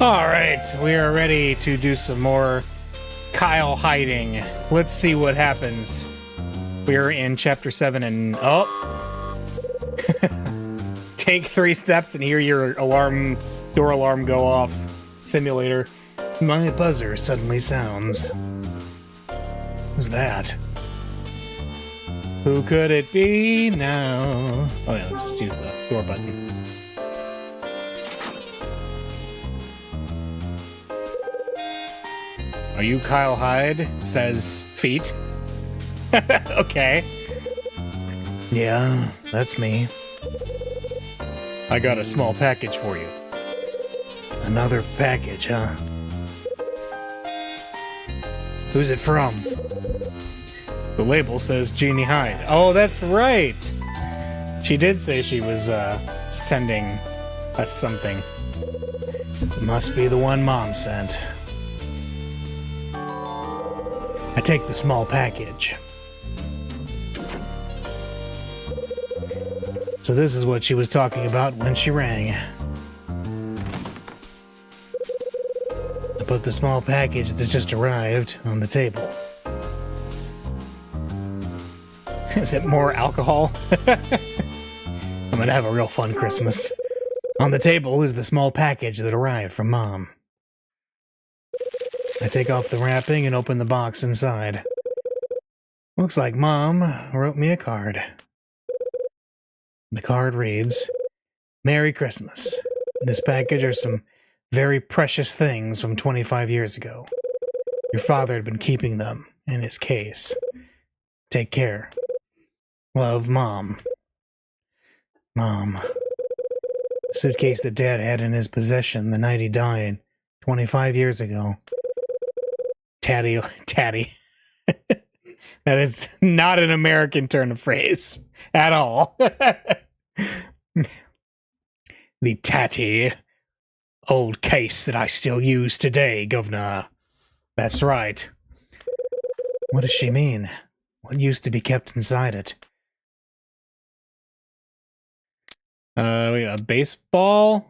Alright, we are ready to do some more Kyle hiding. Let's see what happens. We're in chapter 7 and... oh! Take 3 steps and hear your door alarm go off. Simulator. My buzzer suddenly sounds. Who's that? Who could it be now? Oh yeah, let's just use the door button. Are you Kyle Hyde? Says Feet. Okay. Yeah, that's me. I got a small package for you. Another package, huh? Who's it from? The label says Jeannie Hyde. Oh, that's right! She did say she was, sending us something. Must be the one Mom sent. I take the small package. So this is what she was talking about when she rang. I put the small package that just arrived on the table. Is it more alcohol? I'm gonna have a real fun Christmas. On the table is the small package that arrived from Mom. I take off the wrapping and open the box inside. Looks like Mom wrote me a card. The card reads, Merry Christmas. In this package are some very precious things from 25 years ago. Your father had been keeping them in his case. Take care. Love, Mom. Mom. The suitcase that Dad had in his possession the night he died, 25 years ago. Tatty. That is not an American turn of phrase at all. The tatty old case that I still use today, Governor. That's right. What does she mean? What used to be kept inside it? We got a baseball,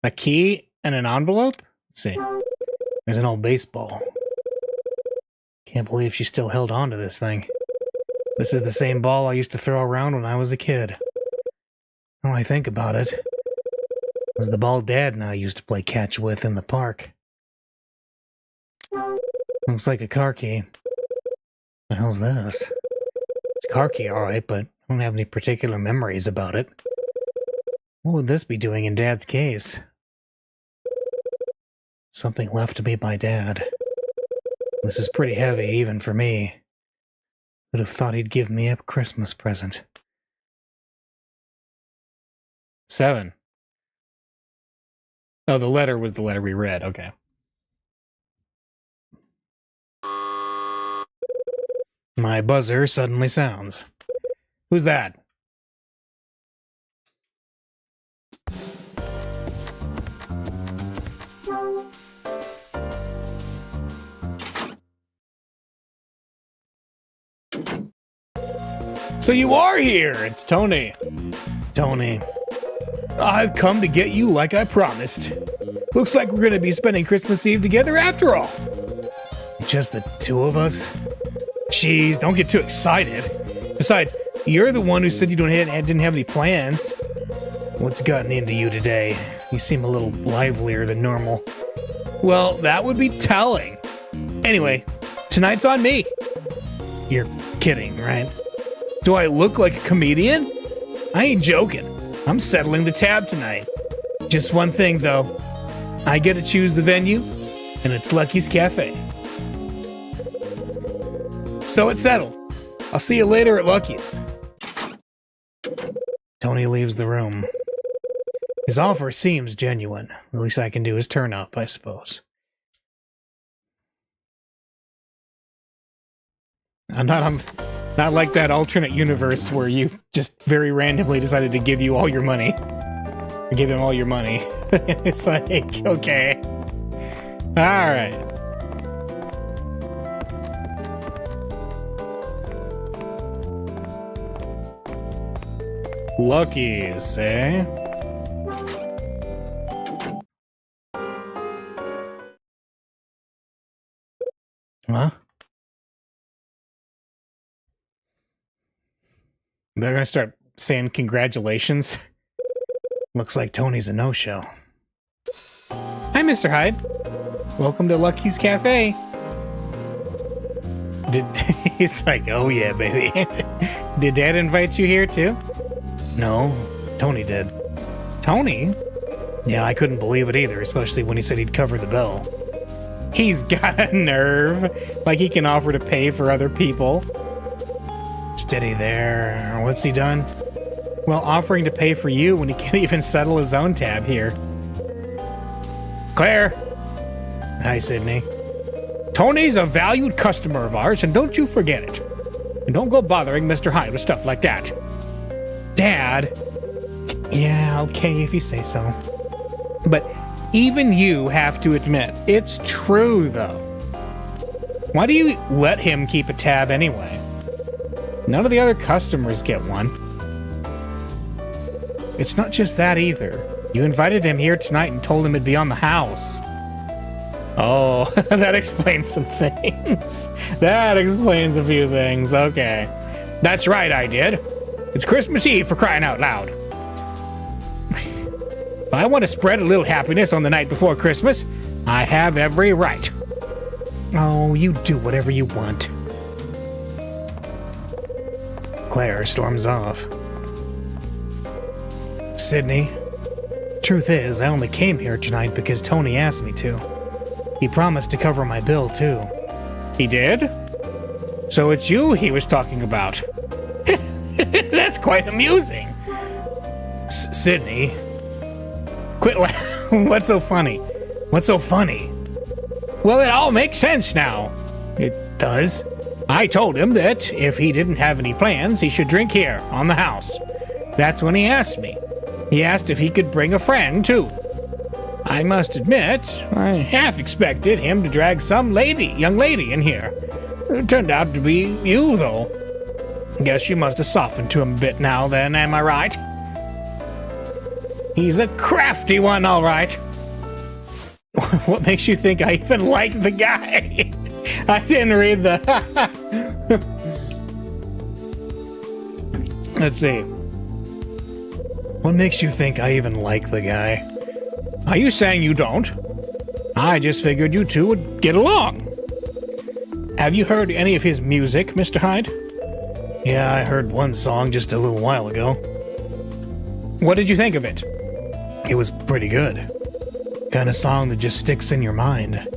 a key, and an envelope? Let's see. There's an old baseball. Can't believe she still held on to this thing. This is the same ball I used to throw around when I was a kid. Now I think about it, it was the ball Dad and I used to play catch with in the park. Looks like a car key. What the hell's this? It's a car key, alright, but I don't have any particular memories about it. What would this be doing in Dad's case? Something left to me by Dad. This is pretty heavy, even for me. Would have thought he'd give me a Christmas present. 7. Oh, the letter was the letter we read. Okay. My buzzer suddenly sounds. Who's that? So you are here! It's Tony. Tony. I've come to get you like I promised. Looks like we're gonna be spending Christmas Eve together after all. Just the 2 of us? Jeez, don't get too excited. Besides, you're the one who said you didn't have any plans. What's gotten into you today? You seem a little livelier than normal. Well, that would be telling. Anyway, tonight's on me. You're kidding, right? Do I look like a comedian? I ain't joking. I'm settling the tab tonight. Just one thing, though. I get to choose the venue, and it's Lucky's Cafe. So it's settled. I'll see you later at Lucky's. Tony leaves the room. His offer seems genuine. The least I can do is turn up, I suppose. I'm not like that alternate universe where you just very randomly decided to give you all your money. Or give him all your money. It's like, okay. Alright. Lucky's, eh? Huh? They're gonna start saying congratulations. Looks like Tony's a no-show. Hi, Mr. Hyde. Welcome to Lucky's Cafe. He's like, oh yeah, baby. Did Dad invite you here too? No, Tony did. Tony? Yeah, I couldn't believe it either, especially when he said he'd cover the bill. He's got a nerve. Like he can offer to pay for other people. Steady there. What's he done? Well, offering to pay for you when he can't even settle his own tab here. Claire. Hi, Sydney. Tony's a valued customer of ours, and don't you forget it. And don't go bothering Mr. Hyde with stuff like that. Dad. Yeah, okay, if you say so. But even you have to admit, it's true, though. Why do you let him keep a tab anyway? None of the other customers get one. It's not just that either. You invited him here tonight and told him it'd be on the house. Oh, that explains some things. That explains a few things. Okay. That's right, I did. It's Christmas Eve, for crying out loud. If I want to spread a little happiness on the night before Christmas, I have every right. Oh, you do whatever you want. Claire storms off. Sydney, truth is, I only came here tonight because Tony asked me to. He promised to cover my bill, too. He did? So it's you he was talking about. That's quite amusing. Sydney, quit laughing. What's so funny? What's so funny? Well, it all makes sense now. It does. I told him that if he didn't have any plans, he should drink here, on the house. That's when he asked me. He asked if he could bring a friend, too. I must admit, I half expected him to drag some young lady in here. It turned out to be you, though. Guess you must have softened to him a bit now, then, am I right? He's a crafty one, all right. What makes you think I even like the guy? I didn't read the... Let's see. What makes you think I even like the guy? Are you saying you don't? I just figured you two would get along. Have you heard any of his music, Mr. Hyde? Yeah, I heard one song just a little while ago. What did you think of it? It was pretty good. Kind of song that just sticks in your mind.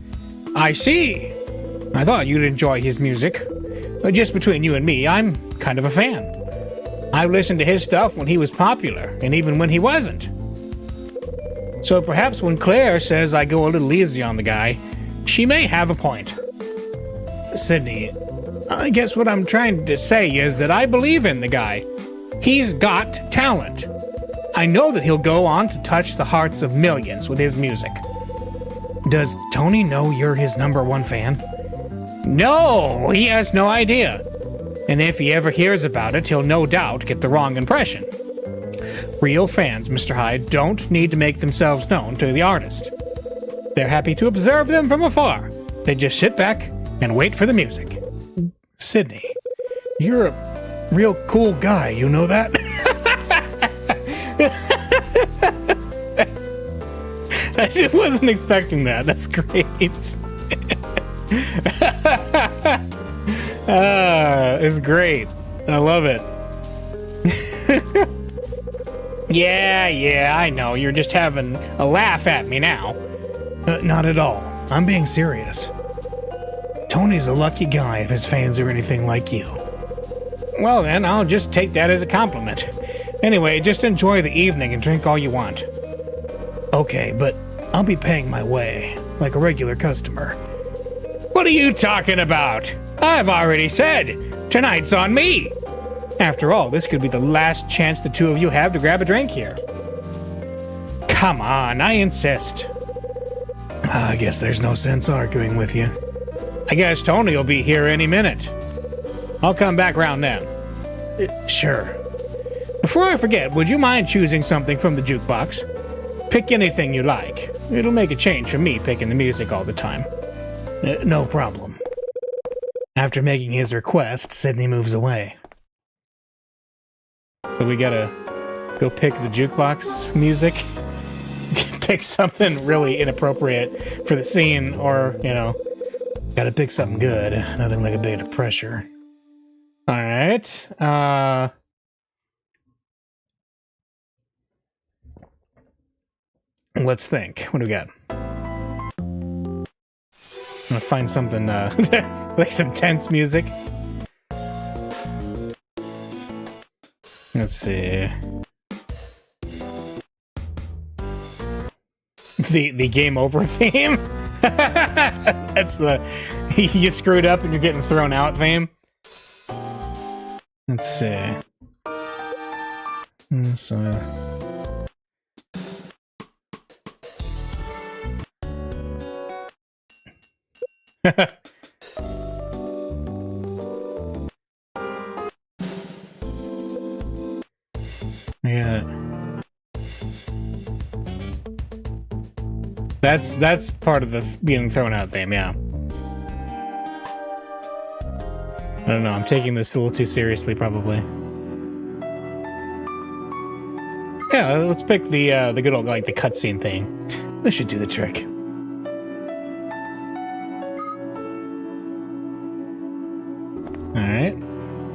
I see. I thought you'd enjoy his music. Just between you and me, I'm kind of a fan. I listened to his stuff when he was popular, and even when he wasn't. So perhaps when Claire says I go a little easy on the guy, she may have a point. Sydney, I guess what I'm trying to say is that I believe in the guy. He's got talent. I know that he'll go on to touch the hearts of millions with his music. Does Tony know you're his #1 fan? No, he has no idea. And if he ever hears about it, he'll no doubt get the wrong impression. Real fans, Mr. Hyde, don't need to make themselves known to the artist. They're happy to observe them from afar. They just sit back and wait for the music. Sydney, you're a real cool guy, you know that? I wasn't expecting that. That's great. It's great. I love it. Yeah, I know. You're just having a laugh at me now. Not at all. I'm being serious. Tony's a lucky guy if his fans are anything like you. Well then, I'll just take that as a compliment. Anyway, just enjoy the evening and drink all you want. Okay, but I'll be paying my way, like a regular customer. What are you talking about? I've already said, tonight's on me. After all, this could be the last chance the two of you have to grab a drink here. Come on, I insist. I guess there's no sense arguing with you. I guess Tony will be here any minute. I'll come back round then. Sure. Before I forget, would you mind choosing something from the jukebox? Pick anything you like. It'll make a change from me picking the music all the time. No problem. After making his request, Sydney moves away. So we gotta go pick the jukebox music. Pick something really inappropriate for the scene, or, you know, gotta pick something good. Nothing like a bit of pressure. Alright. Let's think. What do we got? I'm gonna find something, like some tense music. Let's see. The game over theme? That's the you screwed up and you're getting thrown out theme. Let's see. So yeah. That's part of the being thrown out theme, yeah. I don't know, I'm taking this a little too seriously, probably. Yeah, let's pick the good old, like, the cutscene thing. This should do the trick. Alright.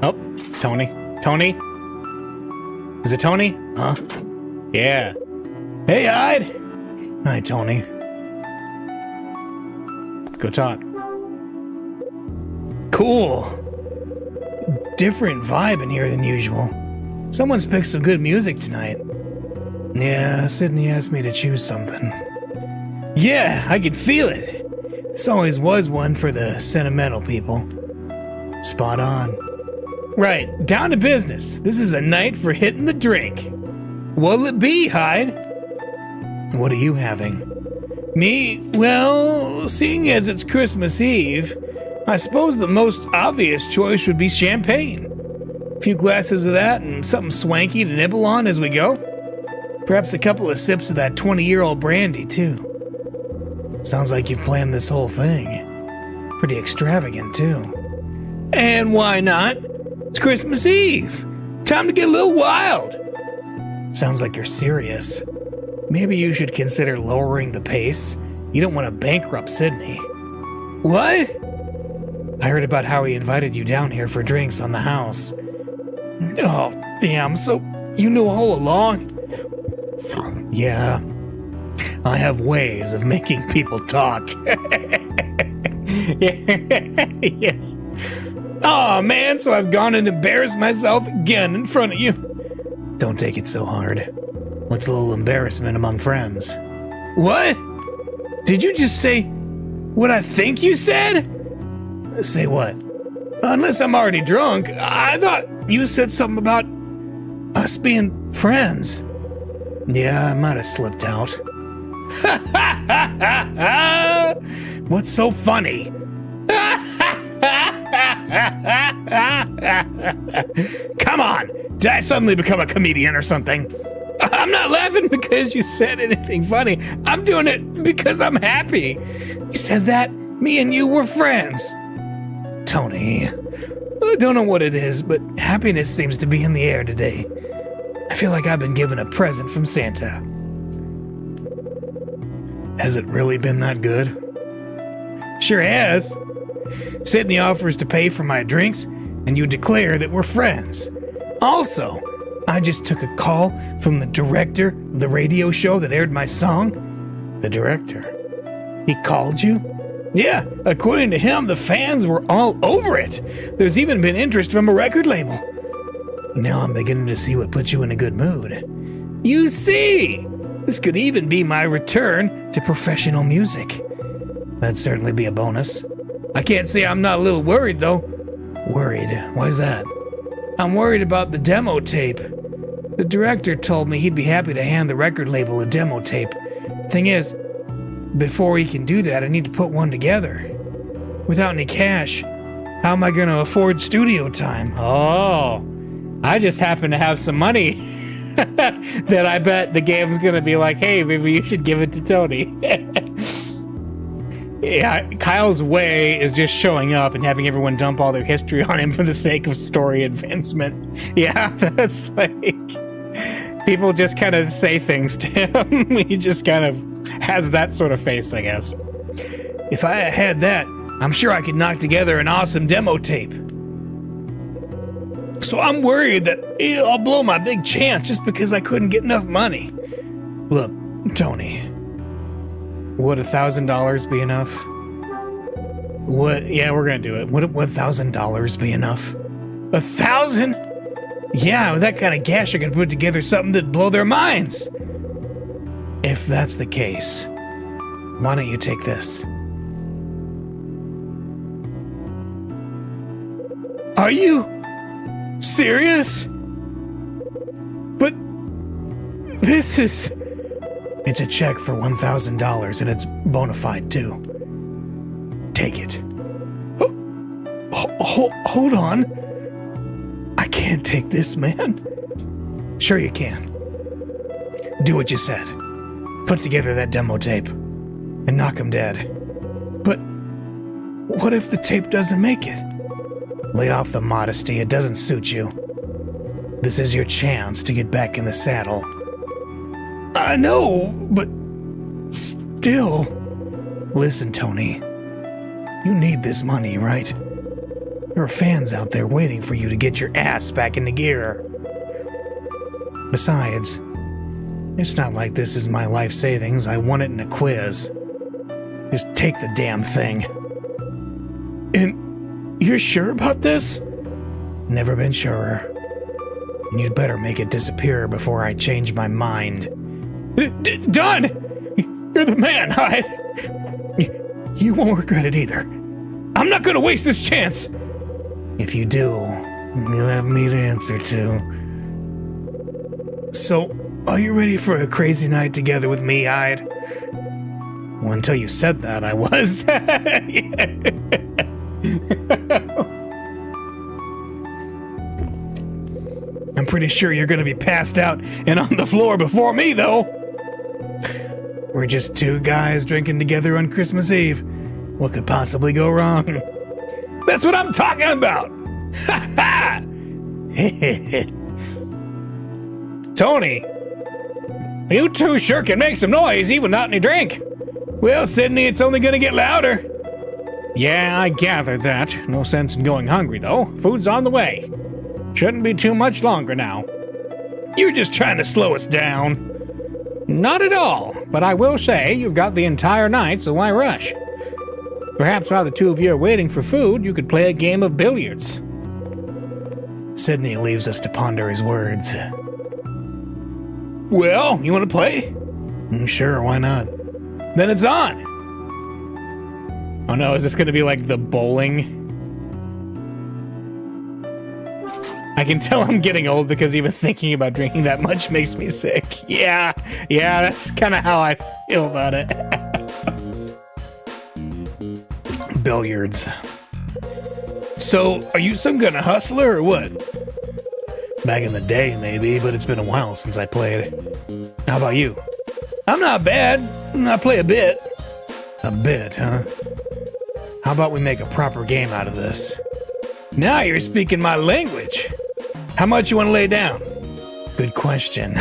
Oh, Tony. Tony? Is it Tony? Huh? Yeah. Hey, Hyde! Hi, Tony. Go talk. Cool. Different vibe in here than usual. Someone's picked some good music tonight. Yeah, Sydney asked me to choose something. Yeah, I could feel it. This always was one for the sentimental people. Spot on. Right, down to business. This is a night for hitting the drink. What'll it be, Hyde? What are you having? Me? Well, seeing as it's Christmas Eve, I suppose the most obvious choice would be champagne. A few glasses of that and something swanky to nibble on as we go. Perhaps a couple of sips of that 20-year-old brandy, too. Sounds like you've planned this whole thing. Pretty extravagant, too. And why not? It's Christmas Eve. Time to get a little wild. Sounds like you're serious. Maybe you should consider lowering the pace. You don't want to bankrupt Sydney. What? I heard about how he invited you down here for drinks on the house. Oh, damn, so you knew all along? Yeah, I have ways of making people talk. Yes. Oh man, so I've gone and embarrassed myself again in front of you. Don't take it so hard. What's a little embarrassment among friends? What? Did you just say what I think you said? Say what? Unless I'm already drunk, I thought you said something about us being friends. Yeah, I might have slipped out. What's so funny? Come on! Did I suddenly become a comedian or something? I'm not laughing because you said anything funny. I'm doing it because I'm happy. You said that me and you were friends. Tony, I don't know what it is, but happiness seems to be in the air today. I feel like I've been given a present from Santa. Has it really been that good? Sure has. Sydney offers to pay for my drinks, and you declare that we're friends. Also, I just took a call from the director of the radio show that aired my song. The director? He called you? Yeah, according to him, the fans were all over it. There's even been interest from a record label. Now I'm beginning to see what puts you in a good mood. You see! This could even be my return to professional music. That'd certainly be a bonus. I can't say I'm not a little worried, though. Worried? Why's that? I'm worried about the demo tape. The director told me he'd be happy to hand the record label a demo tape. Thing is, before he can do that, I need to put one together. Without any cash, how am I going to afford studio time? Oh, I just happen to have some money that I bet the game's going to be like, hey, maybe you should give it to Tony. Yeah, Kyle's way is just showing up and having everyone dump all their history on him for the sake of story advancement. Yeah, that's like... People just kind of say things to him. He just kind of has that sort of face, I guess. If I had that, I'm sure I could knock together an awesome demo tape. So I'm worried that I'll blow my big chance just because I couldn't get enough money. Look, Tony, would $1,000 be enough? What? Yeah, we're gonna do it. Would $1,000 be enough? 1,000? Yeah, with that kind of cash, I could put together something that'd blow their minds. If that's the case, why don't you take this? Are you serious? But this is... It's a check for $1,000 and it's bona fide too. Take it. Hold on. I can't take this, man. Sure you can. Do what you said. Put together that demo tape and knock him dead. But what if the tape doesn't make it? Lay off the modesty, it doesn't suit you. This is your chance to get back in the saddle. I know, but still. Listen, Tony. You need this money, right? There are fans out there waiting for you to get your ass back into gear. Besides, it's not like this is my life savings. I won it in a quiz. Just take the damn thing. And you're sure about this? Never been surer. And you'd better make it disappear before I change my mind. Done! You're the man, Hyde. You won't regret it either. I'm not gonna waste this chance. If you do, you'll have me to answer to. So, are you ready for a crazy night together with me, Hyde? Well, until you said that, I was. I'm pretty sure you're gonna be passed out and on the floor before me, though. We're just two guys drinking together on Christmas Eve. What could possibly go wrong? That's what I'm talking about! Ha ha! Tony, you two sure can make some noise, even without any drink. Well, Sydney, it's only gonna get louder. Yeah, I gathered that. No sense in going hungry, though. Food's on the way. Shouldn't be too much longer now. You're just trying to slow us down. Not at all, but I will say you've got the entire night, so why rush? Perhaps while the two of you are waiting for food, you could play a game of billiards. Sydney leaves us to ponder his words. Well, you want to play? Sure, why not? Then it's on! Oh no, is this going to be like the bowling? I can tell I'm getting old because even thinking about drinking that much makes me sick. Yeah, that's kind of how I feel about it. Billiards. So, are you some kind of hustler or what? Back in the day, maybe, but it's been a while since I played. How about you? I'm not bad. I play a bit. A bit, huh? How about we make a proper game out of this? Now you're speaking my language. How much you want to lay down? Good question.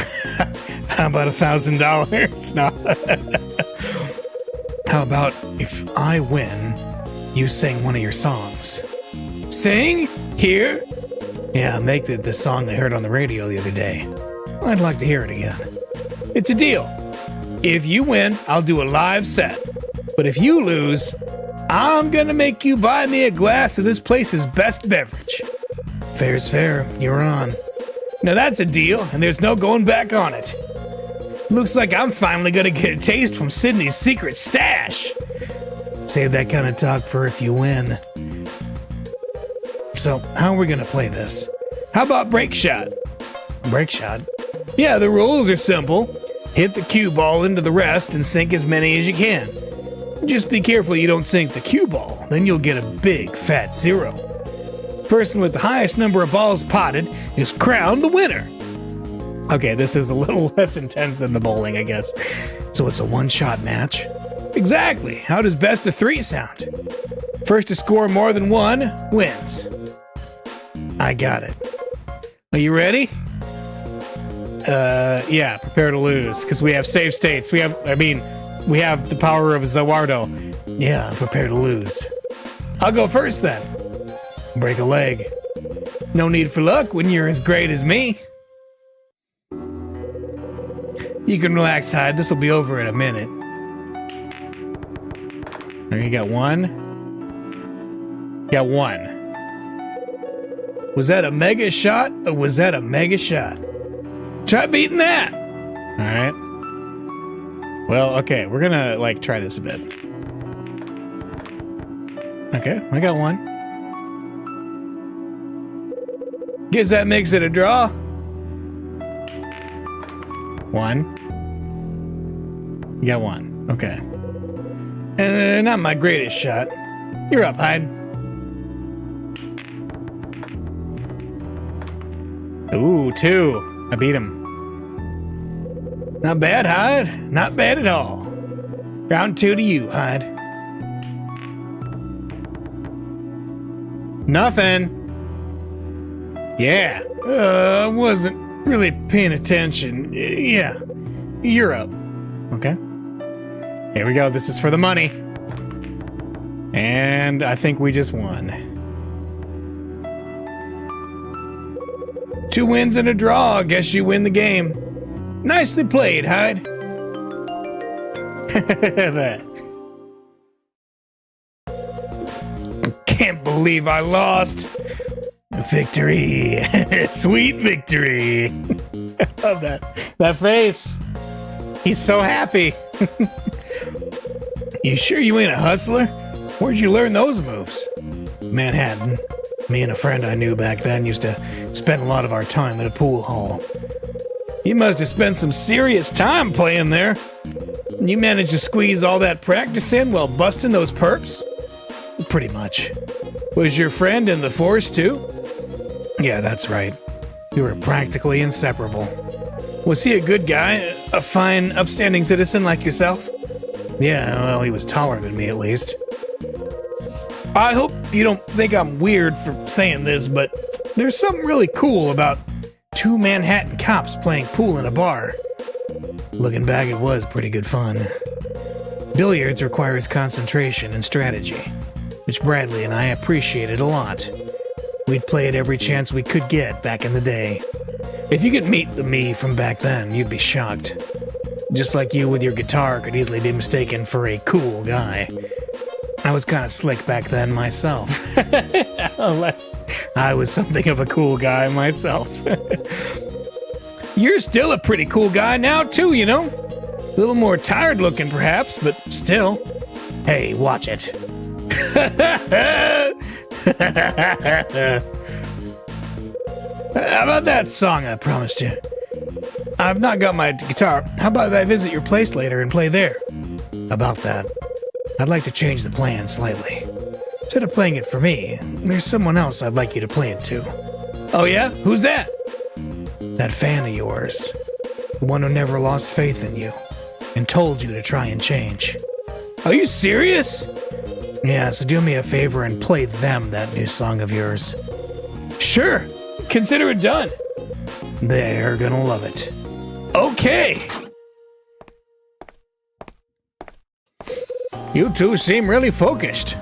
How about $1,000? No. How about if I win, you sing one of your songs? Sing? Here? Yeah, make the song I heard on the radio the other day. I'd like to hear it again. It's a deal. If you win, I'll do a live set. But if you lose, I'm gonna make you buy me a glass of this place's best beverage. Fair's fair, you're on. Now that's a deal, and there's no going back on it. Looks like I'm finally gonna get a taste from Sydney's secret stash. Save that kind of talk for if you win. So, how are we gonna play this? How about break shot? Break shot? Yeah, the rules are simple. Hit the cue ball into the rest and sink as many as you can. Just be careful you don't sink the cue ball, then you'll get a big fat zero. Person with the highest number of balls potted is crowned the winner. Okay, this is a little less intense than the bowling, I guess. So it's a one-shot match. Exactly. How does best of 3 sound? First to score more than 1 wins. I got it. Are you ready? Yeah, prepare to lose, because we have save states. We have the power of Zawardo. Yeah, prepare to lose. I'll go first then. Break a leg. No need for luck when you're as great as me. You can relax, Hyde. This will be over in a minute. There, you got 1. Got 1. Was that a mega shot, or was that a mega shot? Try beating that! Alright. Well, okay, we're gonna, like, try this a bit. Okay, I got 1. Guess that makes it a draw. 1. You got 1. Okay. Not my greatest shot. You're up, Hyde. Ooh, 2. I beat him. Not bad, Hyde. Not bad at all. Round 2 to you, Hyde. Nothing. Yeah. Wasn't really paying attention. Yeah. You're up. Okay. Here we go. This is for the money. And I think we just won. 2 wins and a draw. Guess you win the game. Nicely played, Hyde. That. Can't believe I lost. Victory. Sweet victory. I love that. That face. He's so happy. You sure you ain't a hustler? Where'd you learn those moves? Manhattan. Me and a friend I knew back then used to spend a lot of our time at a pool hall. You must have spent some serious time playing there. You managed to squeeze all that practice in while busting those perps? Pretty much. Was your friend in the force too? Yeah, that's right. You were practically inseparable. Was he a good guy? A fine, upstanding citizen like yourself? Yeah, well, he was taller than me at least. I hope you don't think I'm weird for saying this, but there's something really cool about 2 Manhattan cops playing pool in a bar. Looking back, it was pretty good fun. Billiards requires concentration and strategy, which Bradley and I appreciated a lot. We'd play it every chance we could get back in the day. If you could meet the me from back then, you'd be shocked. Just like you with your guitar could easily be mistaken for a cool guy. I was kind of slick back then myself. I was something of a cool guy myself. You're still a pretty cool guy now too, you know? A little more tired looking perhaps, but still. Hey, watch it. How about that song I promised you? I've not got my guitar. How about I visit your place later and play there? About that. I'd like to change the plan slightly. Instead of playing it for me, there's someone else I'd like you to play it to. Oh yeah? Who's that? That fan of yours. The one who never lost faith in you and told you to try and change. Are you serious? Yeah, so do me a favor and play them that new song of yours. Sure. Consider it done. They're gonna love it. Okay. You two seem really focused.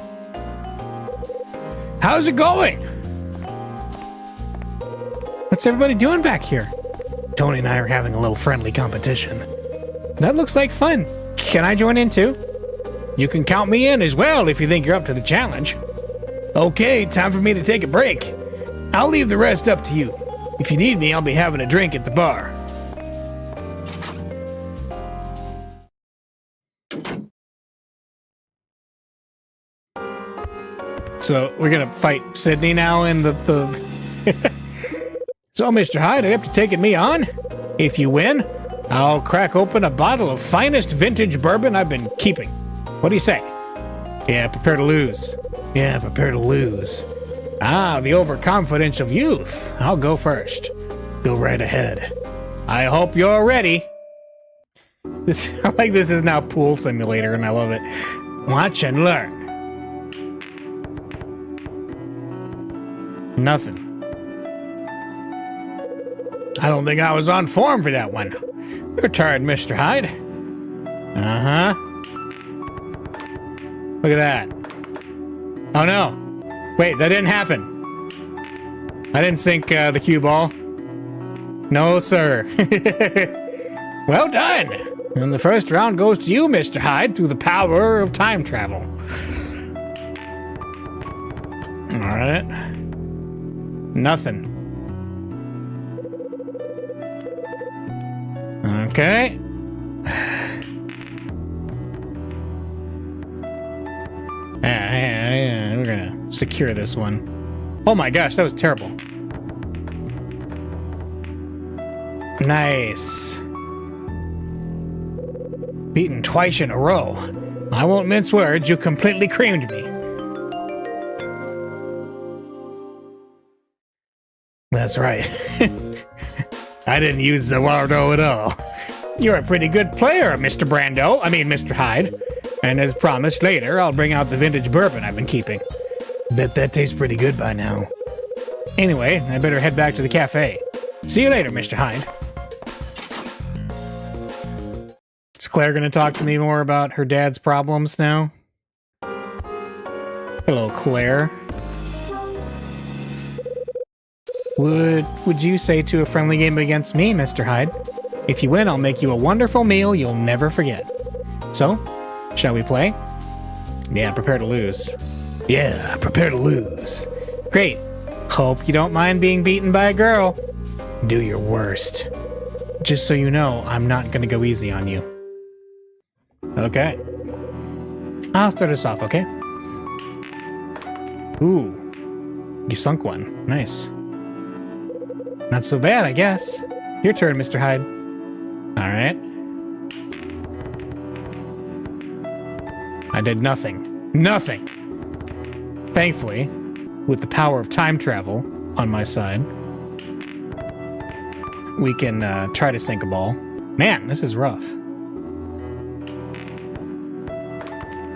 How's it going? What's everybody doing back here? Tony and I are having a little friendly competition. That looks like fun. Can I join in too? You can count me in as well if you think you're up to the challenge. Okay, time for me to take a break. I'll leave the rest up to you. If you need me, I'll be having a drink at the bar. So we're gonna fight Sydney now in the So, Mr. Hyde, are you up to taking me on? If you win, I'll crack open a bottle of finest vintage bourbon I've been keeping. What do you say? Yeah, prepare to lose. Yeah, prepare to lose. Ah, the overconfidence of youth. I'll go first. Go right ahead. I hope you're ready. This, I like this is now Pool Simulator, and I love it. Watch and learn. Nothing. I don't think I was on form for that one. You're tired, Mr. Hyde. Uh-huh. Look at that. Oh, no. Wait, that didn't happen. I didn't sink the cue ball. No, sir. Well done. And the first round goes to you, Mr. Hyde, through the power of time travel. All right. Nothing. Okay. Yeah, we're gonna secure this one. Oh my gosh, that was terrible. Nice. Beaten twice in a row. I won't mince words, you completely creamed me. That's right. I didn't use the Wardo at all. You're a pretty good player, Mr. Mr. Hyde. And as promised, later I'll bring out the vintage bourbon I've been keeping. Bet that tastes pretty good by now. Anyway, I better head back to the cafe. See you later, Mr. Hyde. Is Claire gonna talk to me more about her dad's problems now? Hello, Claire. Would you say to a friendly game against me, Mr. Hyde? If you win, I'll make you a wonderful meal you'll never forget. So, shall we play? Yeah, prepare to lose. Yeah, prepare to lose. Great. Hope you don't mind being beaten by a girl. Do your worst. Just so you know, I'm not gonna go easy on you. Okay. I'll start us off, okay? Ooh. You sunk one. Nice. Not so bad, I guess. Your turn, Mr. Hyde. Alright. I did nothing. Nothing! Thankfully, with the power of time travel on my side, we can try to sink a ball. Man, this is rough.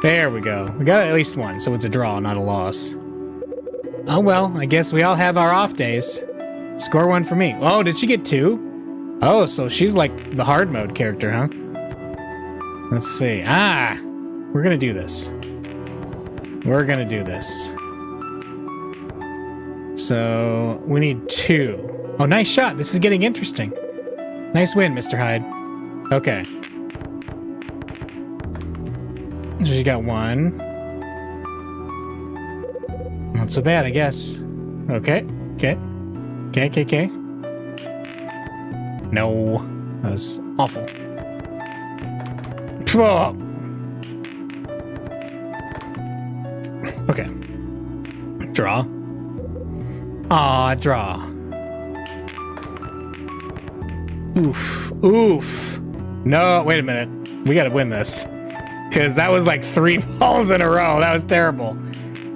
There we go. We got at least one, so it's a draw, not a loss. Oh well, I guess we all have our off days. Score one for me. Oh, did she get two? Oh, so she's like the hard mode character, huh? Let's see. Ah! We're gonna do this. We're gonna do this. So, we need two. Oh, nice shot. This is getting interesting. Nice win, Mr. Hyde. Okay. So you got one. Not so bad, I guess. Okay. Okay. Okay. No. That was awful. Oh. Okay. Draw. Aw, draw. Oof. Oof. No, wait a minute. We gotta win this. Because that was like 3 balls in a row. That was terrible.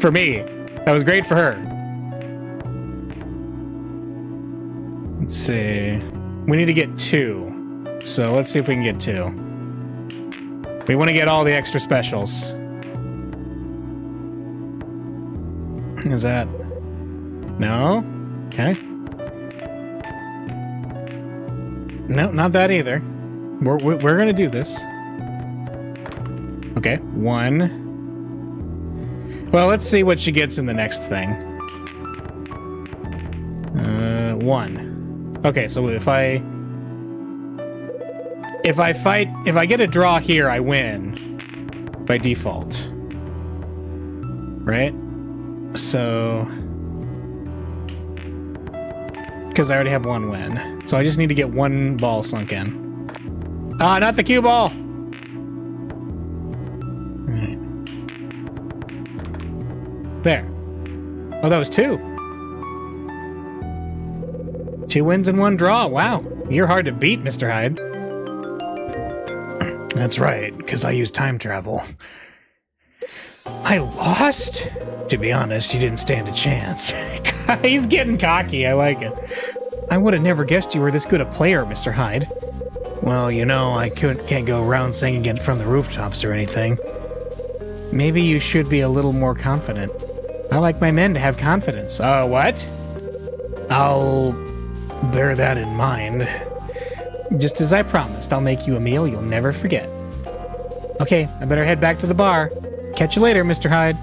For me. That was great for her. Let's see. We need to get 2. So let's see if we can get 2. We want to get all the extra specials. Is that... No? Okay. No, not that either. We're gonna do this. Okay, 1. Well, let's see what she gets in the next thing. 1. Okay, so if I get a draw here, I win by default. Right? So, because I already have 1 win. So I just need to get 1 ball sunk in. Ah, not the cue ball! Right. There. Oh, that was 2. 2 wins and 1 draw. Wow. You're hard to beat, Mr. Hyde. That's right, because I use time travel. I lost? To be honest, you didn't stand a chance. He's getting cocky. I like it. I would have never guessed you were this good a player, Mr. Hyde. Well, you know, I can't go around singing it from the rooftops or anything. Maybe you should be a little more confident. I like my men to have confidence. What? I'll bear that in mind. Just as I promised, I'll make you a meal you'll never forget. Okay, I better head back to the bar. Catch you later, Mr. Hyde.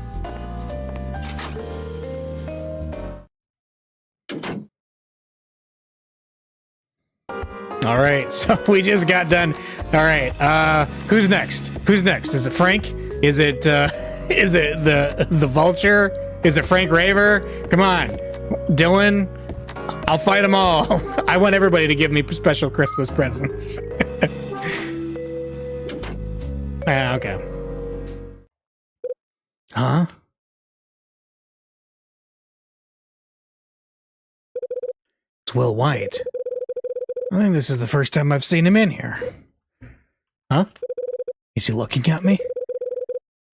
All right, so we just got done. All right, who's next? Who's next? Is it Frank? Is it the Vulture? Is it Frank Raver? Come on, Dylan. I'll fight them all. I want everybody to give me special Christmas presents. Okay. Huh? It's Will White. I think this is the first time I've seen him in here. Huh? Is he looking at me?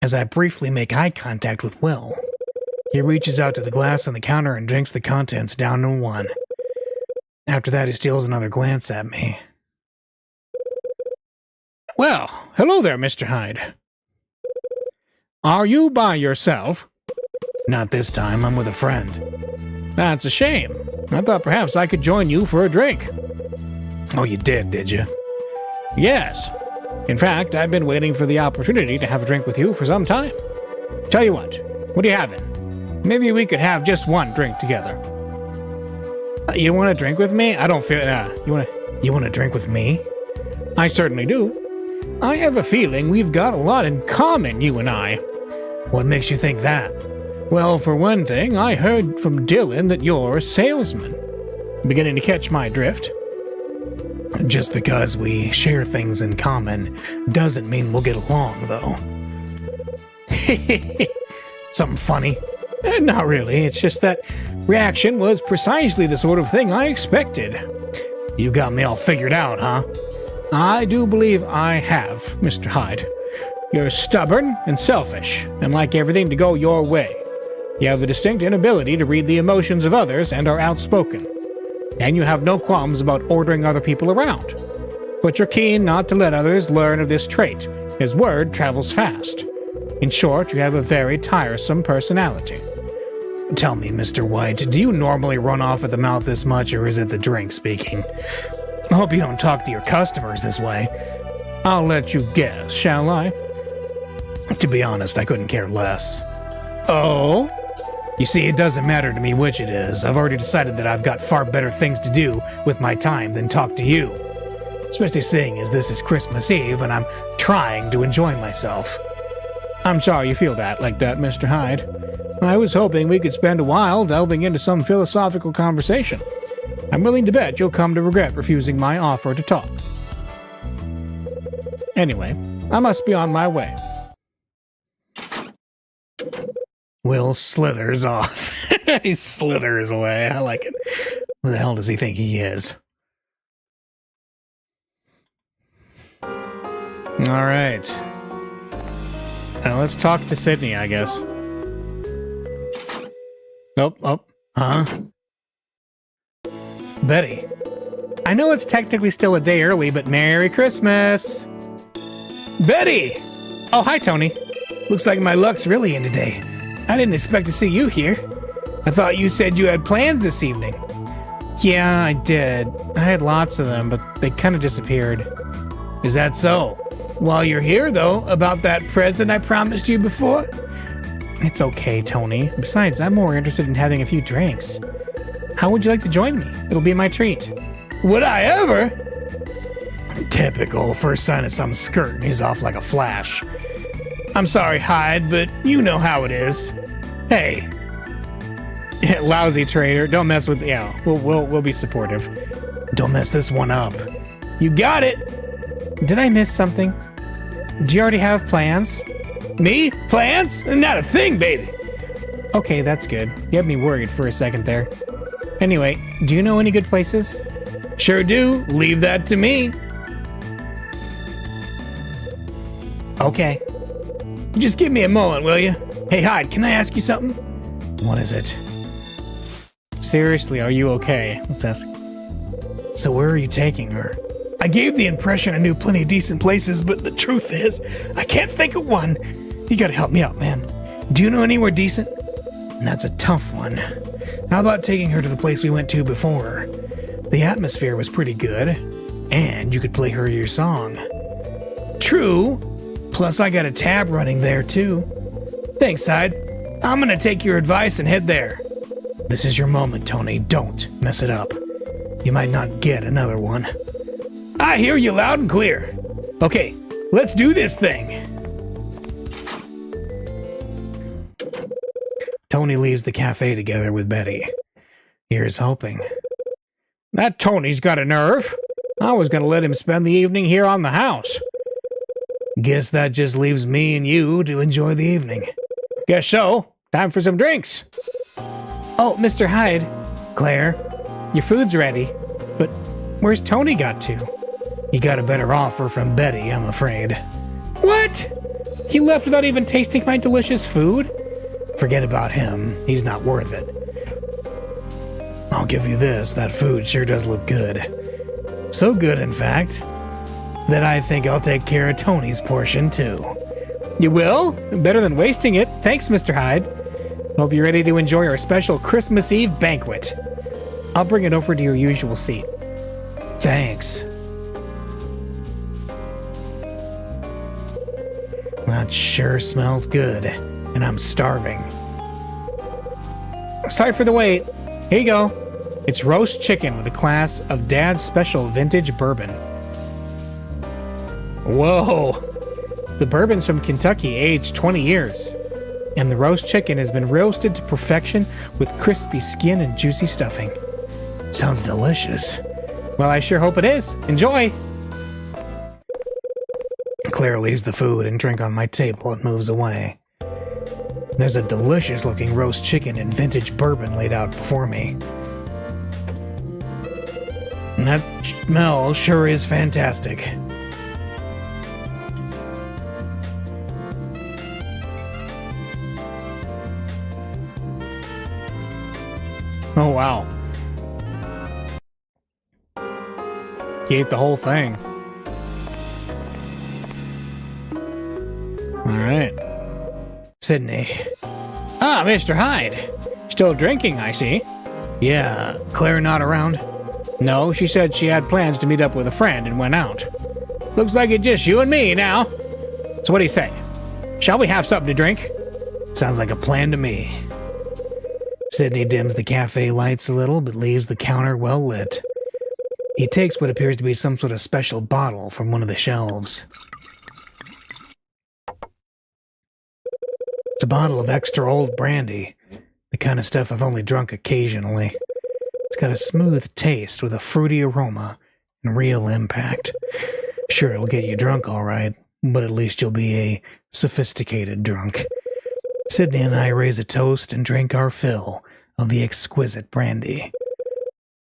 As I briefly make eye contact with Will, he reaches out to the glass on the counter and drinks the contents down to one. After that, he steals another glance at me. Well, hello there, Mr. Hyde. Are you by yourself? Not this time, I'm with a friend. That's a shame. I thought perhaps I could join you for a drink. Oh, you did you? Yes. In fact, I've been waiting for the opportunity to have a drink with you for some time. Tell you what are you having? Maybe we could have just one drink together. You want to drink with me? I don't feel... You want to drink with me? I certainly do. I have a feeling we've got a lot in common, you and I. What makes you think that? Well, for one thing, I heard from Dylan that you're a salesman. Beginning to catch my drift? Just because we share things in common doesn't mean we'll get along, though. Something funny? Not really, it's just that reaction was precisely the sort of thing I expected. You got me all figured out, huh? I do believe I have, Mr. Hyde. You're stubborn and selfish, and like everything to go your way. You have a distinct inability to read the emotions of others and are outspoken. And you have no qualms about ordering other people around. But you're keen not to let others learn of this trait, as word travels fast. In short, you have a very tiresome personality. Tell me, Mr. White, do you normally run off at the mouth this much, or is it the drink speaking? I hope you don't talk to your customers this way. I'll let you guess, shall I? To be honest, I couldn't care less. Oh? You see, it doesn't matter to me which it is. I've already decided that I've got far better things to do with my time than talk to you. Especially seeing as this is Christmas Eve and I'm trying to enjoy myself. I'm sorry you feel like that, Mr. Hyde. I was hoping we could spend a while delving into some philosophical conversation. I'm willing to bet you'll come to regret refusing my offer to talk. Anyway, I must be on my way. Will slithers off. He slithers away. I like it. Who the hell does he think he is? All right. Now let's talk to Sydney, I guess. Oh, huh? Betty. I know it's technically still a day early, but Merry Christmas! Betty! Oh, hi, Tony. Looks like my luck's really in today. I didn't expect to see you here. I thought you said you had plans this evening. Yeah, I did. I had lots of them, but they kind of disappeared. Is that so? While you're here, though, about that present I promised you before? It's okay, Tony. Besides, I'm more interested in having a few drinks. How would you like to join me? It'll be my treat. Would I ever? Typical. First sign of some skirt and he's off like a flash. I'm sorry, Hyde, but you know how it is. Hey. Lousy trader. Don't mess with... Yeah, we'll be supportive. Don't mess this one up. You got it! Did I miss something? Do you already have plans? Me? Plans? Not a thing, baby! Okay, that's good. You had me worried for a second there. Anyway, do you know any good places? Sure do. Leave that to me. Okay. Just give me a moment, will you? Hey, Hyde, can I ask you something? What is it? Seriously, are you okay? Let's ask. So where are you taking her? I gave the impression I knew plenty of decent places, but the truth is, I can't think of one. You gotta help me out, man. Do you know anywhere decent? That's a tough one. How about taking her to the place we went to before? The atmosphere was pretty good, and you could play her your song. True. Plus, I got a tab running there, too. Thanks, Hyde. I'm gonna take your advice and head there. This is your moment, Tony. Don't mess it up. You might not get another one. I hear you loud and clear. Okay, let's do this thing. Tony leaves the cafe together with Betty. Here's hoping. That Tony's got a nerve. I was gonna let him spend the evening here on the house. Guess that just leaves me and you to enjoy the evening. Guess so. Time for some drinks. Oh, Mr. Hyde. Claire, your food's ready. But where's Tony got to? He got a better offer from Betty, I'm afraid. What? He left without even tasting my delicious food? Forget about him. He's not worth it. I'll give you this. That food sure does look good. So good, in fact, that I think I'll take care of Tony's portion, too. You will? Better than wasting it. Thanks, Mr. Hyde. Hope you're ready to enjoy our special Christmas Eve banquet. I'll bring it over to your usual seat. Thanks. That sure smells good, and I'm starving. Sorry for the wait. Here you go. It's roast chicken with a glass of Dad's special vintage bourbon. Whoa! The bourbon's from Kentucky, aged 20 years. And the roast chicken has been roasted to perfection with crispy skin and juicy stuffing. Sounds delicious. Well, I sure hope it is. Enjoy! Claire leaves the food and drink on my table and moves away. There's a delicious-looking roast chicken and vintage bourbon laid out before me. And that smell sure is fantastic. Oh, wow. He ate the whole thing. Alright. Sydney. Ah, Mr. Hyde. Still drinking, I see. Yeah, Claire not around? No, she said she had plans to meet up with a friend and went out. Looks like it's just you and me now. So what do you say? Shall we have something to drink? Sounds like a plan to me. Sydney dims the cafe lights a little, but leaves the counter well lit. He takes what appears to be some sort of special bottle from one of the shelves. It's a bottle of extra old brandy, the kind of stuff I've only drunk occasionally. It's got a smooth taste with a fruity aroma and real impact. Sure, it'll get you drunk all right, but at least you'll be a sophisticated drunk. Sydney and I raise a toast and drink our fill of the exquisite brandy.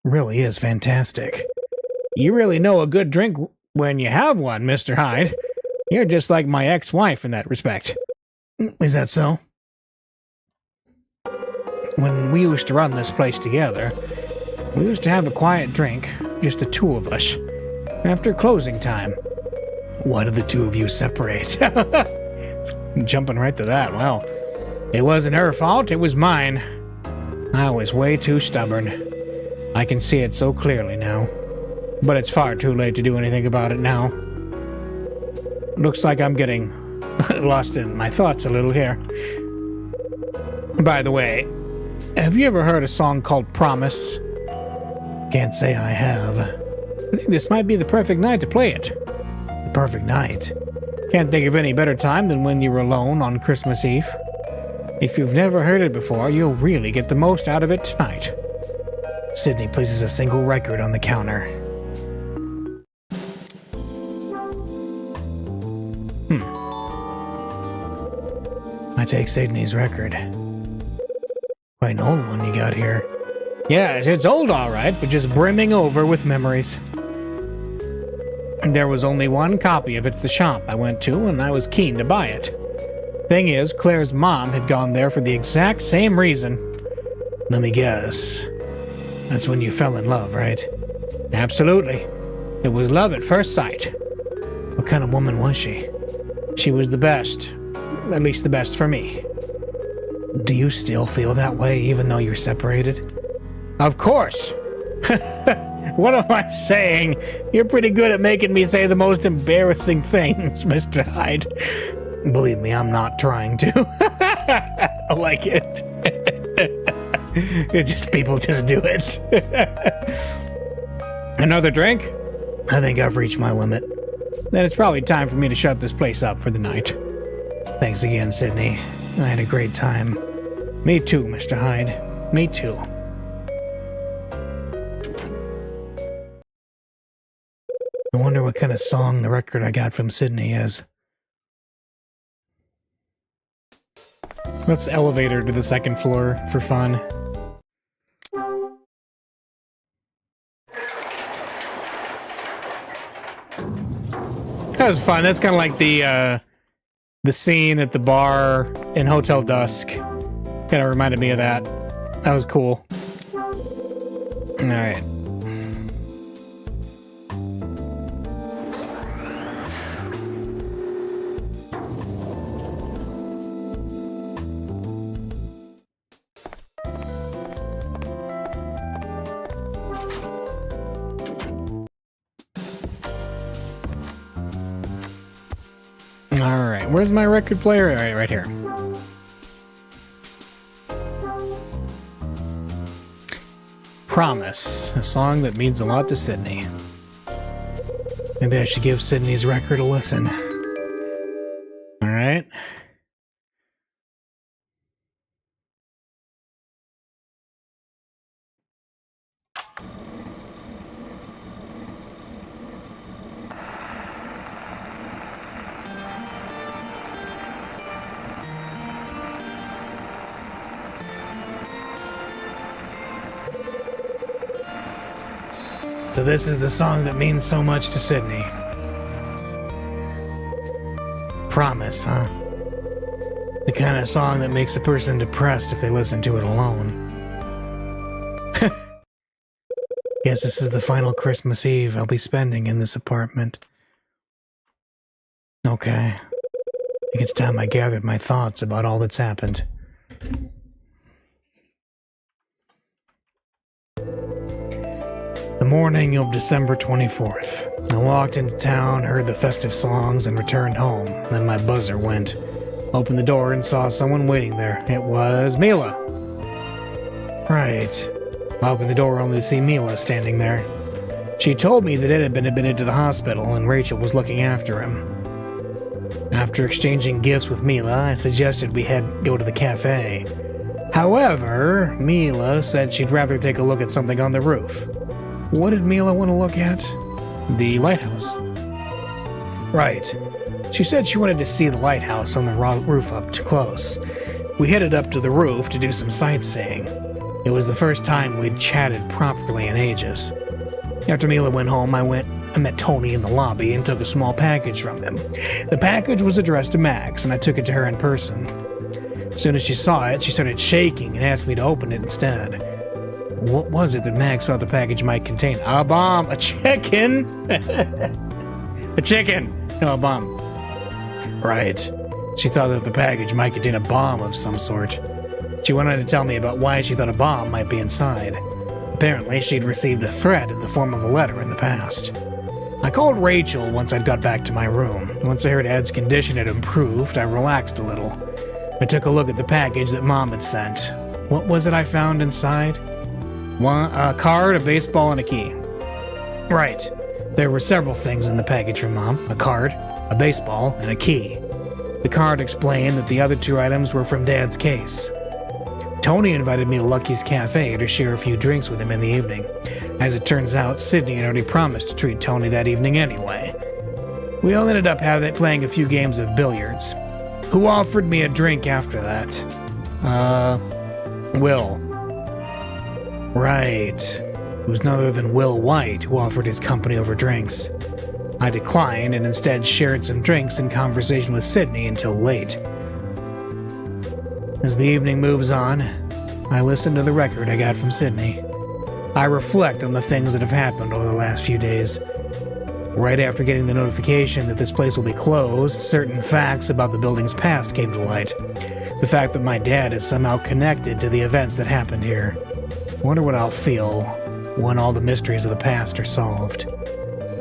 Really is fantastic. You really know a good drink when you have one, Mr. Hyde. You're just like my ex-wife in that respect. Is that so? When we used to run this place together, we used to have a quiet drink, just the two of us, after closing time. Why did the two of you separate? It's jumping right to that, wow. It wasn't her fault, it was mine. I was way too stubborn. I can see it so clearly now. But it's far too late to do anything about it now. Looks like I'm getting lost in my thoughts a little here. By the way, have you ever heard a song called Promise? Can't say I have. I think this might be the perfect night to play it. The perfect night? Can't think of any better time than when you're alone on Christmas Eve. If you've never heard it before, you'll really get the most out of it tonight. Sydney places a single record on the counter. I take Sydney's record. Quite an old one you got here. Yes, it's old all right, but just brimming over with memories. There was only one copy of it at the shop I went to, and I was keen to buy it. Thing is, Claire's mom had gone there for the exact same reason. Let me guess. That's when you fell in love, right? Absolutely. It was love at first sight. What kind of woman was she? She was the best. At least the best for me. Do you still feel that way even though you're separated? Of course. What am I saying? You're pretty good at making me say the most embarrassing things, Mr. Hyde. Believe me, I'm not trying to. I like it. People just do it. Another drink? I think I've reached my limit. Then it's probably time for me to shut this place up for the night. Thanks again, Sydney. I had a great time. Me too, Mr. Hyde. Me too. I wonder what kind of song the record I got from Sydney is. Let's elevator to the second floor for fun. That was fun. That's kind of like the scene at the bar in Hotel Dusk. Kind of reminded me of that. That was cool. All right. Alright, where's my record player? Alright, right here. Promise, a song that means a lot to Sydney. Maybe I should give Sydney's record a listen. Alright. So this is the song that means so much to Sydney. Promise, huh? The kind of song that makes a person depressed if they listen to it alone. Yes, this is the final Christmas Eve I'll be spending in this apartment. Okay. I think it's time I gathered my thoughts about all that's happened. The morning of December 24th. I walked into town, heard the festive songs, and returned home. Then my buzzer went. Opened the door and saw someone waiting there. It was Mila. Right. I opened the door only to see Mila standing there. She told me that Ed had been admitted to the hospital and Rachel was looking after him. After exchanging gifts with Mila, I suggested we go to the cafe. However, Mila said she'd rather take a look at something on the roof. What did Mila want to look at? The lighthouse. Right. She said she wanted to see the lighthouse on the roof up close. We headed up to the roof to do some sightseeing. It was the first time we'd chatted properly in ages. After Mila went home, I met Tony in the lobby and took a small package from him. The package was addressed to Max, and I took it to her in person. As soon as she saw it, she started shaking and asked me to open it instead. What was it that Max thought the package might contain? A bomb! A chicken! A chicken! No, a bomb. Right. She thought that the package might contain a bomb of some sort. She went on to tell me about why she thought a bomb might be inside. Apparently, she'd received a threat in the form of a letter in the past. I called Rachel once I'd got back to my room. Once I heard Ed's condition had improved, I relaxed a little. I took a look at the package that Mom had sent. What was it I found inside? A card, a baseball, and a key. Right. There were several things in the package from Mom. A card, a baseball, and a key. The card explained that the other two items were from Dad's case. Tony invited me to Lucky's Cafe to share a few drinks with him in the evening. As it turns out, Sydney had already promised to treat Tony that evening anyway. We all ended up playing a few games of billiards. Who offered me a drink after that? Will. Right. It was none other than Will White who offered his company over drinks. I declined and instead shared some drinks and conversation with Sydney until late. As the evening moves on, I listen to the record I got from Sydney. I reflect on the things that have happened over the last few days. Right after getting the notification that this place will be closed, certain facts about the building's past came to light. The fact that my dad is somehow connected to the events that happened here. Wonder what I'll feel when all the mysteries of the past are solved.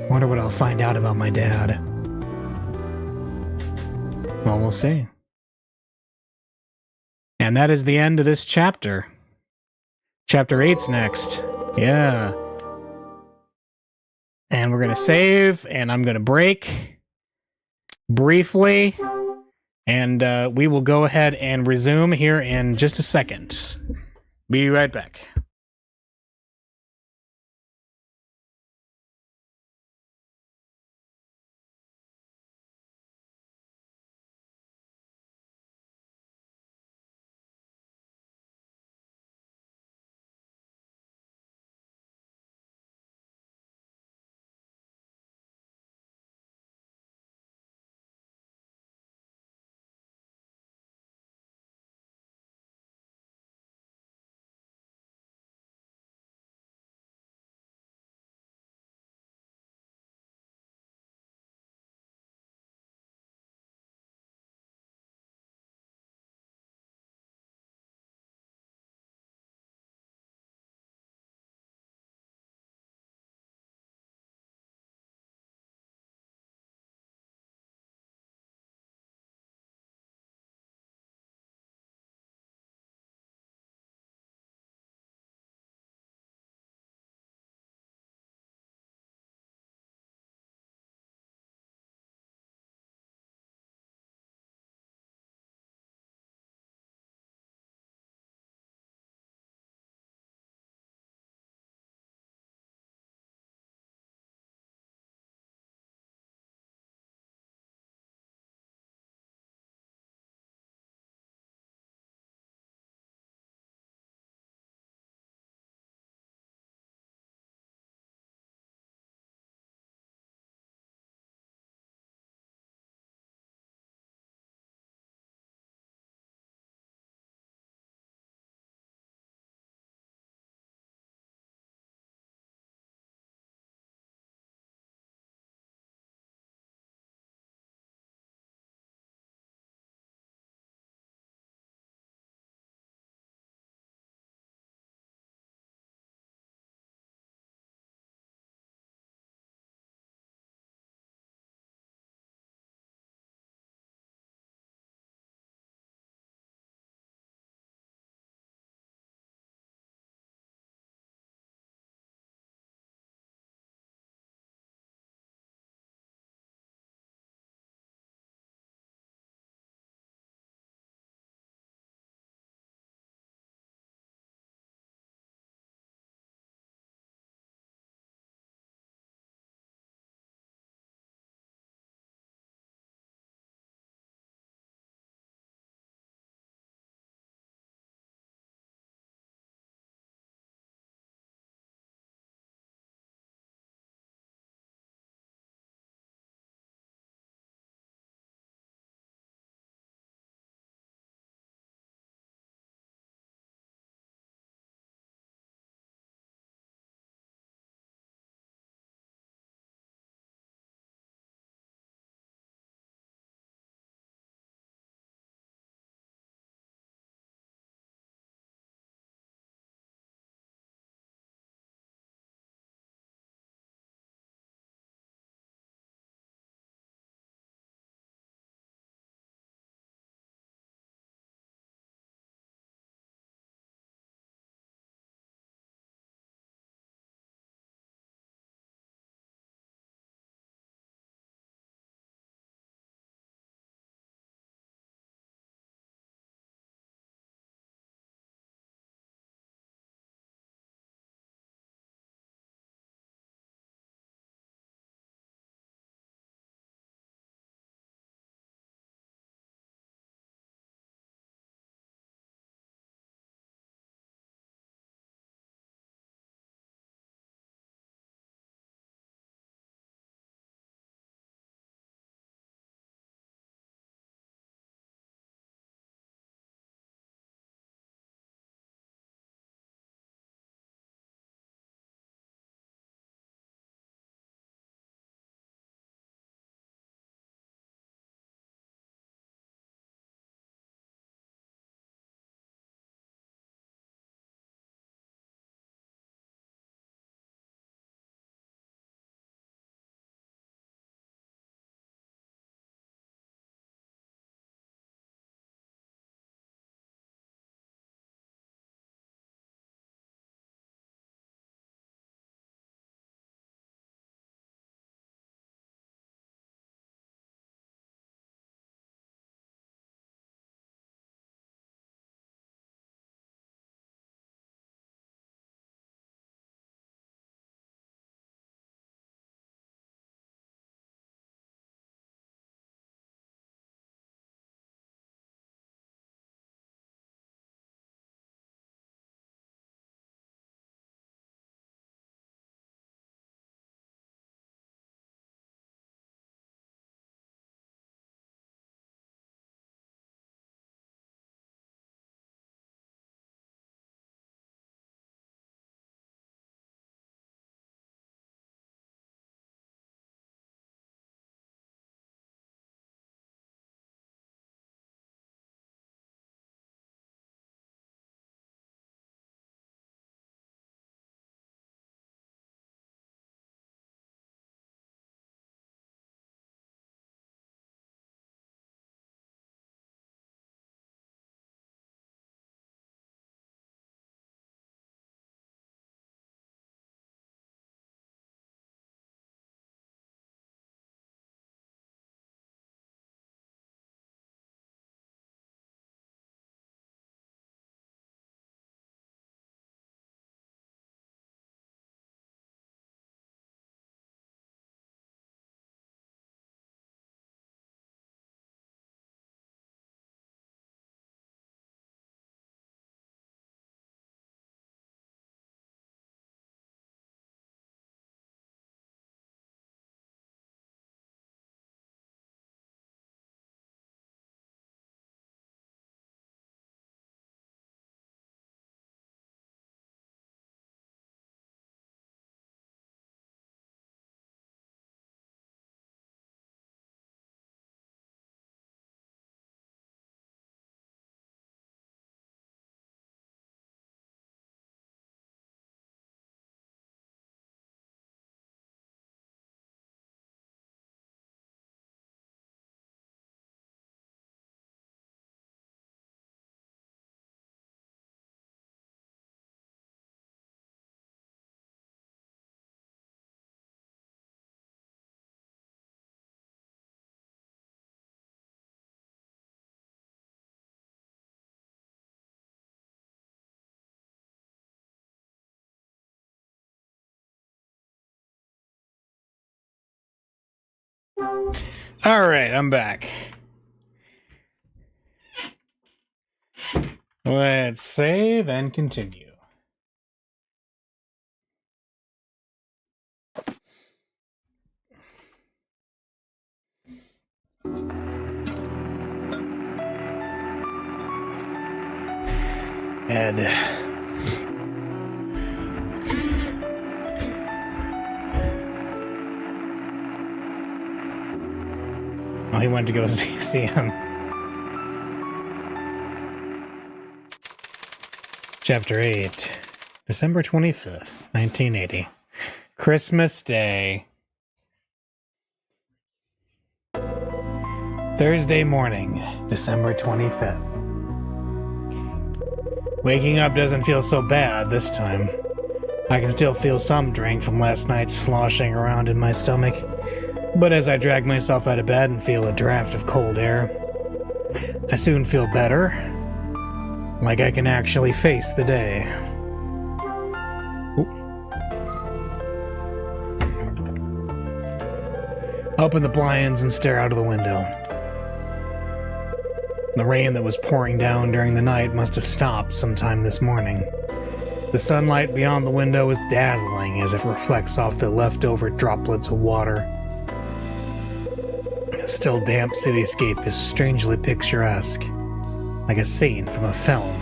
Wonder what I'll find out about my dad. Well, we'll see. And that is the end of this chapter. Chapter 8's next. Yeah. And we're going to save, and I'm going to break briefly, and we will go ahead and resume here in just a second. Be right back. Alright, I'm back. Let's save and continue. Ed. Oh, he went to go see him. Chapter 8. December 25th, 1980. Christmas Day. Thursday morning, December 25th. Waking up doesn't feel so bad this time. I can still feel some drink from last night's sloshing around in my stomach, but as I drag myself out of bed and feel a draft of cold air, I soon feel better, like I can actually face the day. Open the blinds and stare out of the window. The rain that was pouring down during the night must have stopped sometime this morning. The sunlight beyond the window is dazzling as it reflects off the leftover droplets of water. The still damp cityscape is strangely picturesque, like a scene from a film,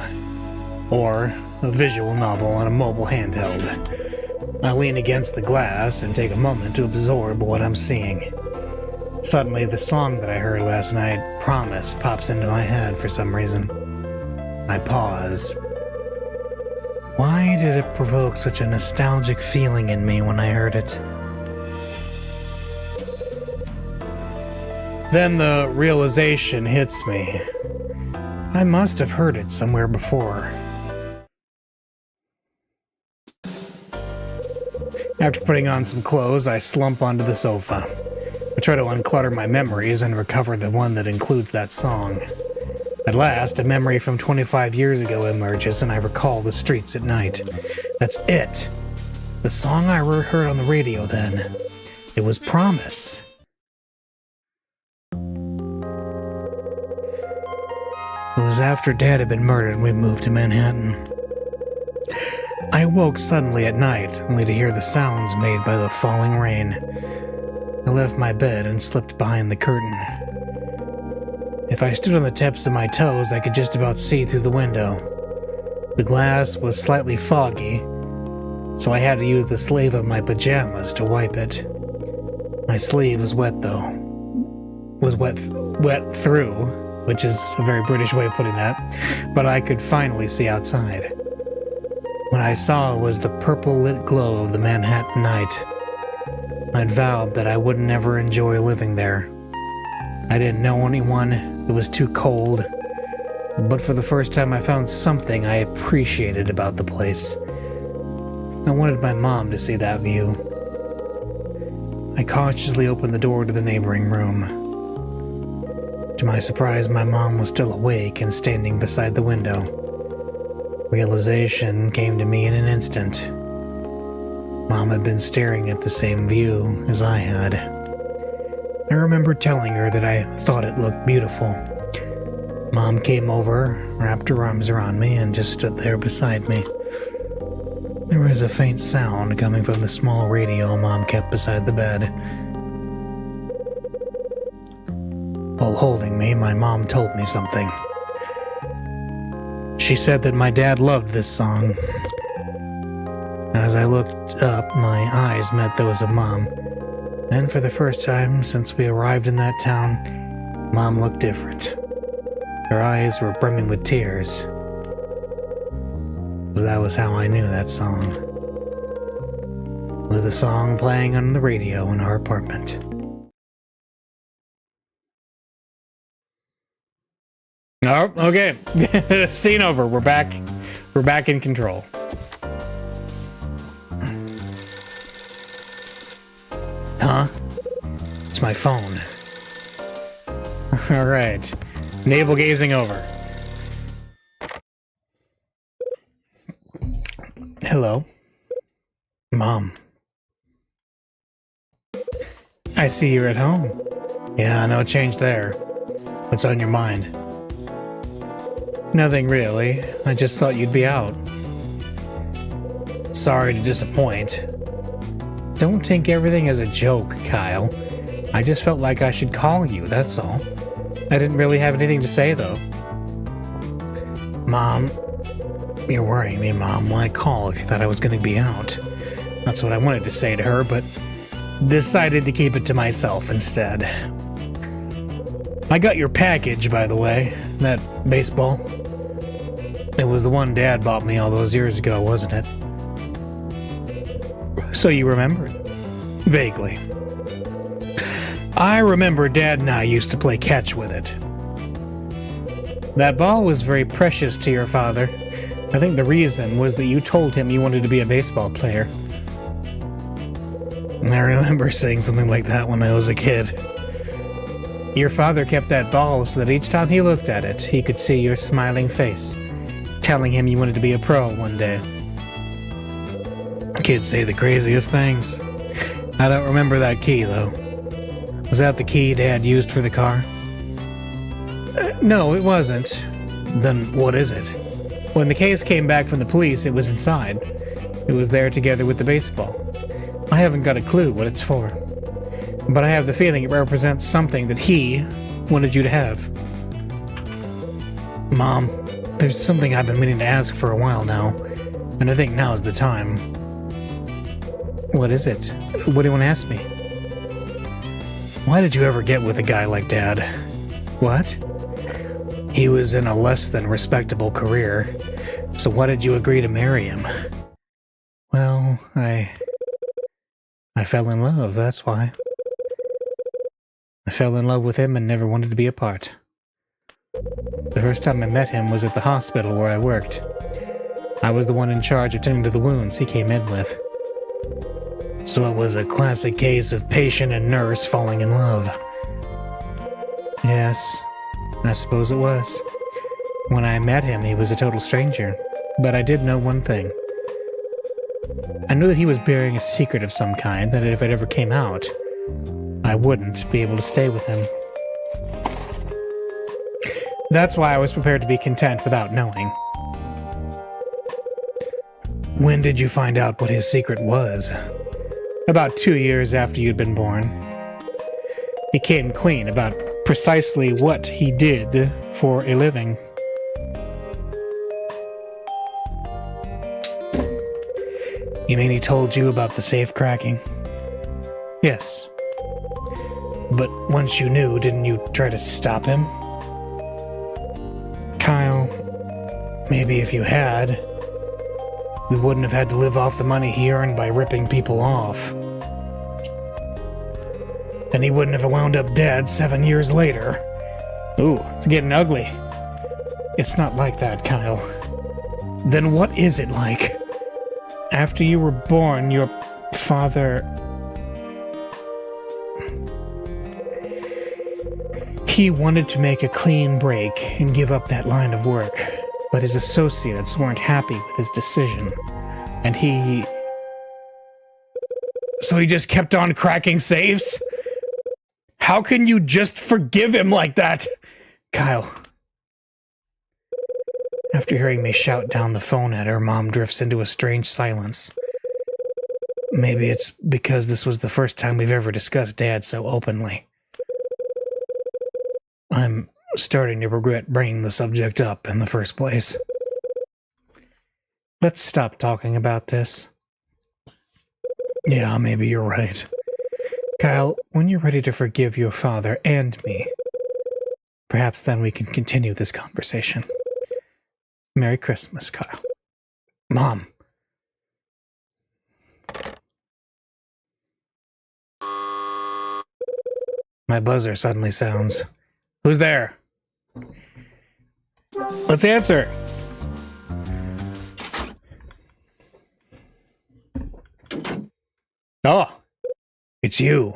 or a visual novel on a mobile handheld. I lean against the glass and take a moment to absorb what I'm seeing. Suddenly, the song that I heard last night, Promise, pops into my head for some reason. I pause. Why did it provoke such a nostalgic feeling in me when I heard it? Then the realization hits me. I must have heard it somewhere before. After putting on some clothes, I slump onto the sofa. I try to unclutter my memories and recover the one that includes that song. At last, a memory from 25 years ago emerges and I recall the streets at night. That's it! The song I heard on the radio then. It was Promise. It was after Dad had been murdered and we moved to Manhattan. I woke suddenly at night, only to hear the sounds made by the falling rain. I left my bed and slipped behind the curtain. If I stood on the tips of my toes, I could just about see through the window. The glass was slightly foggy, so I had to use the sleeve of my pajamas to wipe it. My sleeve was wet, though. Was wet through, which is a very British way of putting that, but I could finally see outside. What I saw was the purple-lit glow of the Manhattan night. I'd vowed that I would never enjoy living there. I didn't know anyone, it was too cold, but for the first time I found something I appreciated about the place. I wanted my mom to see that view. I cautiously opened the door to the neighboring room. To my surprise, my mom was still awake and standing beside the window. Realization came to me in an instant. Mom had been staring at the same view as I had. I remember telling her that I thought it looked beautiful. Mom came over, wrapped her arms around me, and just stood there beside me. There was a faint sound coming from the small radio Mom kept beside the bed. While holding me, my mom told me something. She said that my dad loved this song. As I looked up, my eyes met those of Mom. And for the first time since we arrived in that town, Mom looked different. Her eyes were brimming with tears. That was how I knew that song. It was the song playing on the radio in our apartment. Oh, okay. Scene over. We're back. We're back in control. Huh? It's my phone. All right. Navel gazing over. Hello. Mom. I see you're at home. Yeah, no change there. What's on your mind? Nothing really. I just thought you'd be out. Sorry to disappoint. Don't take everything as a joke, Kyle. I just felt like I should call you, that's all. I didn't really have anything to say, though. Mom, you're worrying me, Mom. Why call if you thought I was going to be out? That's what I wanted to say to her, but decided to keep it to myself instead. I got your package, by the way. That baseball. It was the one Dad bought me all those years ago, wasn't it? So you remember it? Vaguely. I remember Dad and I used to play catch with it. That ball was very precious to your father. I think the reason was that you told him you wanted to be a baseball player. I remember saying something like that when I was a kid. Your father kept that ball so that each time he looked at it, he could see your smiling face, telling him you wanted to be a pro one day. Kids say the craziest things. I don't remember that key, though. Was that the key Dad used for the car? No, it wasn't. Then what is it? When the case came back from the police, it was inside. It was there together with the baseball. I haven't got a clue what it's for. But I have the feeling it represents something that he wanted you to have. Mom, there's something I've been meaning to ask for a while now, and I think now's the time. What is it? What do you want to ask me? Why did you ever get with a guy like Dad? What? He was in a less than respectable career, so why did you agree to marry him? Well, I fell in love, that's why. I fell in love with him and never wanted to be apart. The first time I met him was at the hospital where I worked. I was the one in charge of tending to the wounds he came in with. So it was a classic case of patient and nurse falling in love. Yes, I suppose it was. When I met him, he was a total stranger, but I did know one thing. I knew that he was bearing a secret of some kind, that if it ever came out, I wouldn't be able to stay with him. That's why I was prepared to be content without knowing. When did you find out what his secret was? About 2 years after you'd been born. He came clean about precisely what he did for a living. You mean he told you about the safe cracking? Yes. But once you knew, didn't you try to stop him? Kyle, maybe if you had, we wouldn't have had to live off the money he earned by ripping people off. And he wouldn't have wound up dead 7 years later. Ooh, it's getting ugly. It's not like that, Kyle. Then what is it like? After you were born, your father... He wanted to make a clean break and give up that line of work, but his associates weren't happy with his decision, and he... So he just kept on cracking safes? How can you just forgive him like that? Kyle. After hearing me shout down the phone at her, Mom drifts into a strange silence. Maybe it's because this was the first time we've ever discussed Dad so openly. I'm starting to regret bringing the subject up in the first place. Let's stop talking about this. Yeah, maybe you're right. Kyle, when you're ready to forgive your father and me, perhaps then we can continue this conversation. Merry Christmas, Kyle. Mom. My buzzer suddenly sounds. Who's there? Let's answer. Oh, it's you.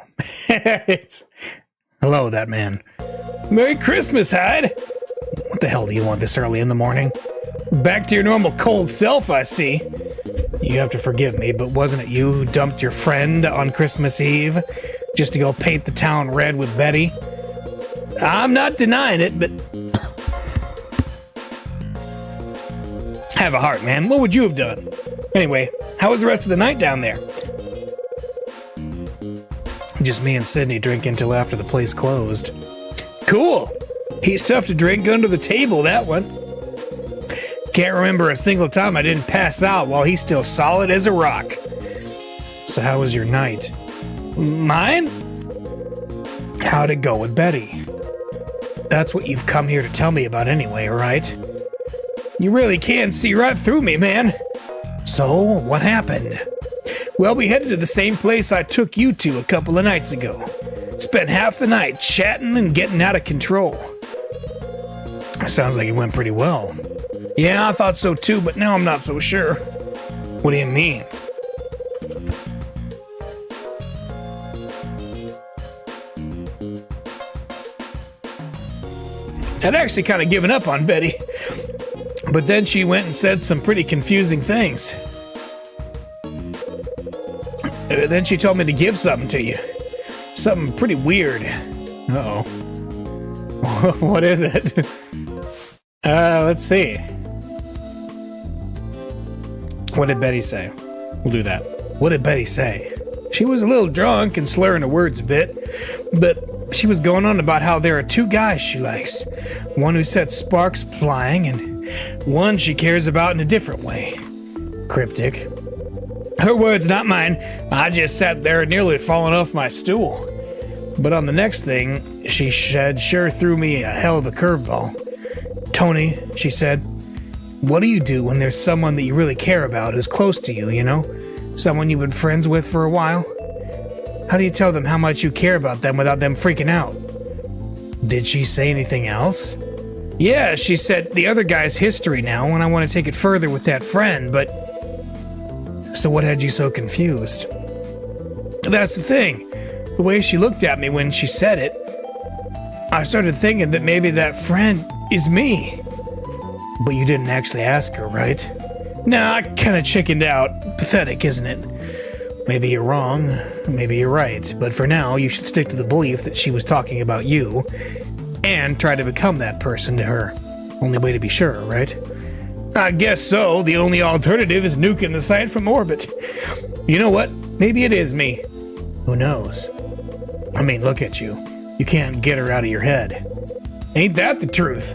Hello, that man. Merry Christmas, Hyde. What the hell do you want this early in the morning? Back to your normal cold self, I see. You have to forgive me, but wasn't it you who dumped your friend on Christmas Eve just to go paint the town red with Betty? I'm not denying it, but... Have a heart, man. What would you have done? Anyway, how was the rest of the night down there? Just me and Sydney drinking till after the place closed. Cool. He's tough to drink under the table, that one. Can't remember a single time I didn't pass out while he's still solid as a rock. So how was your night? Mine? How'd it go with Betty? That's what you've come here to tell me about anyway, right? You really can see right through me, man. So, what happened? Well, we headed to the same place I took you to a couple of nights ago. Spent half the night chatting and getting out of control. Sounds like it went pretty well. Yeah, I thought so too, but now I'm not so sure. What do you mean? I'd actually kind of given up on Betty. But then she went and said some pretty confusing things. Then she told me to give something to you. Something pretty weird. Uh-oh. What is it? Let's see. What did Betty say? We'll do that. What did Betty say? She was a little drunk and slurring her words a bit, but she was going on about how there are two guys she likes. One who sets sparks flying, and one she cares about in a different way. Cryptic. Her words, not mine. I just sat there nearly falling off my stool. But on the next thing, she said sure threw me a hell of a curveball. Tony, she said, what do you do when there's someone that you really care about who's close to you, you know? Someone you've been friends with for a while? How do you tell them how much you care about them without them freaking out? Did she say anything else? Yeah, she said the other guy's history now, and I want to take it further with that friend, but... So what had you so confused? That's the thing. The way she looked at me when she said it, I started thinking that maybe that friend is me. But you didn't actually ask her, right? Nah, I kind of chickened out. Pathetic, isn't it? Maybe you're wrong, maybe you're right, but for now, you should stick to the belief that she was talking about you, and try to become that person to her. Only way to be sure, right? I guess so. The only alternative is nuking the site from orbit. You know what? Maybe it is me. Who knows? I mean, look at you. You can't get her out of your head. Ain't that the truth?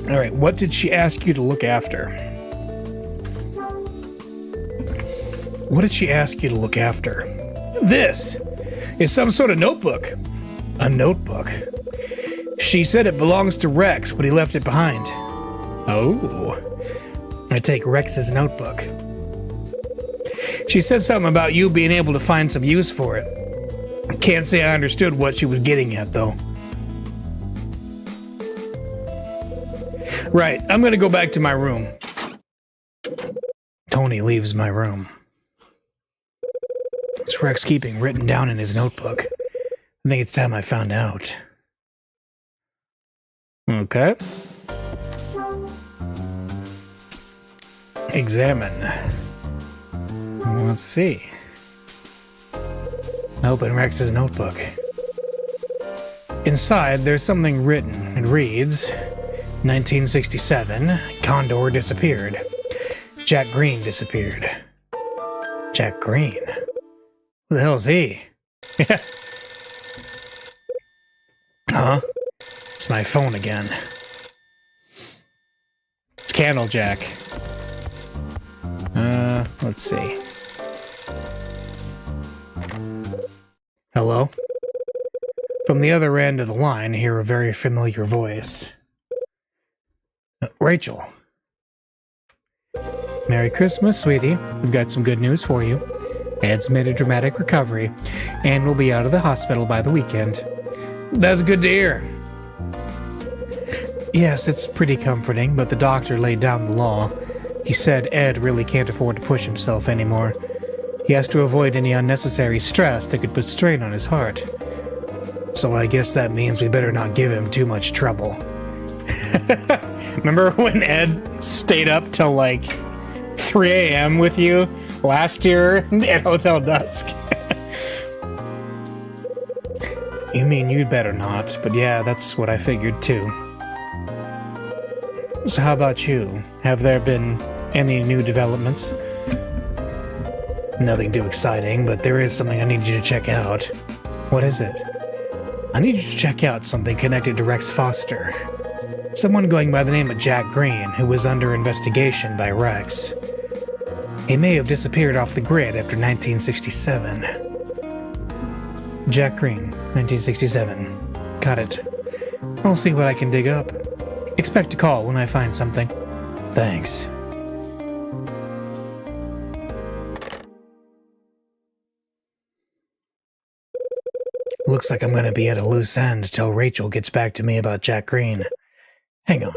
Alright, what did she ask you to look after? What did she ask you to look after? This is some sort of notebook. A notebook? She said it belongs to Rex, but he left it behind. Oh. I take Rex's notebook. She said something about you being able to find some use for it. Can't say I understood what she was getting at, though. Right, I'm gonna go back to my room. Tony leaves my room. What's Rex keeping written down in his notebook? I think it's time I found out. Okay. Examine. Let's see. Open Rex's notebook. Inside, there's something written. It reads, 1967, Condor disappeared. Jack Green disappeared. Jack Green? Who the hell's he? Huh? It's my phone again. It's Candlejack. Let's see. Hello? From the other end of the line, I hear a very familiar voice. Rachel. Merry Christmas, sweetie. We've got some good news for you. Ed's made a dramatic recovery, and will be out of the hospital by the weekend. That's good to hear. Yes, it's pretty comforting, but the doctor laid down the law. He said Ed really can't afford to push himself anymore. He has to avoid any unnecessary stress that could put strain on his heart. So I guess that means we better not give him too much trouble. Remember when Ed stayed up till like 3 a.m. with you last year at Hotel Dusk? You mean you'd better not, but yeah, that's what I figured too. So how about you? Have there been any new developments? Nothing too exciting, but there is something I need you to check out. What is it? I need you to check out something connected to Rex Foster. Someone going by the name of Jack Green, who was under investigation by Rex. He may have disappeared off the grid after 1967. Jack Green, 1967. Got it. I'll see what I can dig up. Expect a call when I find something. Thanks. Looks like I'm gonna be at a loose end till Rachel gets back to me about Jack Green. Hang on.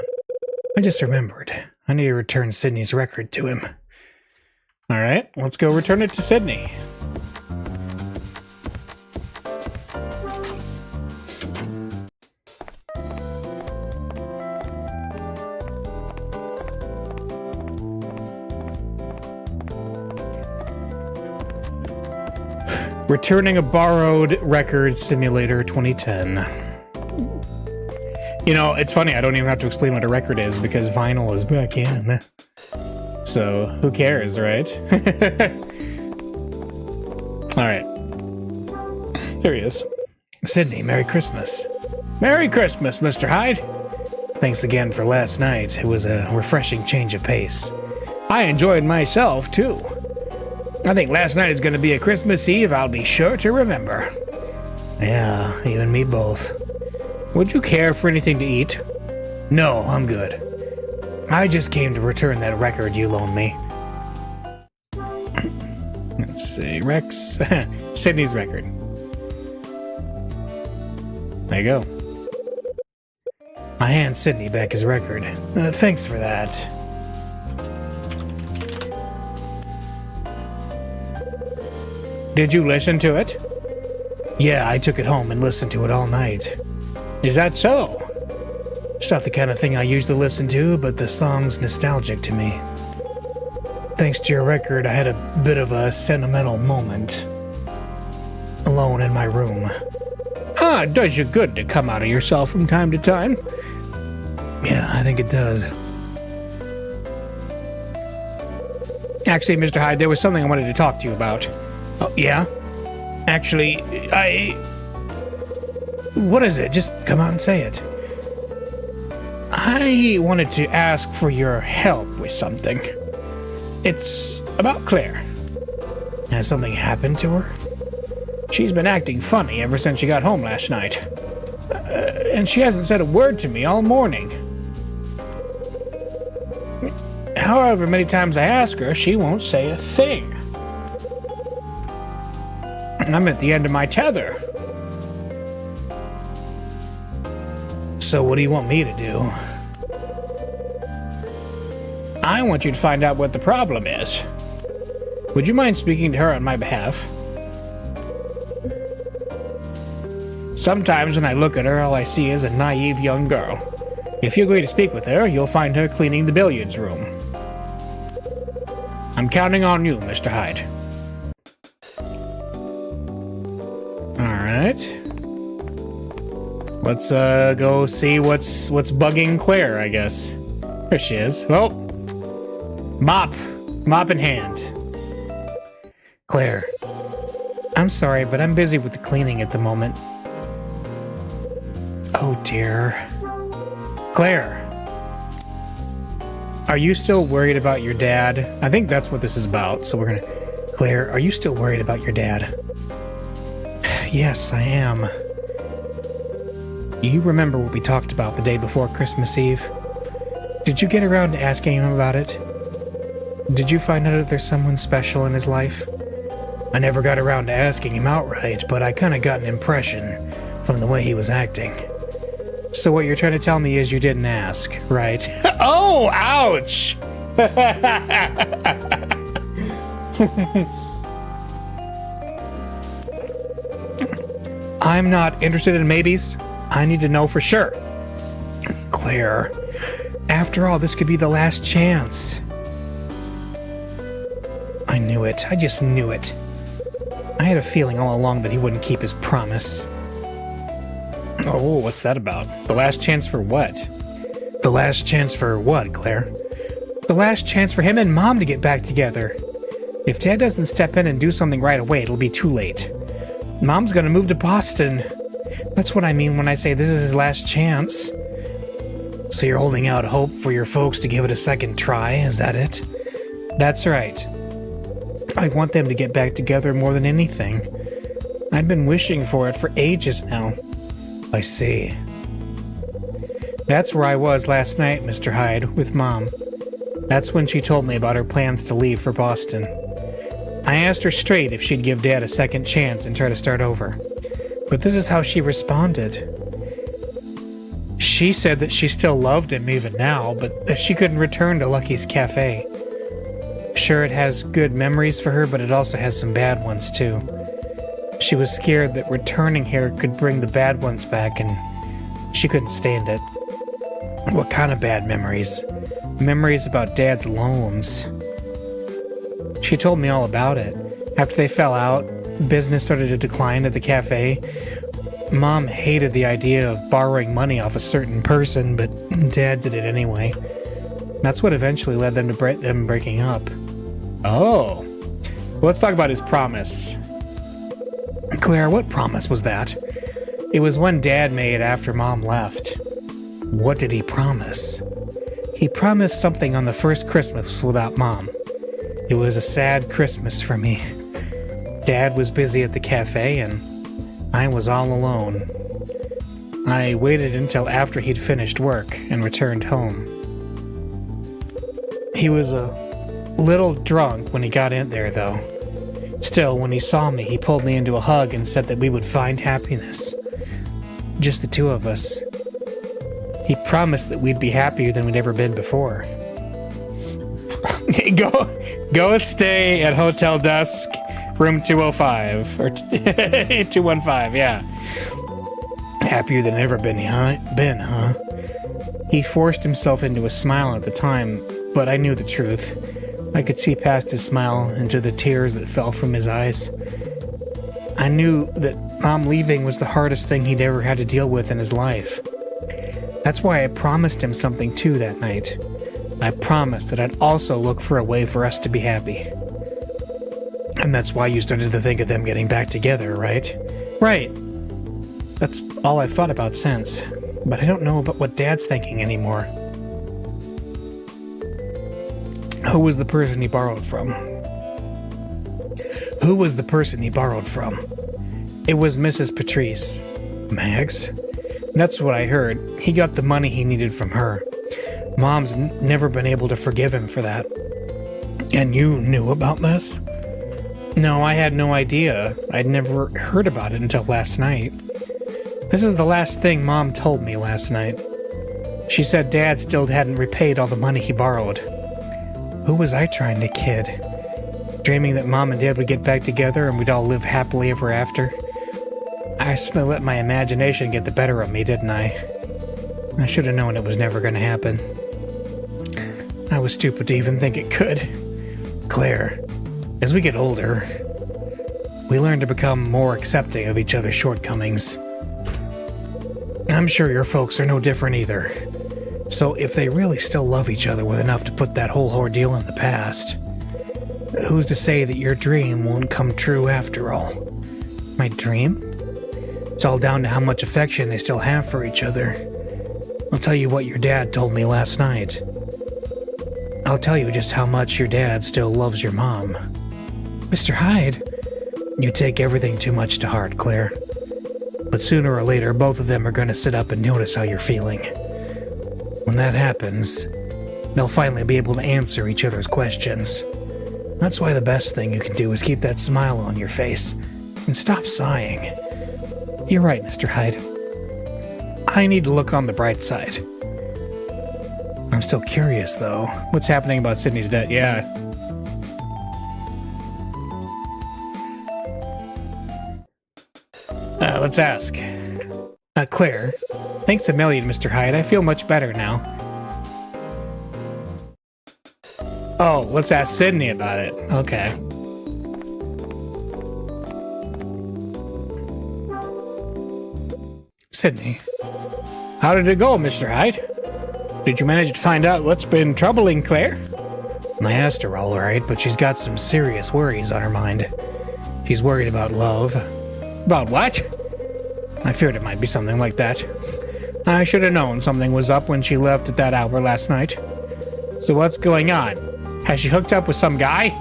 I just remembered. I need to return Sydney's record to him. Alright, let's go return it to Sydney. Returning a borrowed record, Simulator 2010. You know, it's funny, I don't even have to explain what a record is because vinyl is back in. So, who cares, right? Alright. Here he is. Sydney, Merry Christmas. Merry Christmas, Mr. Hyde. Thanks again for last night. It was a refreshing change of pace. I enjoyed myself, too. I think last night is going to be a Christmas Eve I'll be sure to remember. Yeah, you and me both. Would you care for anything to eat? No, I'm good. I just came to return that record you loaned me. Let's see, Rex... Sydney's record. There you go. I hand Sydney back his record. Thanks for that. Did you listen to it? Yeah, I took it home and listened to it all night. Is that so? It's not the kind of thing I usually listen to, but the song's nostalgic to me. Thanks to your record, I had a bit of a sentimental moment. Alone in my room. Ah, it does you good to come out of yourself from time to time. Yeah, I think it does. Actually, Mr. Hyde, there was something I wanted to talk to you about. Oh, yeah? Actually, What is it? Just come out and say it. I wanted to ask for your help with something. It's about Claire. Has something happened to her? She's been acting funny ever since she got home last night. And she hasn't said a word to me all morning. However many times I ask her, she won't say a thing. I'm at the end of my tether. So what do you want me to do? I want you to find out what the problem is. Would you mind speaking to her on my behalf? Sometimes when I look at her, all I see is a naive young girl. If you agree to speak with her, you'll find her cleaning the billiards room. I'm counting on you, Mr. Hyde. Alright. Let's go see what's bugging Claire, I guess. There she is. Well, mop in hand. Claire, I'm sorry, but I'm busy with the cleaning at the moment. Oh dear. Claire, are you still worried about your dad? I think that's what this is about, so we're gonna... Claire, are you still worried about your dad? Yes, I am. You remember what we talked about the day before Christmas Eve? Did you get around to asking him about it? Did you find out if there's someone special in his life? I never got around to asking him outright, but I kinda got an impression from the way he was acting. So what you're trying to tell me is you didn't ask, right? Oh, ouch! I'm not interested in maybes. I need to know for sure. Claire, after all, this could be the last chance. I knew it. I just knew it. I had a feeling all along that he wouldn't keep his promise. Oh, what's that about? The last chance for what? The last chance for what, Claire? The last chance for him and Mom to get back together. If Dad doesn't step in and do something right away, it'll be too late. Mom's gonna move to Boston. That's what I mean when I say this is his last chance. So you're holding out hope for your folks to give it a second try, is that it? That's right. I want them to get back together more than anything. I've been wishing for it for ages now. I see. That's where I was last night, Mr. Hyde, with Mom. That's when she told me about her plans to leave for Boston. I asked her straight if she'd give Dad a second chance and try to start over. But this is how she responded. She said that she still loved him even now, but that she couldn't return to Lucky's Cafe. Sure, it has good memories for her, but it also has some bad ones too. She was scared that returning here could bring the bad ones back, and she couldn't stand it. What kind of bad memories? Memories about Dad's loans. She told me all about it. After they fell out, business started to decline at the cafe. Mom hated the idea of borrowing money off a certain person, but Dad did it anyway. That's what eventually led them to them breaking up. Oh. Well, let's talk about his promise. Claire, what promise was that? It was one Dad made after Mom left. What did he promise? He promised something on the first Christmas without Mom. It was a sad Christmas for me. Dad was busy at the cafe and I was all alone. I waited until after he'd finished work and returned home. He was a little drunk when he got in there, though. Still, when he saw me, he pulled me into a hug and said that we would find happiness. Just the two of us. He promised that we'd be happier than we'd ever been before. Go stay at Hotel Dusk, room 205, or 215, yeah. Happier than ever been, huh? He forced himself into a smile at the time, but I knew the truth. I could see past his smile into the tears that fell from his eyes. I knew that Mom leaving was the hardest thing he'd ever had to deal with in his life. That's why I promised him something too that night. I promised that I'd also look for a way for us to be happy. And that's why you started to think of them getting back together, right? Right. That's all I've thought about since. But I don't know about what Dad's thinking anymore. Who was the person he borrowed from? Who was the person he borrowed from? It was Mrs. Patrice. Mags? That's what I heard. He got the money he needed from her. Mom's never been able to forgive him for that. And you knew about this? No, I had no idea. I'd never heard about it until last night. This is the last thing Mom told me last night. She said Dad still hadn't repaid all the money he borrowed. Who was I trying to kid? Dreaming that Mom and Dad would get back together and we'd all live happily ever after? I certainly let my imagination get the better of me, didn't I? I should have known it was never going to happen. I was stupid to even think it could. Claire, as we get older, we learn to become more accepting of each other's shortcomings. I'm sure your folks are no different either. So if they really still love each other with enough to put that whole ordeal in the past, who's to say that your dream won't come true after all? My dream? It's all down to how much affection they still have for each other. I'll tell you what your dad told me last night. I'll tell you just how much your dad still loves your mom. Mr. Hyde, you take everything too much to heart, Claire. But sooner or later, both of them are going to sit up and notice how you're feeling. When that happens, they'll finally be able to answer each other's questions. That's why the best thing you can do is keep that smile on your face and stop sighing. You're right, Mr. Hyde. I need to look on the bright side. I'm still curious, though. What's happening about Sydney's debt? Yeah. Let's ask. Claire, thanks a million, Mr. Hyde. I feel much better now. Oh, let's ask Sydney about it. Okay. Sydney. How did it go, Mr. Hyde? Did you manage to find out what's been troubling Claire? I asked her all right, but she's got some serious worries on her mind. She's worried about love. About what? I feared it might be something like that. I should have known something was up when she left at that hour last night. So what's going on? Has she hooked up with some guy?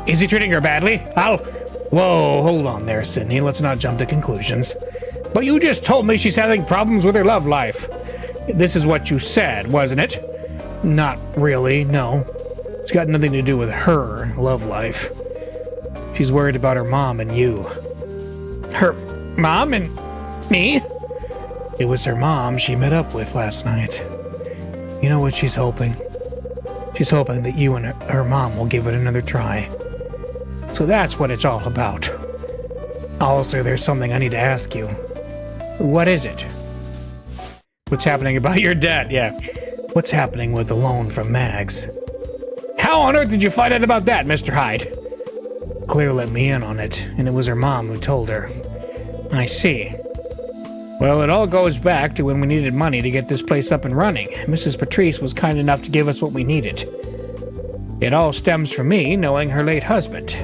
Is he treating her badly? Whoa, hold on there, Sydney. Let's not jump to conclusions. But you just told me she's having problems with her love life. This is what you said, wasn't it? Not really, no. It's got nothing to do with her love life. She's worried about her mom and you. Her mom and me? It was her mom she met up with last night. You know what she's hoping? She's hoping that you and her mom will give it another try. So that's what it's all about. Also, there's something I need to ask you. What is it? What's happening about your dad? Yeah. What's happening with the loan from Mags? How on earth did you find out about that, Mr. Hyde? Claire let me in on it, and it was her mom who told her. I see. Well, it all goes back to when we needed money to get this place up and running. Mrs. Patrice was kind enough to give us what we needed. It all stems from me knowing her late husband.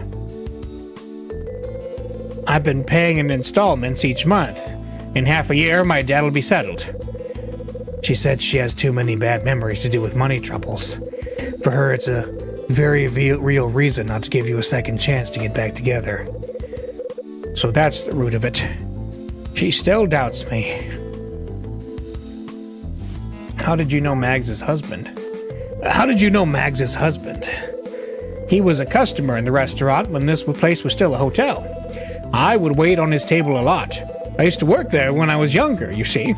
I've been paying in installments each month. In half a year, my dad will be settled. She said she has too many bad memories to do with money troubles. For her, it's a very real reason not to give you a second chance to get back together. So that's the root of it. She still doubts me. How did you know Mags's husband? How did you know Mags's husband? He was a customer in the restaurant when this place was still a hotel. I would wait on his table a lot. I used to work there when I was younger, you see.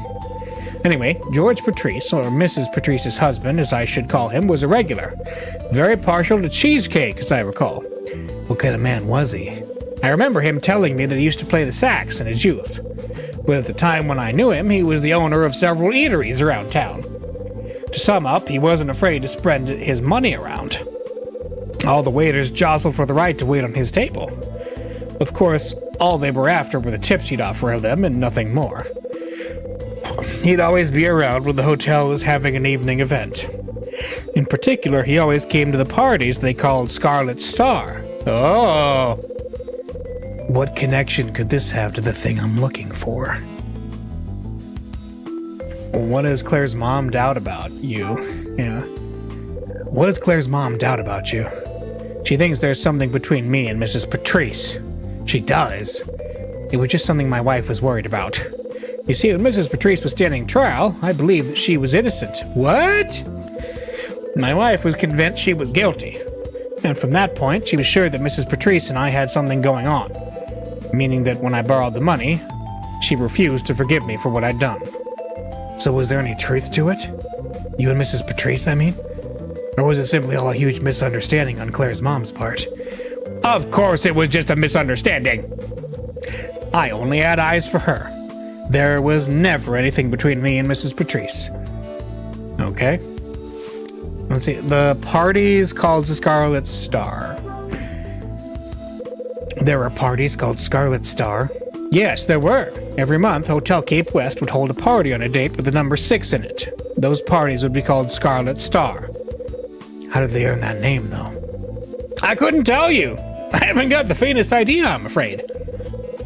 Anyway, George Patrice, or Mrs. Patrice's husband, as I should call him, was a regular. Very partial to cheesecake, as I recall. What kind of man was he? I remember him telling me that he used to play the sax in his youth. But at the time when I knew him, he was the owner of several eateries around town. To sum up, he wasn't afraid to spread his money around. All the waiters jostled for the right to wait on his table. Of course, all they were after were the tips he'd offer them and nothing more. He'd always be around when the hotel was having an evening event. In particular, he always came to the parties they called Scarlet Star. Oh! What connection could this have to the thing I'm looking for? What does Claire's mom doubt about you? Yeah. What does Claire's mom doubt about you? She thinks there's something between me and Mrs. Patrice. She does. It was just something my wife was worried about. You see, when Mrs. Patrice was standing trial, I believed that she was innocent. What? My wife was convinced she was guilty. And from that point, she was sure that Mrs. Patrice and I had something going on. Meaning that when I borrowed the money, she refused to forgive me for what I'd done. So was there any truth to it? You and Mrs. Patrice, I mean? Or was it simply all a huge misunderstanding on Claire's mom's part? Of course it was just a misunderstanding. I only had eyes for her. There was never anything between me and Mrs. Patrice. Okay. Let's see. The party's called the Scarlet Star. There were parties called Scarlet Star? Yes, there were. Every month, Hotel Cape West would hold a party on a date with the number 6 in it. Those parties would be called Scarlet Star. How did they earn that name, though? I couldn't tell you. I haven't got the faintest idea, I'm afraid.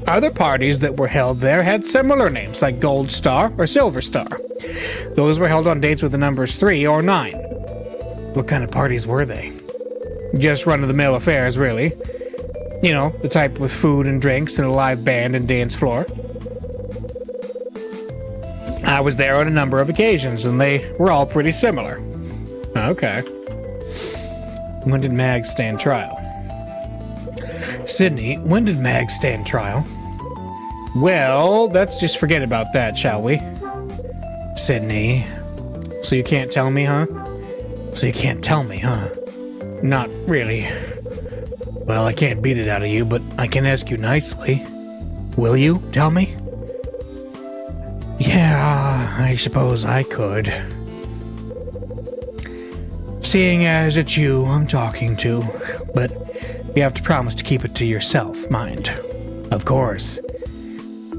Other parties that were held there had similar names, like Gold Star or Silver Star. Those were held on dates with the numbers 3 or 9. What kind of parties were they? Just run-of-the-mill affairs, really. You know, the type with food and drinks and a live band and dance floor. I was there on a number of occasions, and they were all pretty similar. Okay. When did Mag stand trial? Sydney, when did Mag stand trial? Well, let's just forget about that, shall we? Sydney. So you can't tell me, huh? So you can't tell me, huh? Not really. Well, I can't beat it out of you, but I can ask you nicely. Will you tell me? Yeah, I suppose I could. Seeing as it's you I'm talking to, but you have to promise to keep it to yourself, mind. Of course.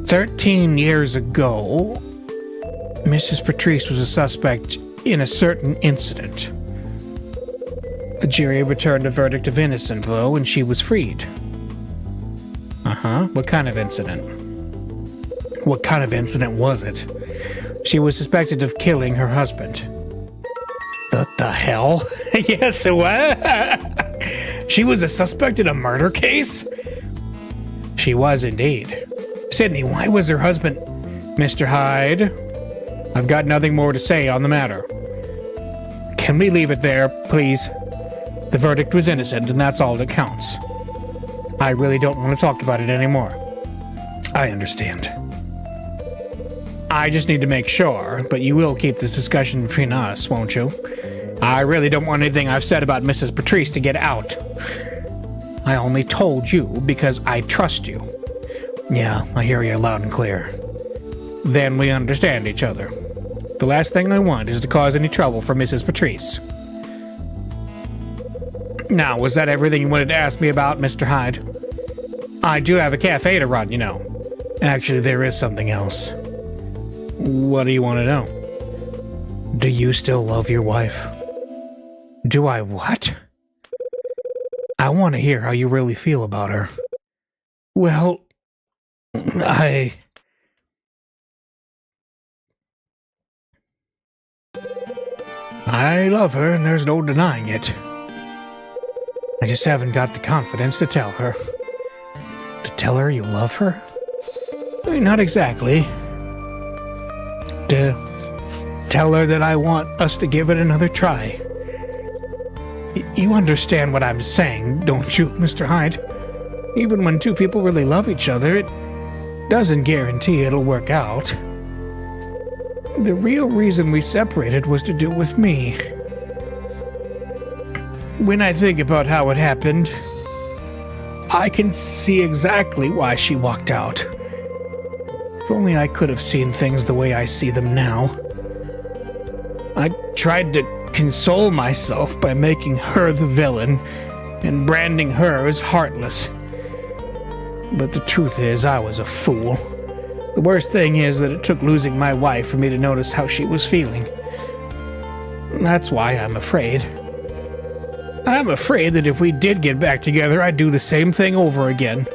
13 years ago, Mrs. Patrice was a suspect in a certain incident. The jury returned a verdict of innocent, though, and she was freed. Uh-huh. What kind of incident? What kind of incident was it? She was suspected of killing her husband. What the hell? Yes, what? She was a suspect in a murder case? She was indeed. Sydney, why was her husband... Mr. Hyde, I've got nothing more to say on the matter. Can we leave it there, please? The verdict was innocent, and that's all that counts. I really don't want to talk about it anymore. I understand. I just need to make sure, but you will keep this discussion between us, won't you? I really don't want anything I've said about Mrs. Patrice to get out. I only told you because I trust you. Yeah, I hear you loud and clear. Then we understand each other. The last thing I want is to cause any trouble for Mrs. Patrice. Now, was that everything you wanted to ask me about, Mr. Hyde? I do have a cafe to run, you know. Actually, there is something else. What do you want to know? Do you still love your wife? Do I what? I want to hear how you really feel about her. Well, I love her, and there's no denying it. I just haven't got the confidence to tell her. To tell her you love her? I mean, not exactly. To tell her that I want us to give it another try. You understand what I'm saying, don't you, Mr. Hyde? Even when two people really love each other, it doesn't guarantee it'll work out. The real reason we separated was to do with me. When I think about how it happened, I can see exactly why she walked out. If only I could have seen things the way I see them now. I tried to console myself by making her the villain and branding her as heartless. But the truth is, I was a fool. The worst thing is that it took losing my wife for me to notice how she was feeling. That's why I'm afraid. I'm afraid that if we did get back together, I'd do the same thing over again.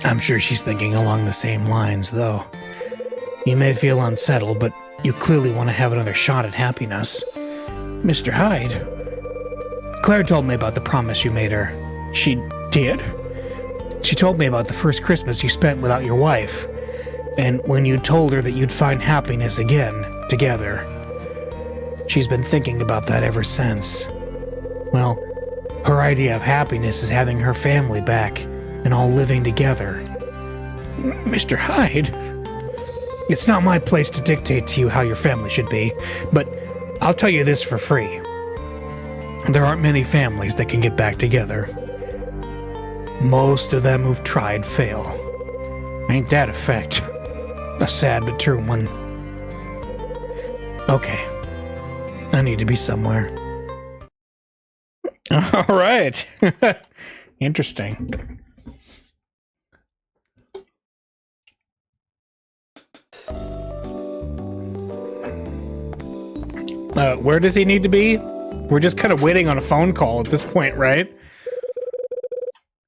I'm sure she's thinking along the same lines, though. You may feel unsettled, but you clearly want to have another shot at happiness. Mr. Hyde, Claire told me about the promise you made her. She did? She told me about the first Christmas you spent without your wife, and when you told her that you'd find happiness again, together. She's been thinking about that ever since. Well, her idea of happiness is having her family back and all living together. Mr. Hyde, it's not my place to dictate to you how your family should be, but I'll tell you this for free. There aren't many families that can get back together. Most of them who've tried fail. Ain't that a fact? A sad but true one. Okay. I need to be somewhere. All right. Interesting. Where does he need to be? We're just kind of waiting on a phone call at this point, right?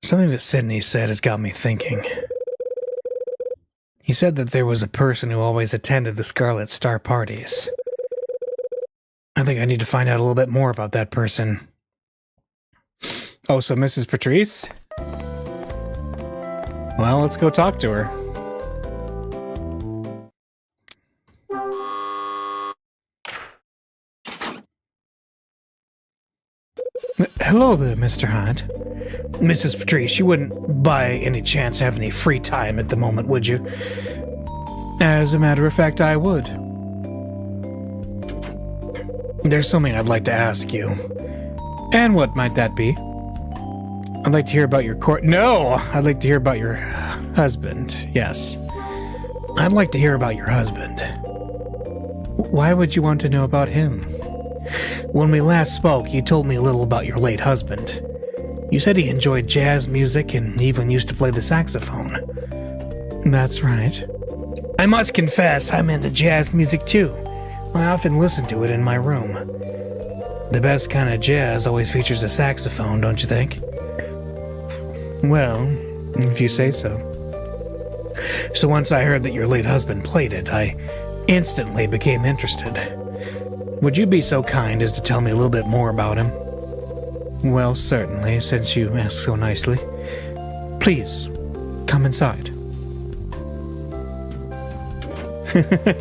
Something that Sydney said has got me thinking. He said that there was a person who always attended the Scarlet Star parties. I think I need to find out a little bit more about that person. Oh, so Mrs. Patrice? Well, let's go talk to her. Hello there, Mr. Hyde. Mrs. Patrice, you wouldn't by any chance have any free time at the moment, would you? As a matter of fact, I would. There's something I'd like to ask you. And what might that be? I'd like to hear about your No! I'd like to hear about your husband. Yes. I'd like to hear about your husband. Why would you want to know about him? When we last spoke, you told me a little about your late husband. You said he enjoyed jazz music and even used to play the saxophone. That's right. I must confess I'm into jazz music too. I often listen to it in my room. The best kind of jazz always features a saxophone, don't you think? Well, if you say so. So once I heard that your late husband played it, I instantly became interested. Would you be so kind as to tell me a little bit more about him? Well, certainly, since you ask so nicely. Please, come inside.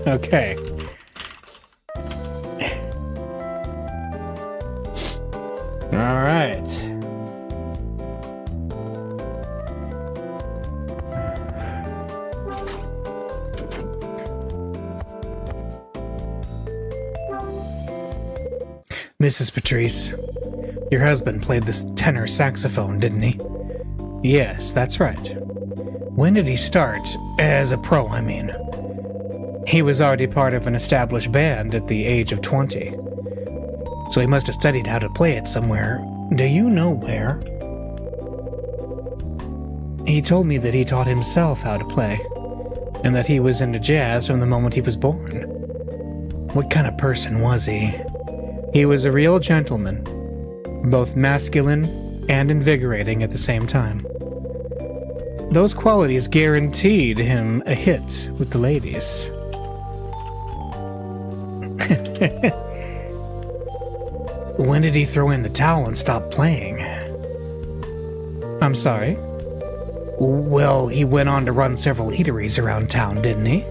Okay. All right. Mrs. Patrice, your husband played this tenor saxophone, didn't he? Yes, that's right. When did he start? As a pro, I mean. He was already part of an established band at the age of 20. So he must have studied how to play it somewhere. Do you know where? He told me that he taught himself how to play, and that he was into jazz from the moment he was born. What kind of person was he? He was a real gentleman, both masculine and invigorating at the same time. Those qualities guaranteed him a hit with the ladies. When did he throw in the towel and stop playing? I'm sorry? Well, he went on to run several eateries around town, didn't he?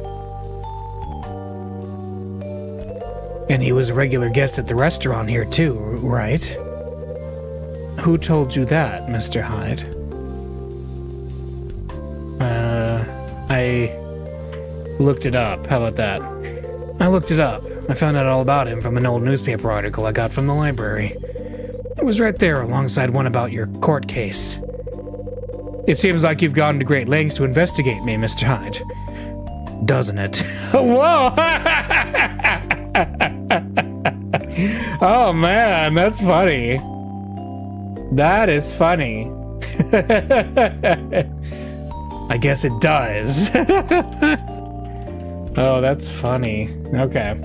And he was a regular guest at the restaurant here too, right? Who told you that, Mr. Hyde? I looked it up. How about that? I looked it up. I found out all about him from an old newspaper article I got from the library. It was right there alongside one about your court case. It seems like you've gone to great lengths to investigate me, Mr. Hyde. Doesn't it? Whoa! Oh man, that's funny. That is funny. I guess it does. Oh, that's funny. Okay.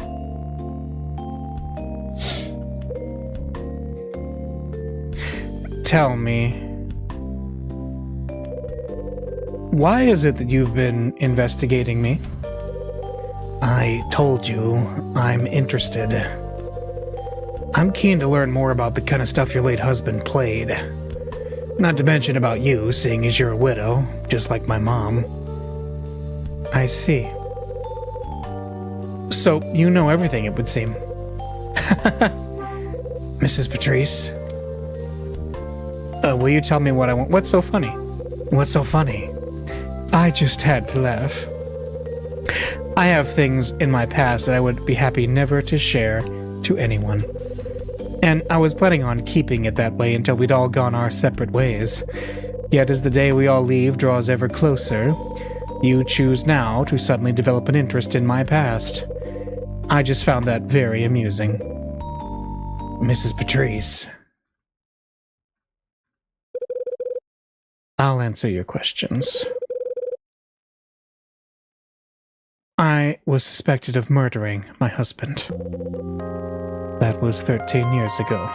Tell me, why is it that you've been investigating me? I told you I'm interested. I'm keen to learn more about the kind of stuff your late husband played. Not to mention about you, seeing as you're a widow, just like my mom. I see. So, you know everything, it would seem. Mrs. Patrice? Will you tell me what I want? What's so funny? What's so funny? I just had to laugh. I have things in my past that I would be happy never to share to anyone. And I was planning on keeping it that way until we'd all gone our separate ways. Yet as the day we all leave draws ever closer, you choose now to suddenly develop an interest in my past. I just found that very amusing. Mrs. Patrice. I'll answer your questions. I was suspected of murdering my husband. That was 13 years ago.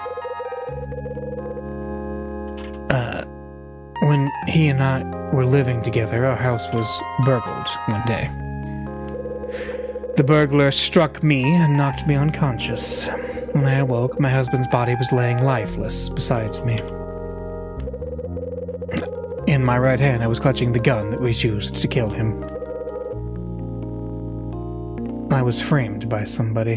When he and I were living together, our house was burgled one day. The burglar struck me and knocked me unconscious. When I awoke, my husband's body was laying lifeless beside me. In my right hand, I was clutching the gun that was used to kill him. I was framed by somebody.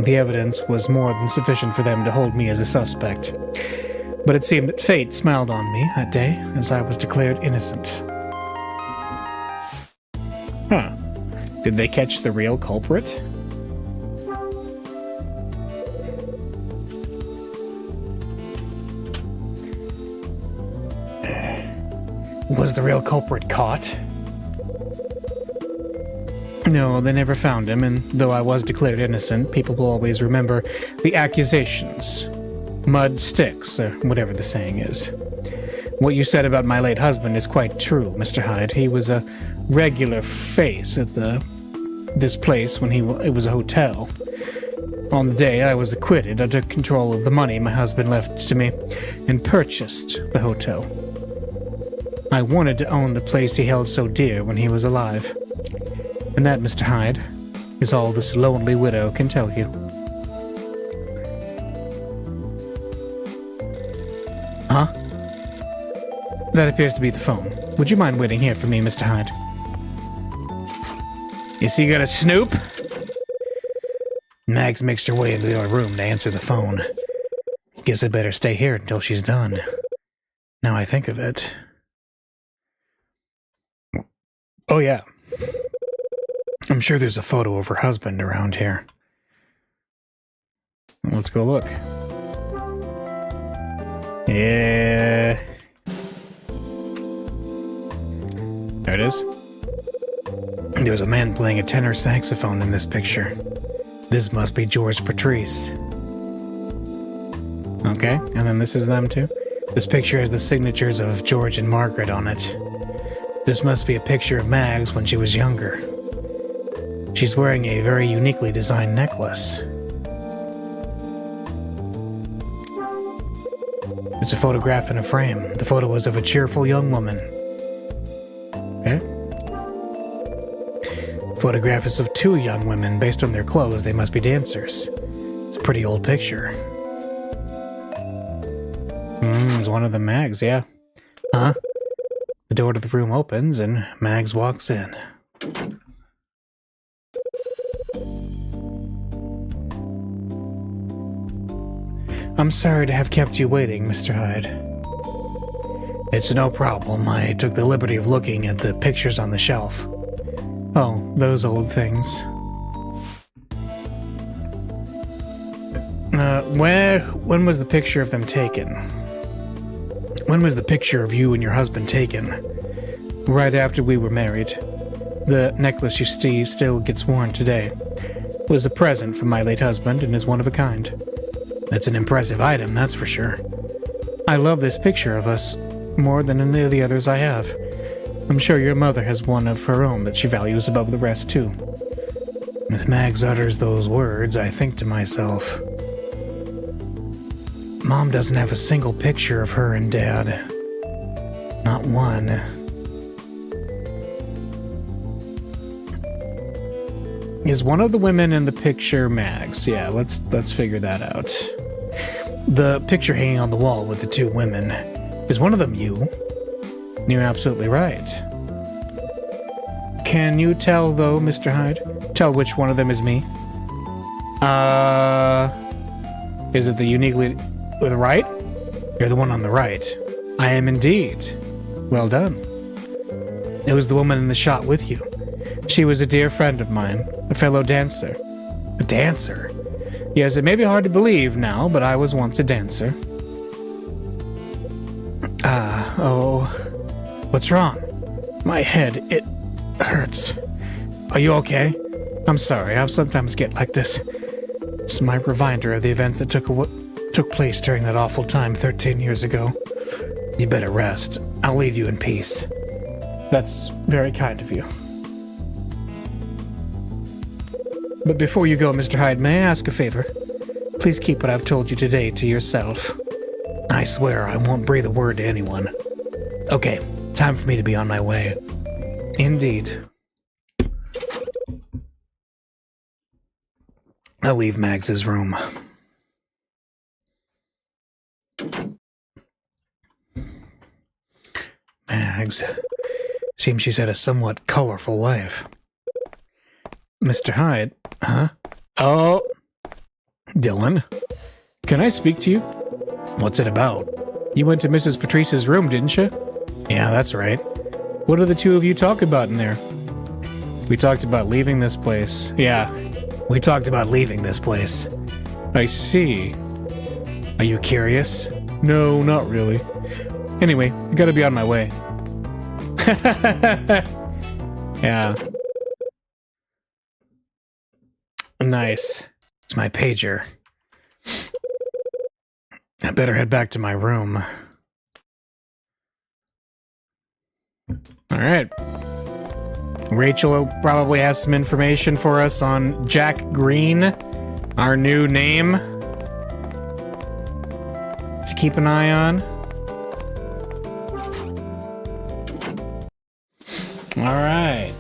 The evidence was more than sufficient for them to hold me as a suspect. But it seemed that fate smiled on me that day as I was declared innocent. Huh. Did they catch the real culprit? Was the real culprit caught? No, they never found him, and though I was declared innocent, people will always remember the accusations. Mud sticks, or whatever the saying is. What you said about my late husband is quite true, Mr. Hyde. He was a regular face at this place when it was a hotel. On the day I was acquitted, I took control of the money my husband left to me and purchased the hotel. I wanted to own the place he held so dear when he was alive. And that, Mr. Hyde, is all this lonely widow can tell you. Huh? That appears to be the phone. Would you mind waiting here for me, Mr. Hyde? Is he gonna snoop? Mags makes her way into the other room to answer the phone. Guess I better stay here until she's done. Now I think of it. Oh yeah. I'm sure there's a photo of her husband around here. Let's go look. Yeah. There it is. There's a man playing a tenor saxophone in this picture. This must be George Patrice. Okay, and then this is them too. This picture has the signatures of George and Margaret on it. This must be a picture of Mags when she was younger. She's wearing a very uniquely designed necklace. It's a photograph in a frame. The photo is of a cheerful young woman. Okay. Photograph is of two young women. Based on their clothes, they must be dancers. It's a pretty old picture. It's one of the Mags, yeah. Huh? The door to the room opens and Mags walks in. I'm sorry to have kept you waiting, Mr. Hyde. It's no problem. I took the liberty of looking at the pictures on the shelf. Oh, those old things. When was the picture of them taken? When was the picture of you and your husband taken? Right after we were married. The necklace you see still gets worn today. It was a present from my late husband and is one of a kind. It's an impressive item, that's for sure. I love this picture of us more than any of the others I have. I'm sure your mother has one of her own that she values above the rest, too. As Mags utters those words, I think to myself, Mom doesn't have a single picture of her and Dad. Not one. Is one of the women in the picture Mags? Yeah, let's figure that out. The picture hanging on the wall with the two women. Is one of them you? You're absolutely right. Can you tell, though, Mr. Hyde? Tell which one of them is me? Is it the uniquely... with the right? You're the one on the right. I am indeed. Well done. It was the woman in the shot with you. She was a dear friend of mine, a fellow dancer. A dancer? Yes, it may be hard to believe now, but I was once a dancer. Oh... What's wrong? My head, it hurts. Are you okay? I'm sorry, I sometimes get like this. It's my reminder of the events that took place during that awful time 13 years ago. You better rest. I'll leave you in peace. That's very kind of you. But before you go, Mr. Hyde, may I ask a favor? Please keep what I've told you today to yourself. I swear I won't breathe a word to anyone. Okay, time for me to be on my way. Indeed. I'll leave Mags's room. Mags. Seems she's had a somewhat colorful life. Mr. Hyde? Huh? Oh. Dylan? Can I speak to you? What's it about? You went to Mrs. Patrice's room, didn't you? Yeah, that's right. What did the two of you talk about in there? We talked about leaving this place. Yeah, we talked about leaving this place. I see. Are you curious? No, not really. Anyway, I gotta be on my way. Yeah. Nice. It's my pager. I better head back to my room. Alright. Rachel probably has some information for us on Jack Green, our new name to keep an eye on. All right.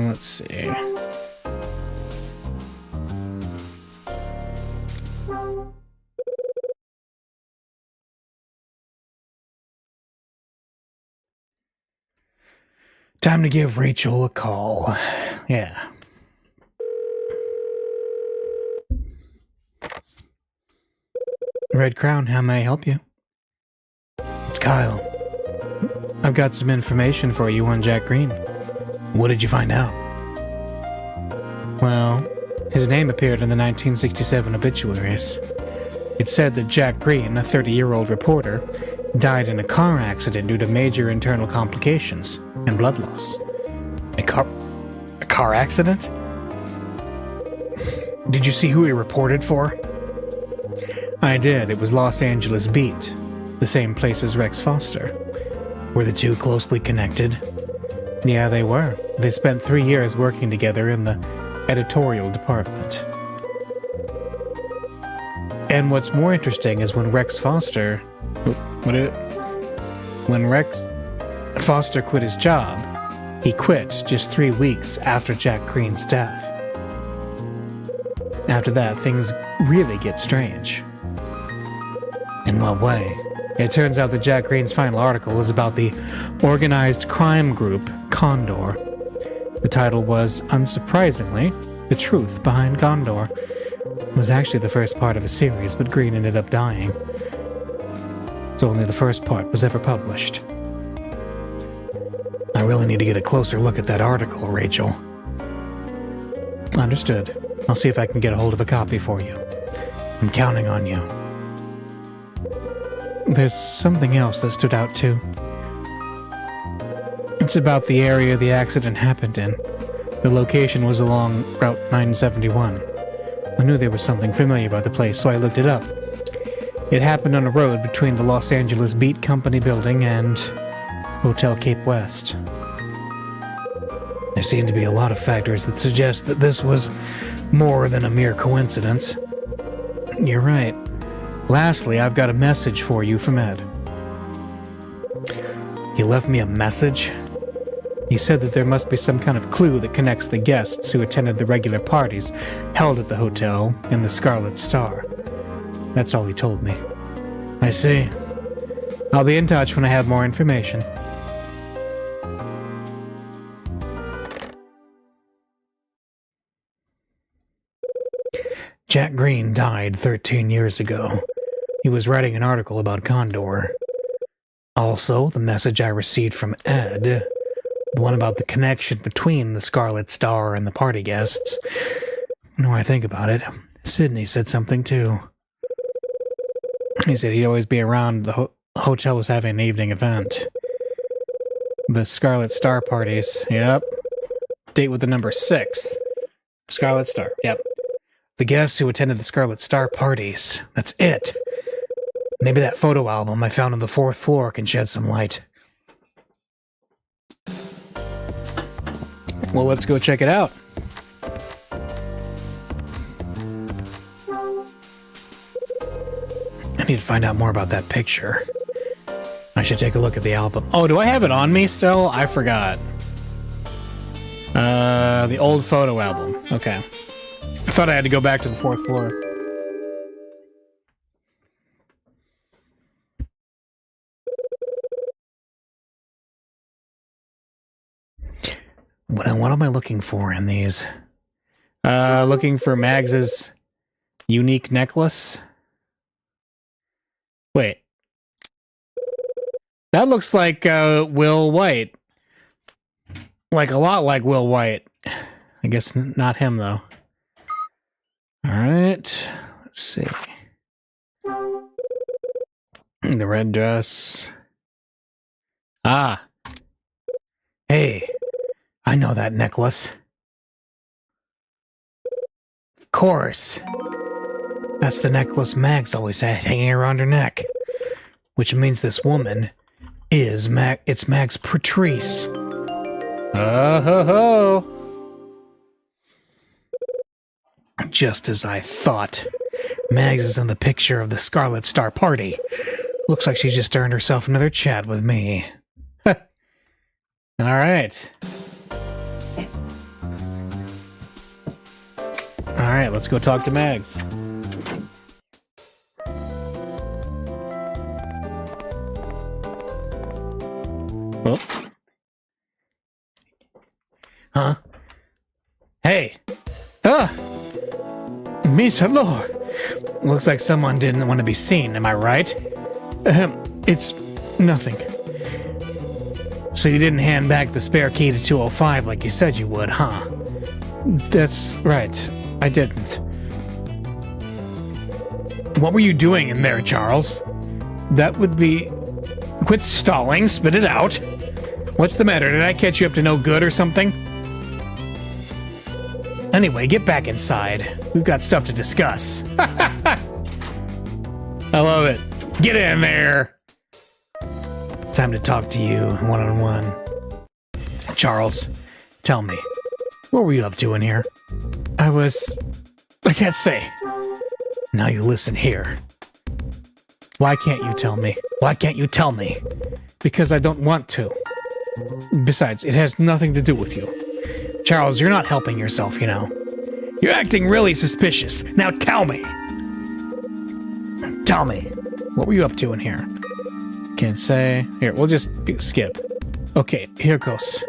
Let's see. Time to give Rachel a call. Yeah. Red Crown, how may I help you? It's Kyle. I've got some information for you on Jack Green. What did you find out? Well, his name appeared in the 1967 obituaries. It said that Jack Green, a 30-year-old reporter, died in a car accident due to major internal complications and blood loss. A car accident? Did you see who he reported for? I did. It was Los Angeles Beat, the same place as Rex Foster. Were the two closely connected? Yeah, they were. They spent 3 years working together in the editorial department. And what's more interesting is when Rex Foster quit his job, he quit just 3 weeks after Jack Green's death. After that, things really get strange. In what way? It turns out that Jack Green's final article was about the organized crime group Condor. The title was, unsurprisingly, The Truth Behind Condor. It was actually the first part of a series, but Green ended up dying. So only the first part was ever published. I really need to get a closer look at that article, Rachel. Understood. I'll see if I can get a hold of a copy for you. I'm counting on you. There's something else that stood out too. It's about the area the accident happened in. The location was along Route 971. I knew there was something familiar about the place, so I looked it up. It happened on a road between the Los Angeles Beat Company building and Hotel Cape West. There seem to be a lot of factors that suggest that this was more than a mere coincidence. You're right. Lastly, I've got a message for you from Ed. He left me a message? He said that there must be some kind of clue that connects the guests who attended the regular parties held at the hotel and the Scarlet Star. That's all he told me. I see. I'll be in touch when I have more information. Jack Green died 13 years ago. He was writing an article about Condor. Also, the message I received from Ed, the one about the connection between the Scarlet Star and the party guests. The more I think about it, Sydney said something too. He said he'd always be around. The hotel was having an evening event. The Scarlet Star parties, yep. Date with the number 6. Scarlet Star, yep. The guests who attended the Scarlet Star parties. That's it. Maybe that photo album I found on the 4th floor can shed some light. Well, let's go check it out. I need to find out more about that picture. I should take a look at the album. Oh, do I have it on me still? I forgot. The old photo album. Okay. I thought I had to go back to the 4th floor. What am I looking for in these? Looking for Mags's unique necklace. Wait. That looks like Will White. Like a lot like Will White. I guess not him though. Alright, let's see. The red dress. Ah. Hey, I know that necklace. Of course. That's the necklace Mag's always had hanging around her neck. Which means this woman is it's Mag's Patrice. Oh ho ho! Just as I thought. Mags is in the picture of the Scarlet Star party. Looks like she just earned herself another chat with me. Alright. Alright, let's go talk to Mags. Oh. Huh? Hey! Miss, hello! Looks like someone didn't want to be seen, am I right? It's nothing. So you didn't hand back the spare key to 205 like you said you would, huh? That's right. I didn't. What were you doing in there, Charles? That would be... Quit stalling, spit it out. What's the matter? Did I catch you up to no good or something? Anyway, get back inside. We've got stuff to discuss. I love it. Get in there. Time to talk to you one-on-one. Charles, tell me, what were you up to in here? I can't say. Now you listen here. Why can't you tell me? Why can't you tell me? Because I don't want to. Besides, it has nothing to do with you. Charles, you're not helping yourself, you know. You're acting really suspicious. Now tell me. Tell me. What were you up to in here? Can't say. Here, we'll just skip. Okay, here goes.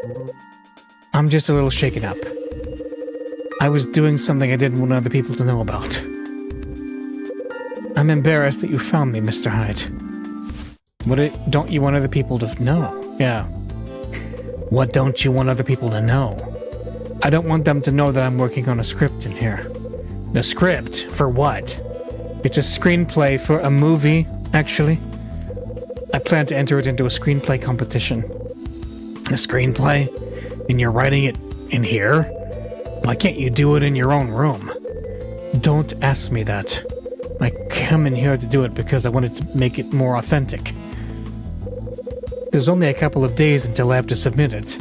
I'm just a little shaken up. I was doing something I didn't want other people to know about. I'm embarrassed that you found me, Mr. Hyde. Don't you want other people to know? Yeah. What don't you want other people to know? I don't want them to know that I'm working on a script in here. The script? For what? It's a screenplay for a movie, actually. I plan to enter it into a screenplay competition. A screenplay? And you're writing it in here? Why can't you do it in your own room? Don't ask me that. I come in here to do it because I wanted to make it more authentic. There's only a couple of days until I have to submit it.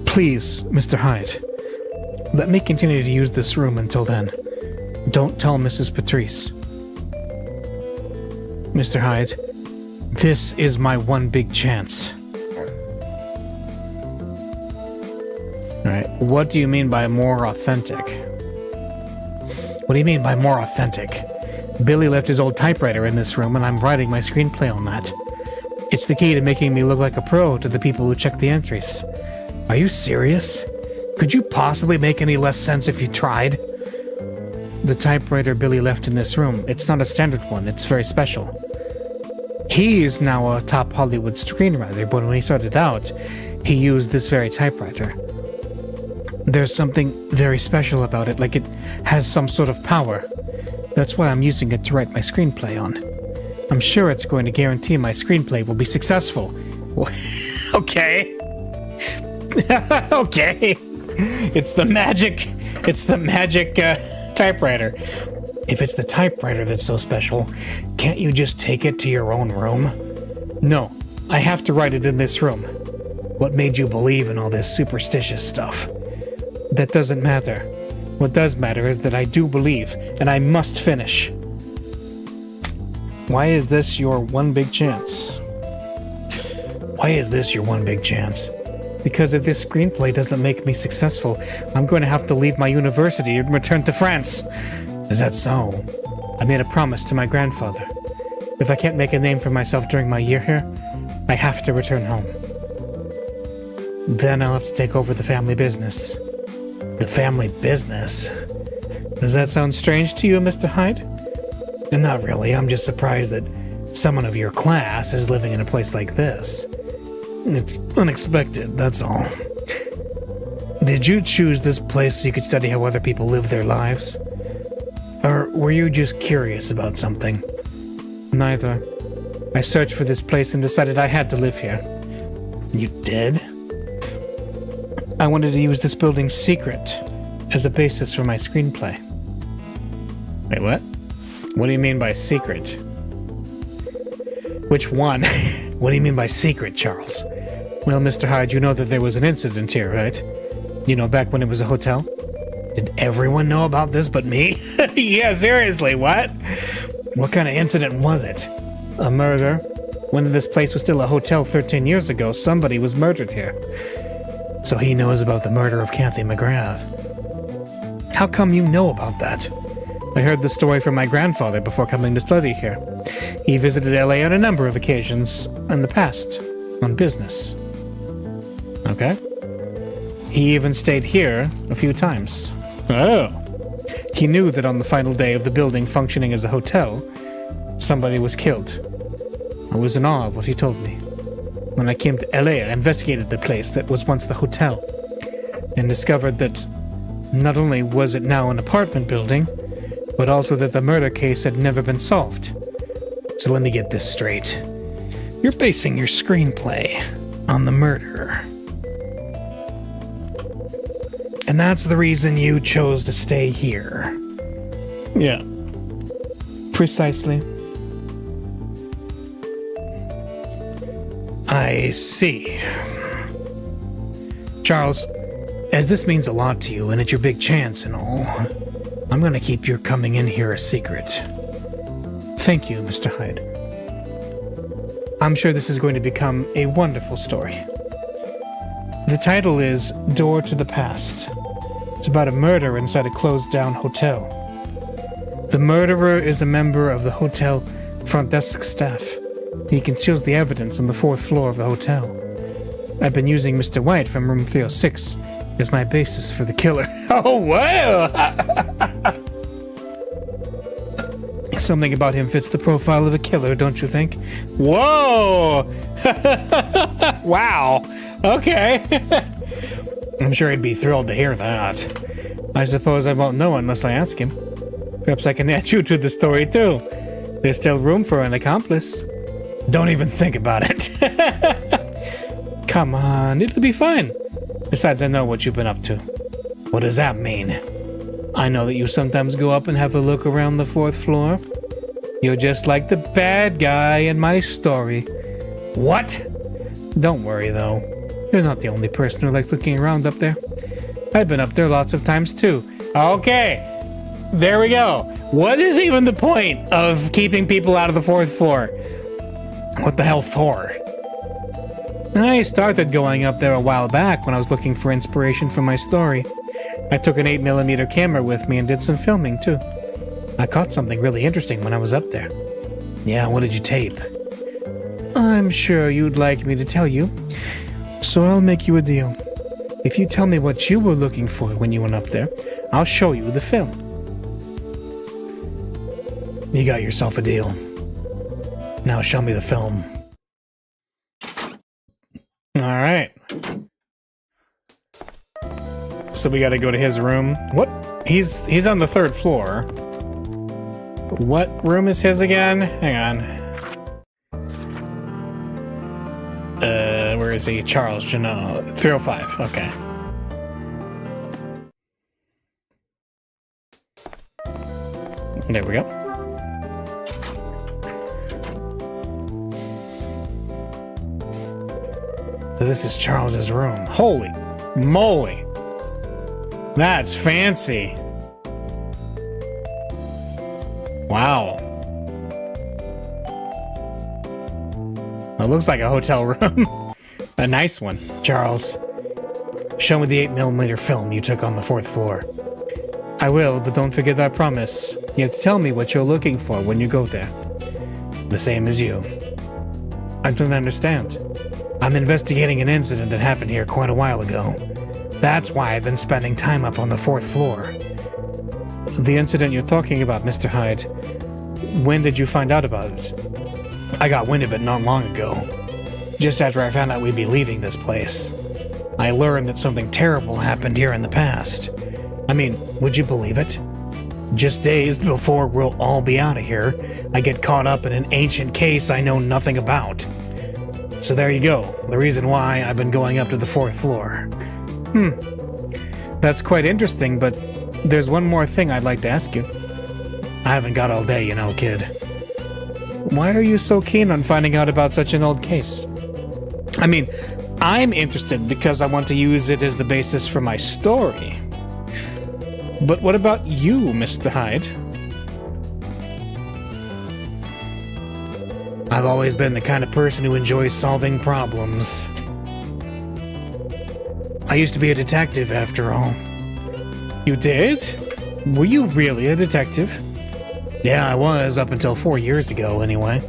Please, Mr. Hyde, let me continue to use this room until then. Don't tell Mrs. Patrice. Mr. Hyde, this is my one big chance. Alright, what do you mean by more authentic? What do you mean by more authentic? Billy left his old typewriter in this room and I'm writing my screenplay on that. It's the key to making me look like a pro to the people who check the entries. Are you serious? Could you possibly make any less sense if you tried? The typewriter Billy left in this room, it's not a standard one, it's very special. He's now a top Hollywood screenwriter, but when he started out, he used this very typewriter. There's something very special about it, like it has some sort of power. That's why I'm using it to write my screenplay on. I'm sure it's going to guarantee my screenplay will be successful. Okay. Okay. It's the magic typewriter. If it's the typewriter that's so special, can't you just take it to your own room? No, I have to write it in this room. What made you believe in all this superstitious stuff? That doesn't matter. What does matter is that I do believe, and I must finish. Why is this your one big chance? Why is this your one big chance? Because if this screenplay doesn't make me successful, I'm going to have to leave my university and return to France. Is that so? I made a promise to my grandfather. If I can't make a name for myself during my year here, I have to return home. Then I'll have to take over the family business. The family business? Does that sound strange to you, Mr. Hyde? Not really. I'm just surprised that someone of your class is living in a place like this. It's unexpected, that's all. Did you choose this place so you could study how other people live their lives? Or were you just curious about something? Neither. I searched for this place and decided I had to live here. You did? I wanted to use this building's secret as a basis for my screenplay. Wait, what? What do you mean by secret? Which one? What do you mean by secret, Charles? Well, Mr. Hyde, you know that there was an incident here, right? You know, back when it was a hotel? Did everyone know about this but me? Yeah, seriously, what? What kind of incident was it? A murder? When this place was still a hotel 13 years ago, somebody was murdered here. So he knows about the murder of Kathy McGrath. How come you know about that? I heard the story from my grandfather before coming to study here. He visited LA on a number of occasions in the past, on business. Okay. He even stayed here a few times. Oh. He knew that on the final day of the building functioning as a hotel, somebody was killed. I was in awe of what he told me. When I came to LA, I investigated the place that was once the hotel and discovered that not only was it now an apartment building, but also that the murder case had never been solved. So let me get this straight. You're basing your screenplay on the murderer. And that's the reason you chose to stay here. Yeah. Precisely. I see. Charles, as this means a lot to you and it's your big chance and all, I'm gonna keep your coming in here a secret. Thank you, Mr. Hyde. I'm sure this is going to become a wonderful story. The title is Door to the Past. It's about a murder inside a closed-down hotel. The murderer is a member of the hotel front desk staff. He conceals the evidence on the 4th floor of the hotel. I've been using Mr. White from room 306 as my basis for the killer. Oh, wow! Something about him fits the profile of a killer, don't you think? Whoa! Wow! Okay. I'm sure he'd be thrilled to hear that. I suppose I won't know unless I ask him. Perhaps I can add you to the story, too. There's still room for an accomplice. Don't even think about it. Come on, it'll be fine. Besides, I know what you've been up to. What does that mean? I know that you sometimes go up and have a look around the 4th floor. You're just like the bad guy in my story. What? Don't worry, though. You're not the only person who likes looking around up there. I've been up there lots of times, too. Okay, there we go. What is even the point of keeping people out of the 4th floor? What the hell for? I started going up there a while back when I was looking for inspiration for my story. I took an 8mm camera with me and did some filming, too. I caught something really interesting when I was up there. Yeah, what did you tape? I'm sure you'd like me to tell you. So I'll make you a deal. If you tell me what you were looking for when you went up there, I'll show you the film. You got yourself a deal. Now show me the film. Alright. So we gotta go to his room. What? He's on the 3rd floor. What room is his again? Hang on. Where is he? Charles Janot. 305. Okay. There we go. This is Charles's room. Holy moly. That's fancy. Wow. It looks like a hotel room. A nice one. Charles, show me the 8mm film you took on the 4th floor. I will, but don't forget that promise. You have to tell me what you're looking for when you go there. The same as you. I don't understand. I'm investigating an incident that happened here quite a while ago. That's why I've been spending time up on the 4th floor. The incident you're talking about, Mr. Hyde, when did you find out about it? I got wind of it not long ago. Just after I found out we'd be leaving this place. I learned that something terrible happened here in the past. I mean, would you believe it? Just days before we'll all be out of here, I get caught up in an ancient case I know nothing about. So there you go, the reason why I've been going up to the 4th floor. That's quite interesting, but there's one more thing I'd like to ask you. I haven't got all day, you know, kid. Why are you so keen on finding out about such an old case? I mean, I'm interested because I want to use it as the basis for my story. But what about you, Mr. Hyde? I've always been the kind of person who enjoys solving problems. I used to be a detective, after all. You did? Were you really a detective? Yeah, I was, up until 4 years ago, anyway.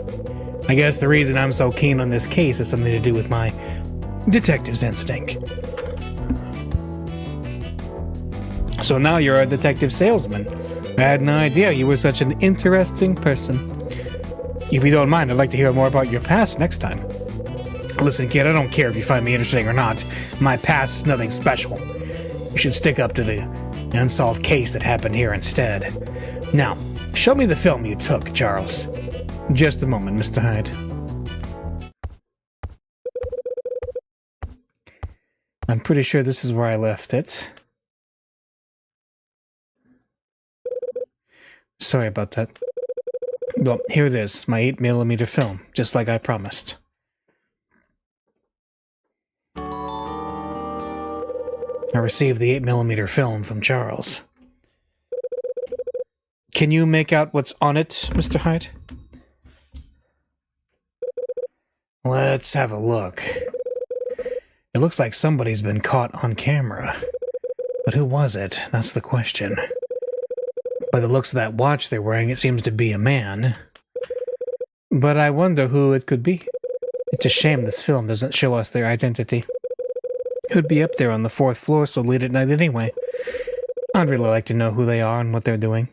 I guess the reason I'm so keen on this case has something to do with my detective's instinct. So now you're a detective salesman. I had no idea you were such an interesting person. If you don't mind, I'd like to hear more about your past next time. Listen, kid, I don't care if you find me interesting or not. My past is nothing special. You should stick up to the unsolved case that happened here instead. Now, show me the film you took, Charles. Just a moment, Mr. Hyde. I'm pretty sure this is where I left it. Sorry about that. Well, here it is, my 8mm film, just like I promised. I received the 8mm film from Charles. Can you make out what's on it, Mr. Hyde? Let's have a look. It looks like somebody's been caught on camera. But who was it? That's the question. By the looks of that watch they're wearing, it seems to be a man. But I wonder who it could be. It's a shame this film doesn't show us their identity. It would be up there on the 4th floor so late at night anyway. I'd really like to know who they are and what they're doing.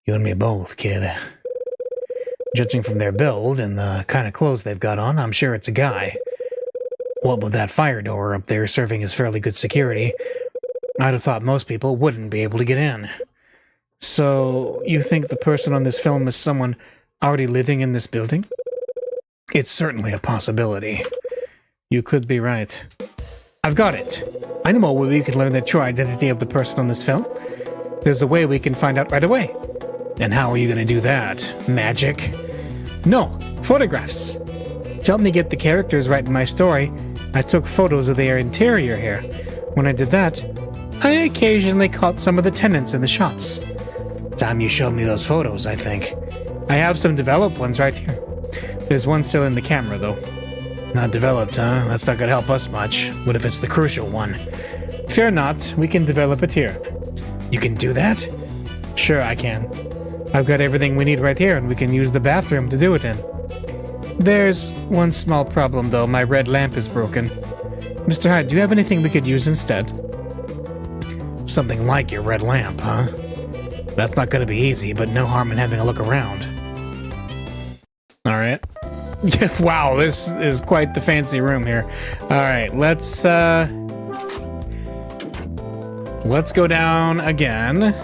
You and me both, kid. Judging from their build and the kind of clothes they've got on, I'm sure it's a guy. What with that fire door up there serving as fairly good security, I'd have thought most people wouldn't be able to get in. So, you think the person on this film is someone already living in this building? It's certainly a possibility. You could be right. I've got it. I know a way we can learn the true identity of the person on this film. There's a way we can find out right away. And how are you going to do that? Magic? No, photographs. To help me get the characters right in my story, I took photos of their interior here. When I did that, I occasionally caught some of the tenants in the shots. Time you showed me those photos, I think. I have some developed ones right here. There's one still in the camera, though. Not developed, huh? That's not gonna help us much. What if it's the crucial one? Fear not, we can develop it here. You can do that? Sure, I can. I've got everything we need right here, and we can use the bathroom to do it in. There's one small problem, though. My red lamp is broken. Mr. Hyde, do you have anything we could use instead? Something like your red lamp, huh? That's not gonna be easy, but no harm in having a look around. Alright. Wow, this is quite the fancy room here. Alright, let's go down again.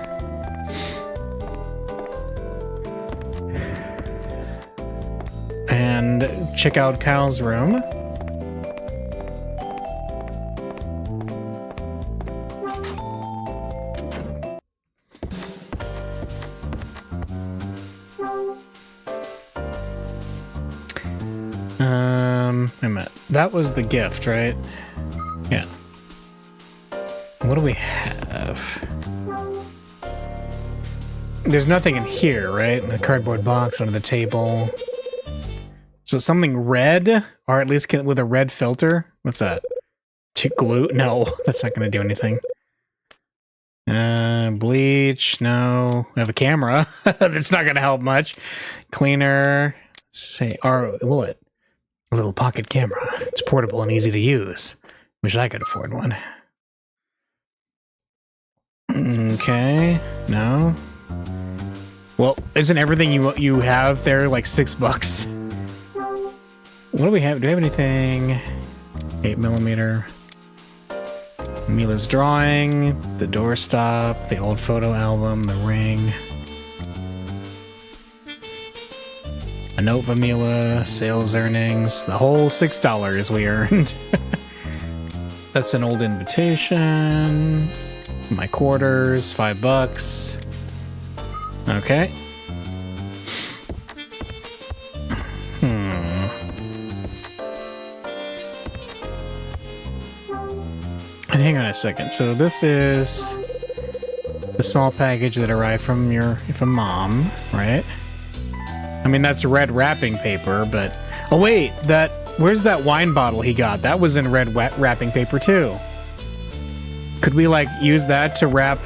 And check out Kyle's room. Wait a minute. That was the gift, right? Yeah. What do we have? There's nothing in here, right? A cardboard box under the table. So something red, or at least with a red filter. What's that? Glue? No, that's not going to do anything. Bleach? No. We have a camera. That's not going to help much. Cleaner. Let's say, or will it? A little pocket camera. It's portable and easy to use. Wish I could afford one. Okay. No. Well, isn't everything you have there like $6? What do we have? Do we have anything? 8mm. Mila's drawing, the doorstop, the old photo album, the ring. A note from Mila, sales earnings, the whole $6 we earned. That's an old invitation. My quarters, $5. Okay. hang on a second. So this is the small package that arrived from mom, right? I mean, that's red wrapping paper, but... Oh, wait, where's that wine bottle he got? That was in red wrapping paper, too. Could we, like, use that to wrap...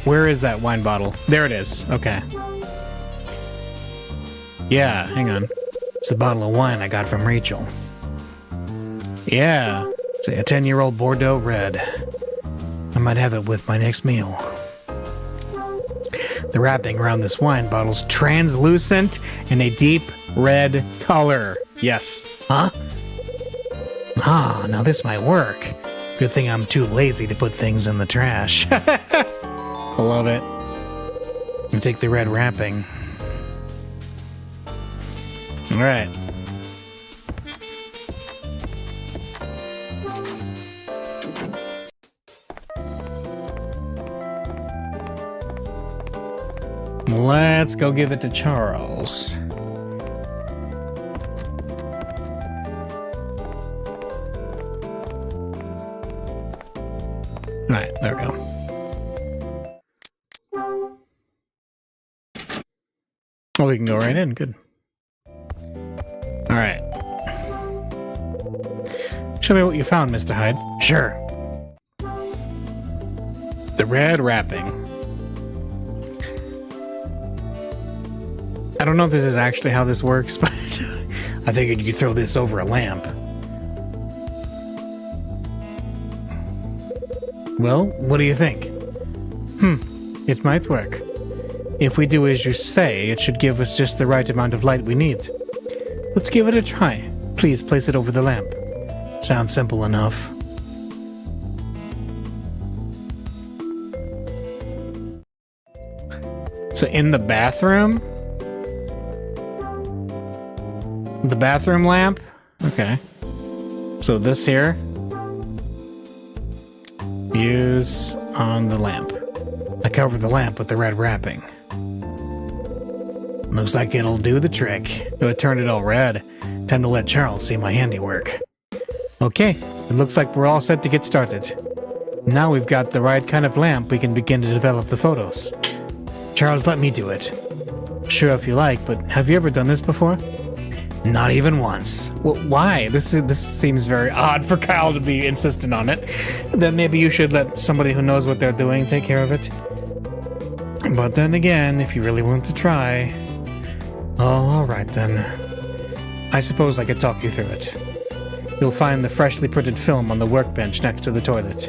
Where is that wine bottle? There it is. Okay. Yeah, hang on. It's the bottle of wine I got from Rachel. Yeah. It's a 10-year-old Bordeaux red. I might have it with my next meal. The wrapping around this wine bottle's translucent and a deep red color. Yes. Huh? Ah, now this might work. Good thing I'm too lazy to put things in the trash. I love it. And take the red wrapping. All right. Let's go give it to Charles. All right, there we go. Oh, we can go right in. Good. All right. Show me what you found, Mr. Hyde. Sure. The red wrapping. I don't know if this is actually how this works, but I figured you could throw this over a lamp. Well, what do you think? It might work. If we do as you say, it should give us just the right amount of light we need. Let's give it a try. Please place it over the lamp. Sounds simple enough. So in the bathroom? The bathroom lamp? Okay. So this here. Use on the lamp. I covered the lamp with the red wrapping. Looks like it'll do the trick. It turned it all red. Time to let Charles see my handiwork. Okay, it looks like we're all set to get started. Now we've got the right kind of lamp, we can begin to develop the photos. Charles, let me do it. Sure if you like, but have you ever done this before? Not even once. Well, why? This seems very odd for Kyle to be insistent on it. Then maybe you should let somebody who knows what they're doing take care of it. But then again, if you really want to try... Oh, alright then. I suppose I could talk you through it. You'll find the freshly printed film on the workbench next to the toilet.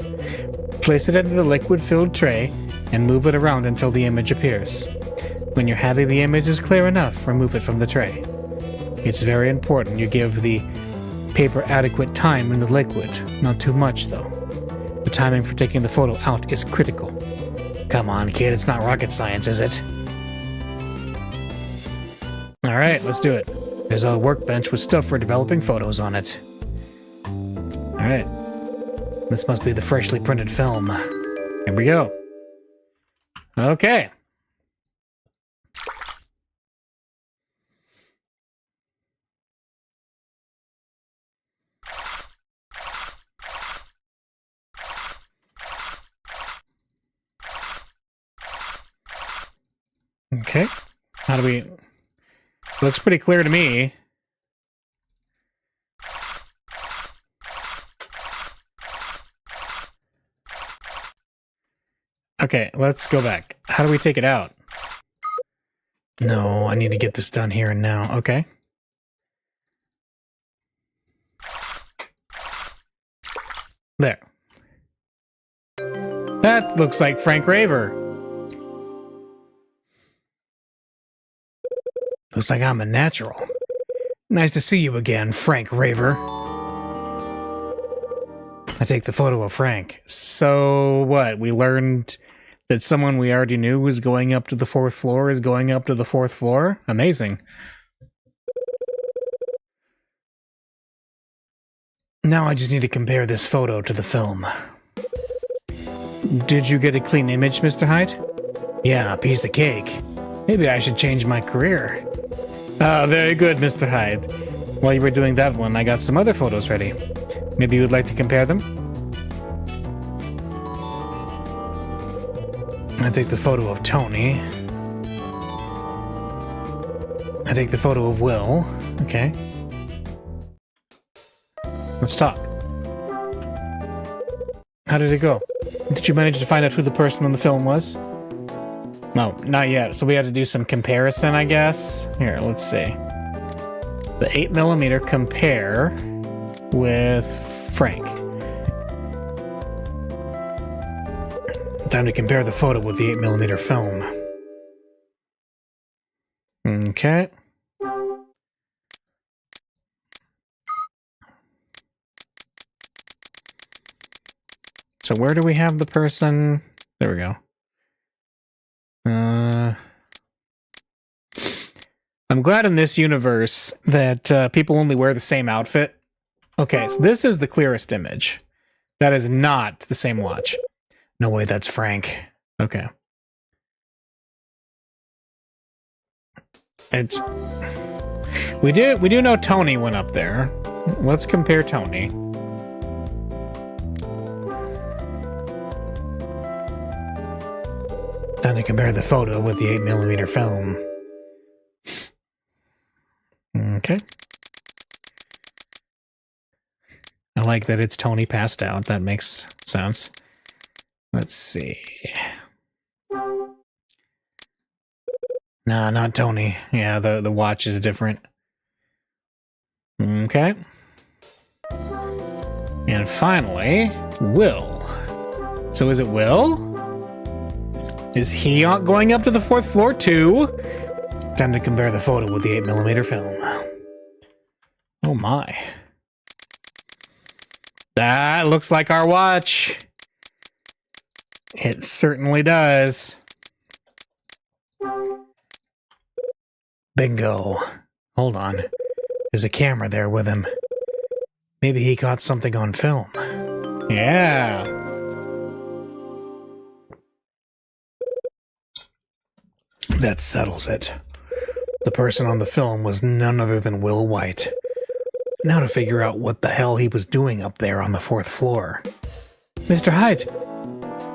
Place it into the liquid-filled tray and move it around until the image appears. When you're happy the image is clear enough, remove it from the tray. It's very important you give the paper adequate time in the liquid. Not too much, though. The timing for taking the photo out is critical. Come on, kid, it's not rocket science, is it? Alright, let's do it. There's a workbench with stuff for developing photos on it. Alright. This must be the freshly printed film. Here we go. Okay. Okay. How do we... Looks pretty clear to me. Okay, let's go back. How do we take it out? No, I need to get this done here and now. Okay. There. That looks like Frank Raver. Looks like I'm a natural. Nice to see you again, Frank Raver. I take the photo of Frank. So what? We learned that someone we already knew was going up to the 4th floor is going up to the 4th floor? Amazing. Now I just need to compare this photo to the film. Did you get a clean image, Mr. Hyde? Yeah, a piece of cake. Maybe I should change my career. Oh, very good, Mr. Hyde. While you were doing that one, I got some other photos ready. Maybe you would like to compare them? I take the photo of Tony. I take the photo of Will. Okay. Let's talk. How did it go? Did you manage to find out who the person on the film was? No, not yet. So we had to do some comparison, I guess. Here, let's see. The 8mm compare with Frank. Time to compare the photo with the 8mm film. Okay. So where do we have the person? There we go. I'm glad in this universe that people only wear the same outfit. Okay, so this is the clearest image. That is not the same watch. No way, that's Frank. Okay. It's... We do know Tony went up there. Let's compare Tony. Time to compare the photo with the 8mm film. Okay. I like that it's Tony passed out. That makes sense. Let's see. Nah, not Tony. Yeah, the watch is different. Okay. And finally, Will. So is it Will? Is he going up to the 4th floor too? Time to compare the photo with the 8mm film. Oh my. That looks like our watch. It certainly does. Bingo. Hold on. There's a camera there with him. Maybe he caught something on film. Yeah. That settles it. The person on the film was none other than Will White. Now to figure out what the hell he was doing up there on the 4th floor. Mr. Hyde,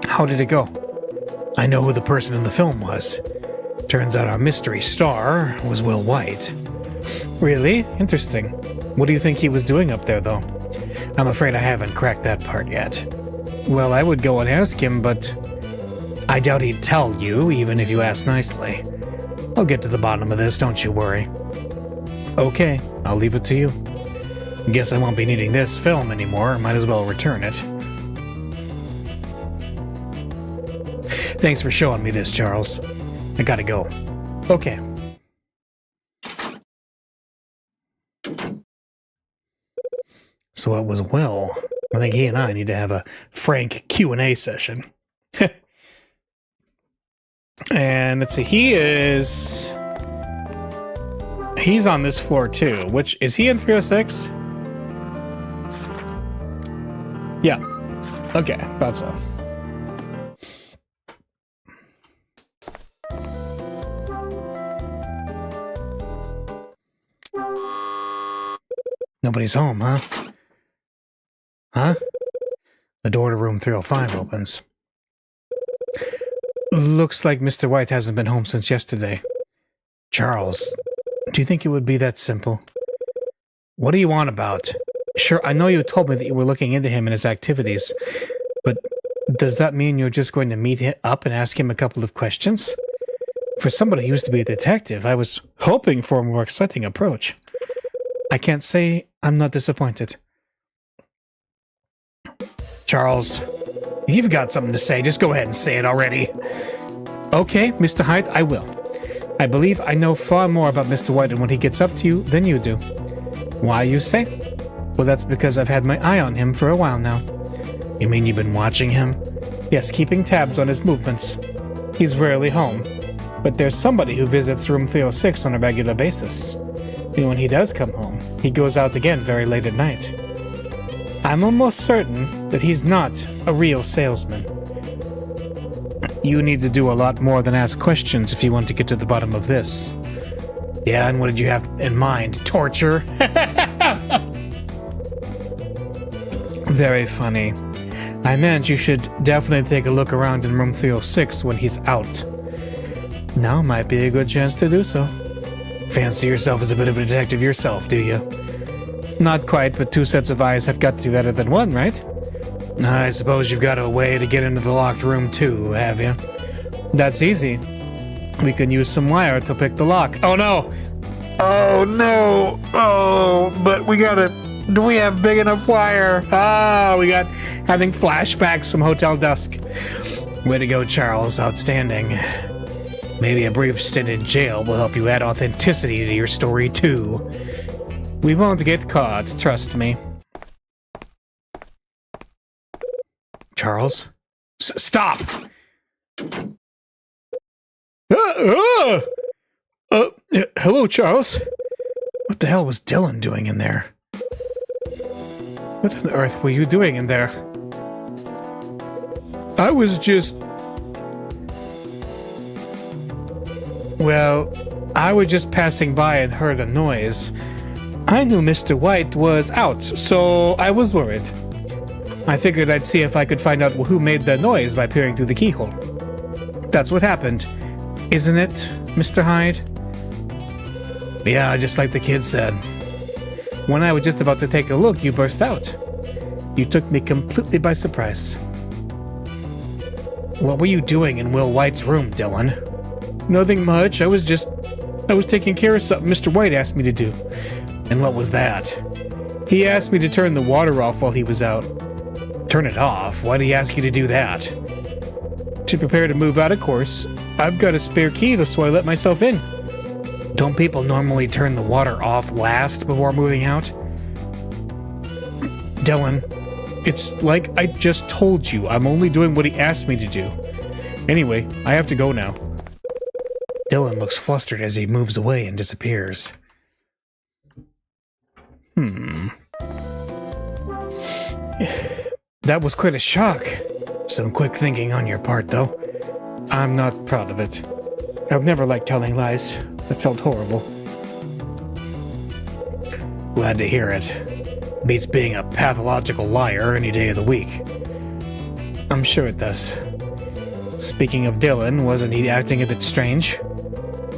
how did it go? I know who the person in the film was. Turns out our mystery star was Will White. Really? Interesting. What do you think he was doing up there, though? I'm afraid I haven't cracked that part yet. Well, I would go and ask him, but I doubt he'd tell you, even if you asked nicely. I'll get to the bottom of this, don't you worry. Okay, I'll leave it to you. Guess I won't be needing this film anymore. Might as well return it. Thanks for showing me this, Charles. I gotta go. Okay. So it was Will. I think he and I need to have a frank Q&A session. And let's see, he's on this floor too. Which, is he in 306? Yeah. Okay, thought so. Nobody's home, huh? Huh? The door to room 305 opens. Looks like Mr. White hasn't been home since yesterday. Charles, do you think it would be that simple? What do you want about? Sure, I know you told me that you were looking into him and his activities, but does that mean you're just going to meet him up and ask him a couple of questions? For somebody who used to be a detective, I was hoping for a more exciting approach. I can't say I'm not disappointed. Charles, if you've got something to say, just go ahead and say it already. Okay, Mr. Hyde, I will. I believe I know far more about Mr. White and what he gets up to you than you do. Why, you say? Well, that's because I've had my eye on him for a while now. You mean you've been watching him? Yes, keeping tabs on his movements. He's rarely home, but there's somebody who visits room 306 on a regular basis. And when he does come home, he goes out again very late at night. I'm almost certain that he's not a real salesman. You need to do a lot more than ask questions if you want to get to the bottom of this. Yeah, and what did you have in mind? Torture? Very funny. I meant you should definitely take a look around in room 306 when he's out. Now might be a good chance to do so. Fancy yourself as a bit of a detective yourself, do you? Not quite, but 2 sets of eyes have got to be better than 1, right? I suppose you've got a way to get into the locked room too, have you? That's easy. We can use some wire to pick the lock. Oh no! Oh no! Oh, but we gotta... Do we have big enough wire? We got having flashbacks from Hotel Dusk. Way to go, Charles. Outstanding. Maybe a brief stint in jail will help you add authenticity to your story too. We won't get caught, trust me. Charles? Stop! Hello, Charles. What the hell was Dylan doing in there? What on earth were you doing in there? I was just... Well, I was just passing by and heard a noise. I knew Mr. White was out, so I was worried. I figured I'd see if I could find out who made the noise by peering through the keyhole. That's what happened, isn't it, Mr. Hyde? Yeah, just like the kid said. When I was just about to take a look, you burst out. You took me completely by surprise. What were you doing in Will White's room, Dylan? Nothing much. I was taking care of something Mr. White asked me to do. And what was that? He asked me to turn the water off while he was out. Turn it off? Why did he ask you to do that? To prepare to move out, of course. I've got a spare key, so I let myself in. Don't people normally turn the water off last before moving out? Dylan, it's like I just told you. I'm only doing what he asked me to do. Anyway, I have to go now. Dylan looks flustered as he moves away and disappears. That was quite a shock. Some quick thinking on your part, though. I'm not proud of it. I've never liked telling lies. It felt horrible. Glad to hear it. Beats being a pathological liar any day of the week. I'm sure it does. Speaking of Dylan, wasn't he acting a bit strange?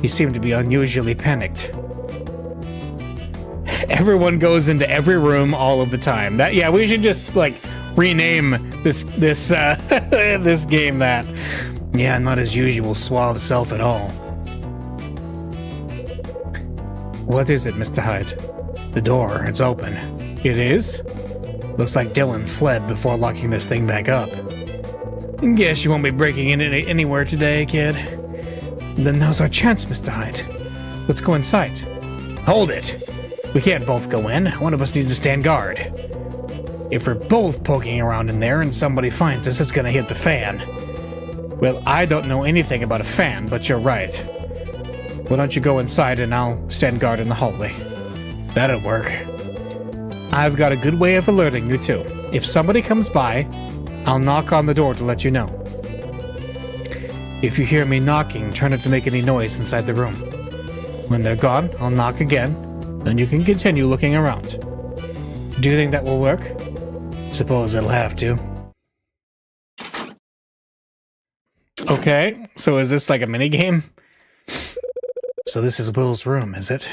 He seemed to be unusually panicked. Everyone goes into every room all of the time. Yeah, we should just, like, rename this this game that. Yeah, not his usual suave self at all. What is it, Mr. Hyde? The door, it's open. It is? Looks like Dylan fled before locking this thing back up. Guess you won't be breaking in anywhere today, kid. Then now's our chance, Mr. Hyde. Let's go inside. Hold it! We can't both go in. One of us needs to stand guard. If we're both poking around in there and somebody finds us, it's gonna hit the fan. Well, I don't know anything about a fan, but you're right. Why don't you go inside and I'll stand guard in the hallway? That'll work. I've got a good way of alerting you, too. If somebody comes by, I'll knock on the door to let you know. If you hear me knocking, try not to make any noise inside the room. When they're gone, I'll knock again, and you can continue looking around. Do you think that will work? Suppose it'll have to. Okay, so is this like a minigame? So this is Will's room, is it?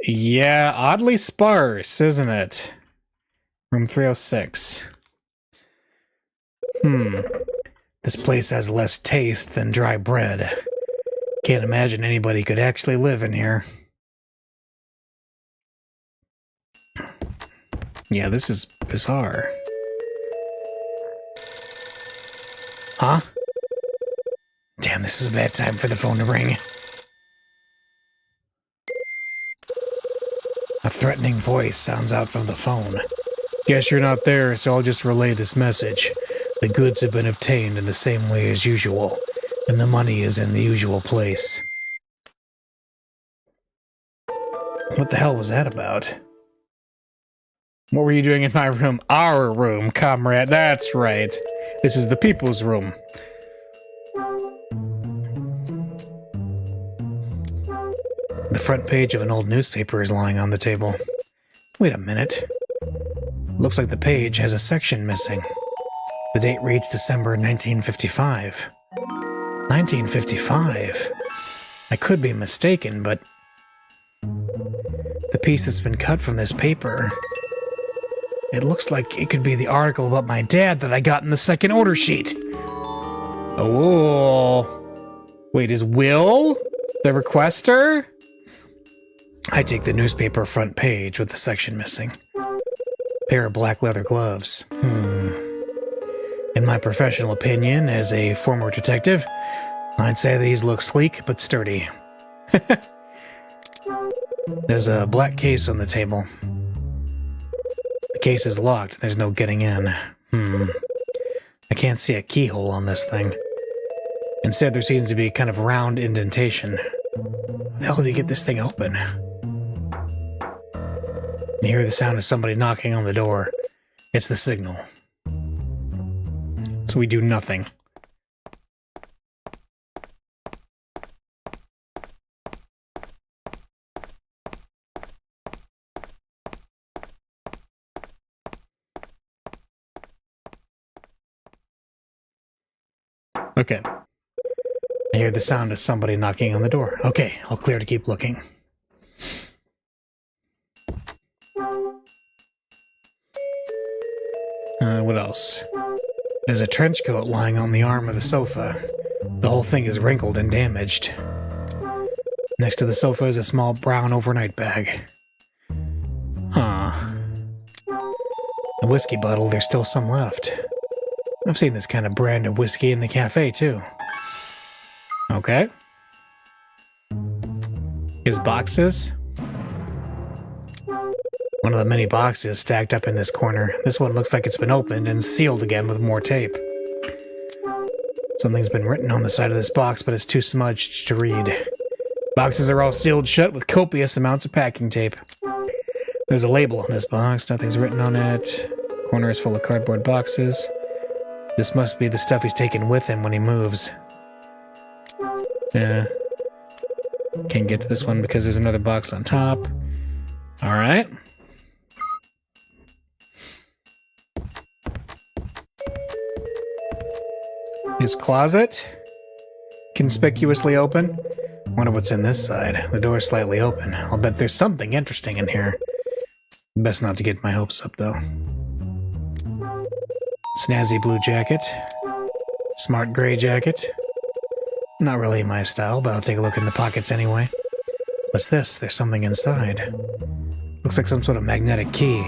Yeah, oddly sparse, isn't it? Room 306. This place has less taste than dry bread. Can't imagine anybody could actually live in here. Yeah, this is bizarre. Huh? Damn, this is a bad time for the phone to ring. A threatening voice sounds out from the phone. Guess you're not there, so I'll just relay this message. The goods have been obtained in the same way as usual, and the money is in the usual place. What the hell was that about? What were you doing in my room? Our room, comrade. That's right. This is the people's room. The front page of an old newspaper is lying on the table. Wait a minute. Looks like the page has a section missing. The date reads December 1955. 1955? I could be mistaken, but the piece that's been cut from this paper, it looks like it could be the article about my dad that I got in the second order sheet. Oh. Wait, is Will the requester? I take the newspaper front page with the section missing. Pair of black leather gloves. In my professional opinion, as a former detective, I'd say these look sleek but sturdy. There's a black case on the table. The case is locked. There's no getting in. I can't see a keyhole on this thing. Instead, there seems to be a kind of round indentation. How the hell do you get this thing open? You hear the sound of somebody knocking on the door. It's the signal. So we do nothing. Okay. I hear the sound of somebody knocking on the door. Okay, I'll clear to keep looking. What else? There's a trench coat lying on the arm of the sofa. The whole thing is wrinkled and damaged. Next to the sofa is a small brown overnight bag. Huh. A whiskey bottle, there's still some left. I've seen this kind of brand of whiskey in the cafe, too. Okay. His boxes? One of the many boxes stacked up in this corner. This one looks like it's been opened and sealed again with more tape. Something's been written on the side of this box, but it's too smudged to read. Boxes are all sealed shut with copious amounts of packing tape. There's a label on this box. Nothing's written on it. Corner is full of cardboard boxes. This must be the stuff he's taken with him when he moves. Yeah. Can't get to this one because there's another box on top. Alright. His closet? Conspicuously open? Wonder what's in this side. The door's slightly open. I'll bet there's something interesting in here. Best not to get my hopes up, though. Snazzy blue jacket. Smart gray jacket. Not really my style, but I'll take a look in the pockets anyway. What's this? There's something inside. Looks like some sort of magnetic key.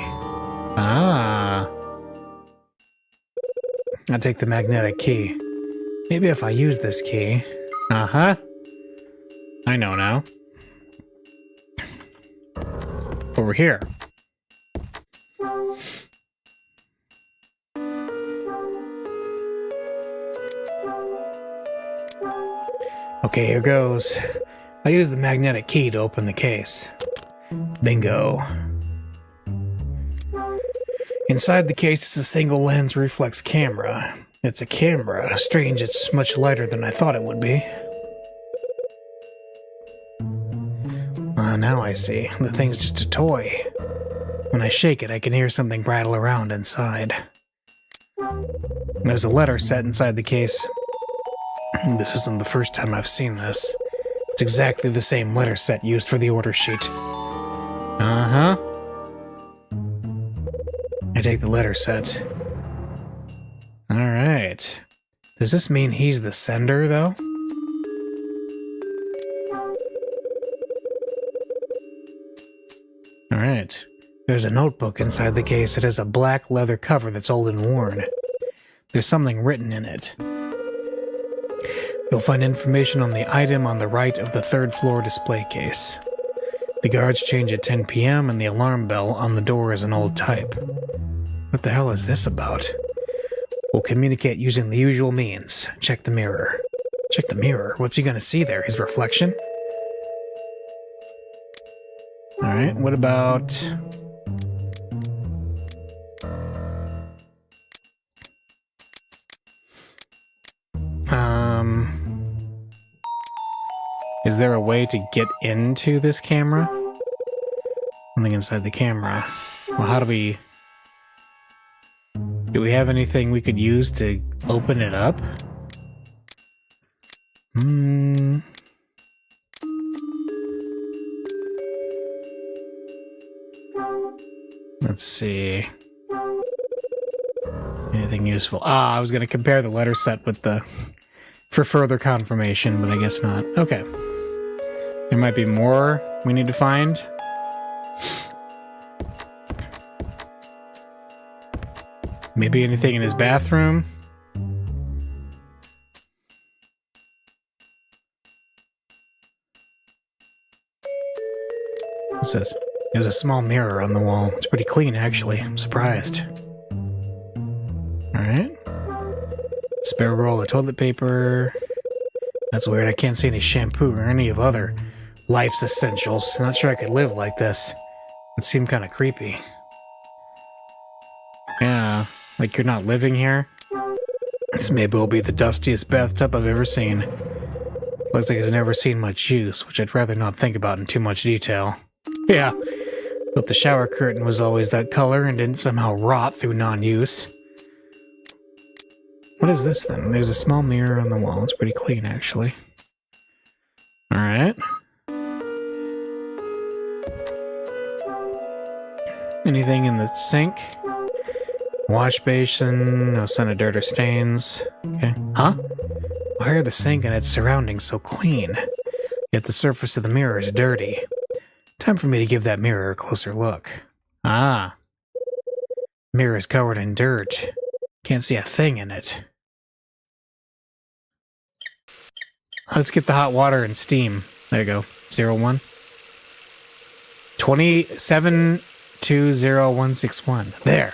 Ah. I'll take the magnetic key. Maybe if I use this key... Uh-huh. I know now. Over here. Okay, here goes. I use the magnetic key to open the case. Bingo. Inside the case is a single lens reflex camera. It's a camera. Strange, it's much lighter than I thought it would be. Now I see. The thing's just a toy. When I shake it, I can hear something rattle around inside. There's a letter set inside the case. This isn't the first time I've seen this. It's exactly the same letter set used for the order sheet. Uh-huh. I take the letter set. Alright. Does this mean he's the sender, though? Alright. There's a notebook inside the case. It has a black leather cover that's old and worn. There's something written in it. You'll find information on the item on the right of the third floor display case. The guards change at 10 p.m. and the alarm bell on the door is an old type. What the hell is this about? We'll communicate using the usual means. Check the mirror. Check the mirror? What's he gonna see there? His reflection? Alright, what about... Is there a way to get into this camera? Something inside the camera. Well, how do we... Do we have anything we could use to open it up? Let's see. Anything useful? Ah, I was going to compare the letter set with the... for further confirmation, but I guess not. Okay. There might be more we need to find. Maybe anything in his bathroom? What's this? There's a small mirror on the wall. It's pretty clean, actually. I'm surprised. Alright. Spare roll of toilet paper. That's weird. I can't see any shampoo or any of other life's essentials. Not sure I could live like this. It seemed kind of creepy. Yeah, like you're not living here. This maybe will be the dustiest bathtub I've ever seen. Looks like it's never seen much use, which I'd rather not think about in too much detail. Yeah, hope the shower curtain was always that color and didn't somehow rot through non-use. What is this then? There's a small mirror on the wall. It's pretty clean, actually. Alright. Anything in the sink? Wash basin, no sign of dirt or stains. Okay. Huh? Why are the sink and its surroundings so clean? Yet the surface of the mirror is dirty. Time for me to give that mirror a closer look. Ah. Mirror is covered in dirt. Can't see a thing in it. Let's get the hot water and steam. There you go. 01. 2720161. There.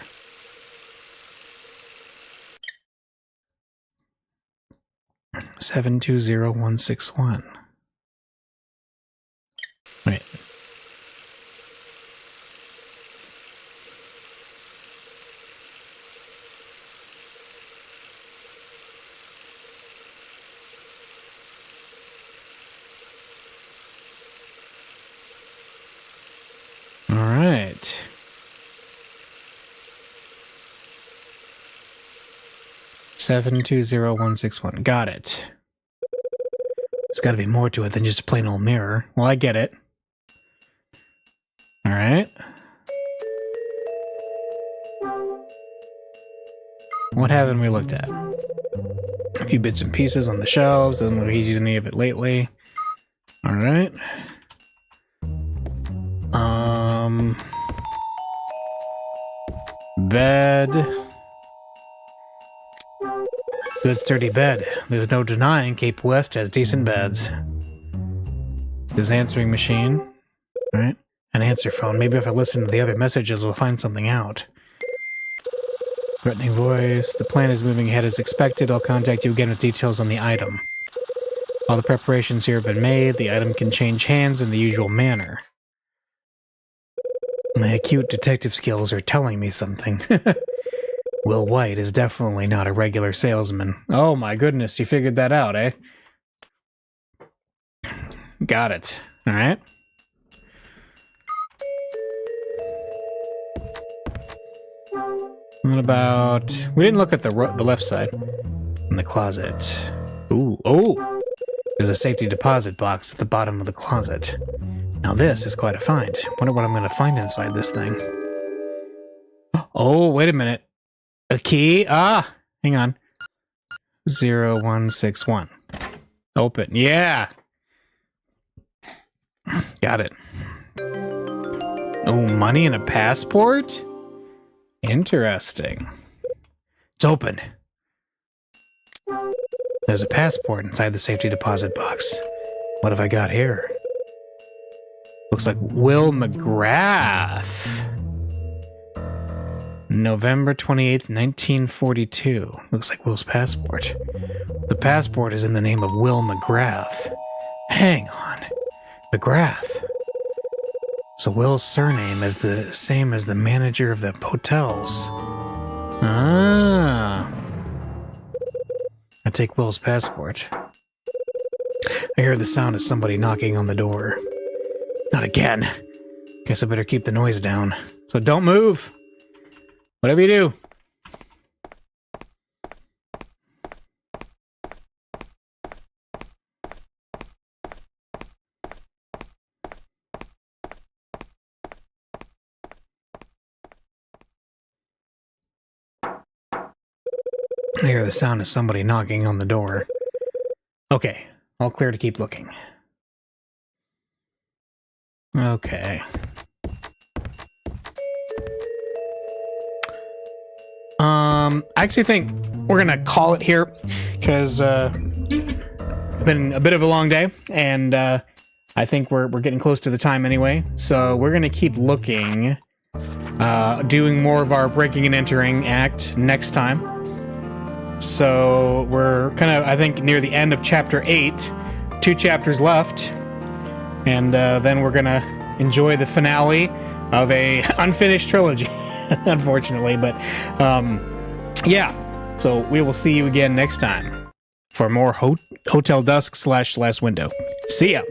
Seven two zero one six one. Wait. All right. Seven two zero one six one. Got it. There's got to be more to it than just a plain old mirror. Well, I get it. All right. What haven't we looked at? A few bits and pieces on the shelves. Doesn't look like he's used any of it lately. All right. Bed. Good sturdy bed. There's no denying Cape West has decent beds. His answering machine. Alright. An answer phone. Maybe if I listen to the other messages, we'll find something out. Threatening voice. The plan is moving ahead as expected. I'll contact you again with details on the item. All the preparations here have been made. The item can change hands in the usual manner. My acute detective skills are telling me something. Will White is definitely not a regular salesman. Oh my goodness, you figured that out, eh? Got it. Alright. What about... We didn't look at the left side. In the closet. Ooh, oh! There's a safety deposit box at the bottom of the closet. Now this is quite a find. Wonder what I'm going to find inside this thing. Oh, wait a minute. A key? Ah! Hang on. 0161. Open. Yeah! Got it. Oh, money and a passport? Interesting. It's open. There's a passport inside the safety deposit box. What have I got here? Looks like Will McGrath. November 28th, 1942. Looks like Will's passport. The passport is in the name of Will McGrath. Hang on. McGrath. So Will's surname is the same as the manager of the hotels. Ah. I take Will's passport. I hear the sound of somebody knocking on the door. Not again. Guess I better keep the noise down. So don't move. Whatever you do, I hear the sound of somebody knocking on the door. Okay, all clear to keep looking. Okay. I actually think we're gonna call it here, because it's been a bit of a long day, and I think we're getting close to the time anyway. So we're gonna keep looking, doing more of our breaking and entering act next time. So we're kind of, I think, near the end of chapter 8. 2 chapters left, and then we're gonna enjoy the finale of a unfinished trilogy. Unfortunately, but yeah, so we will see you again next time for more Hotel Dusk / Last Window. See ya.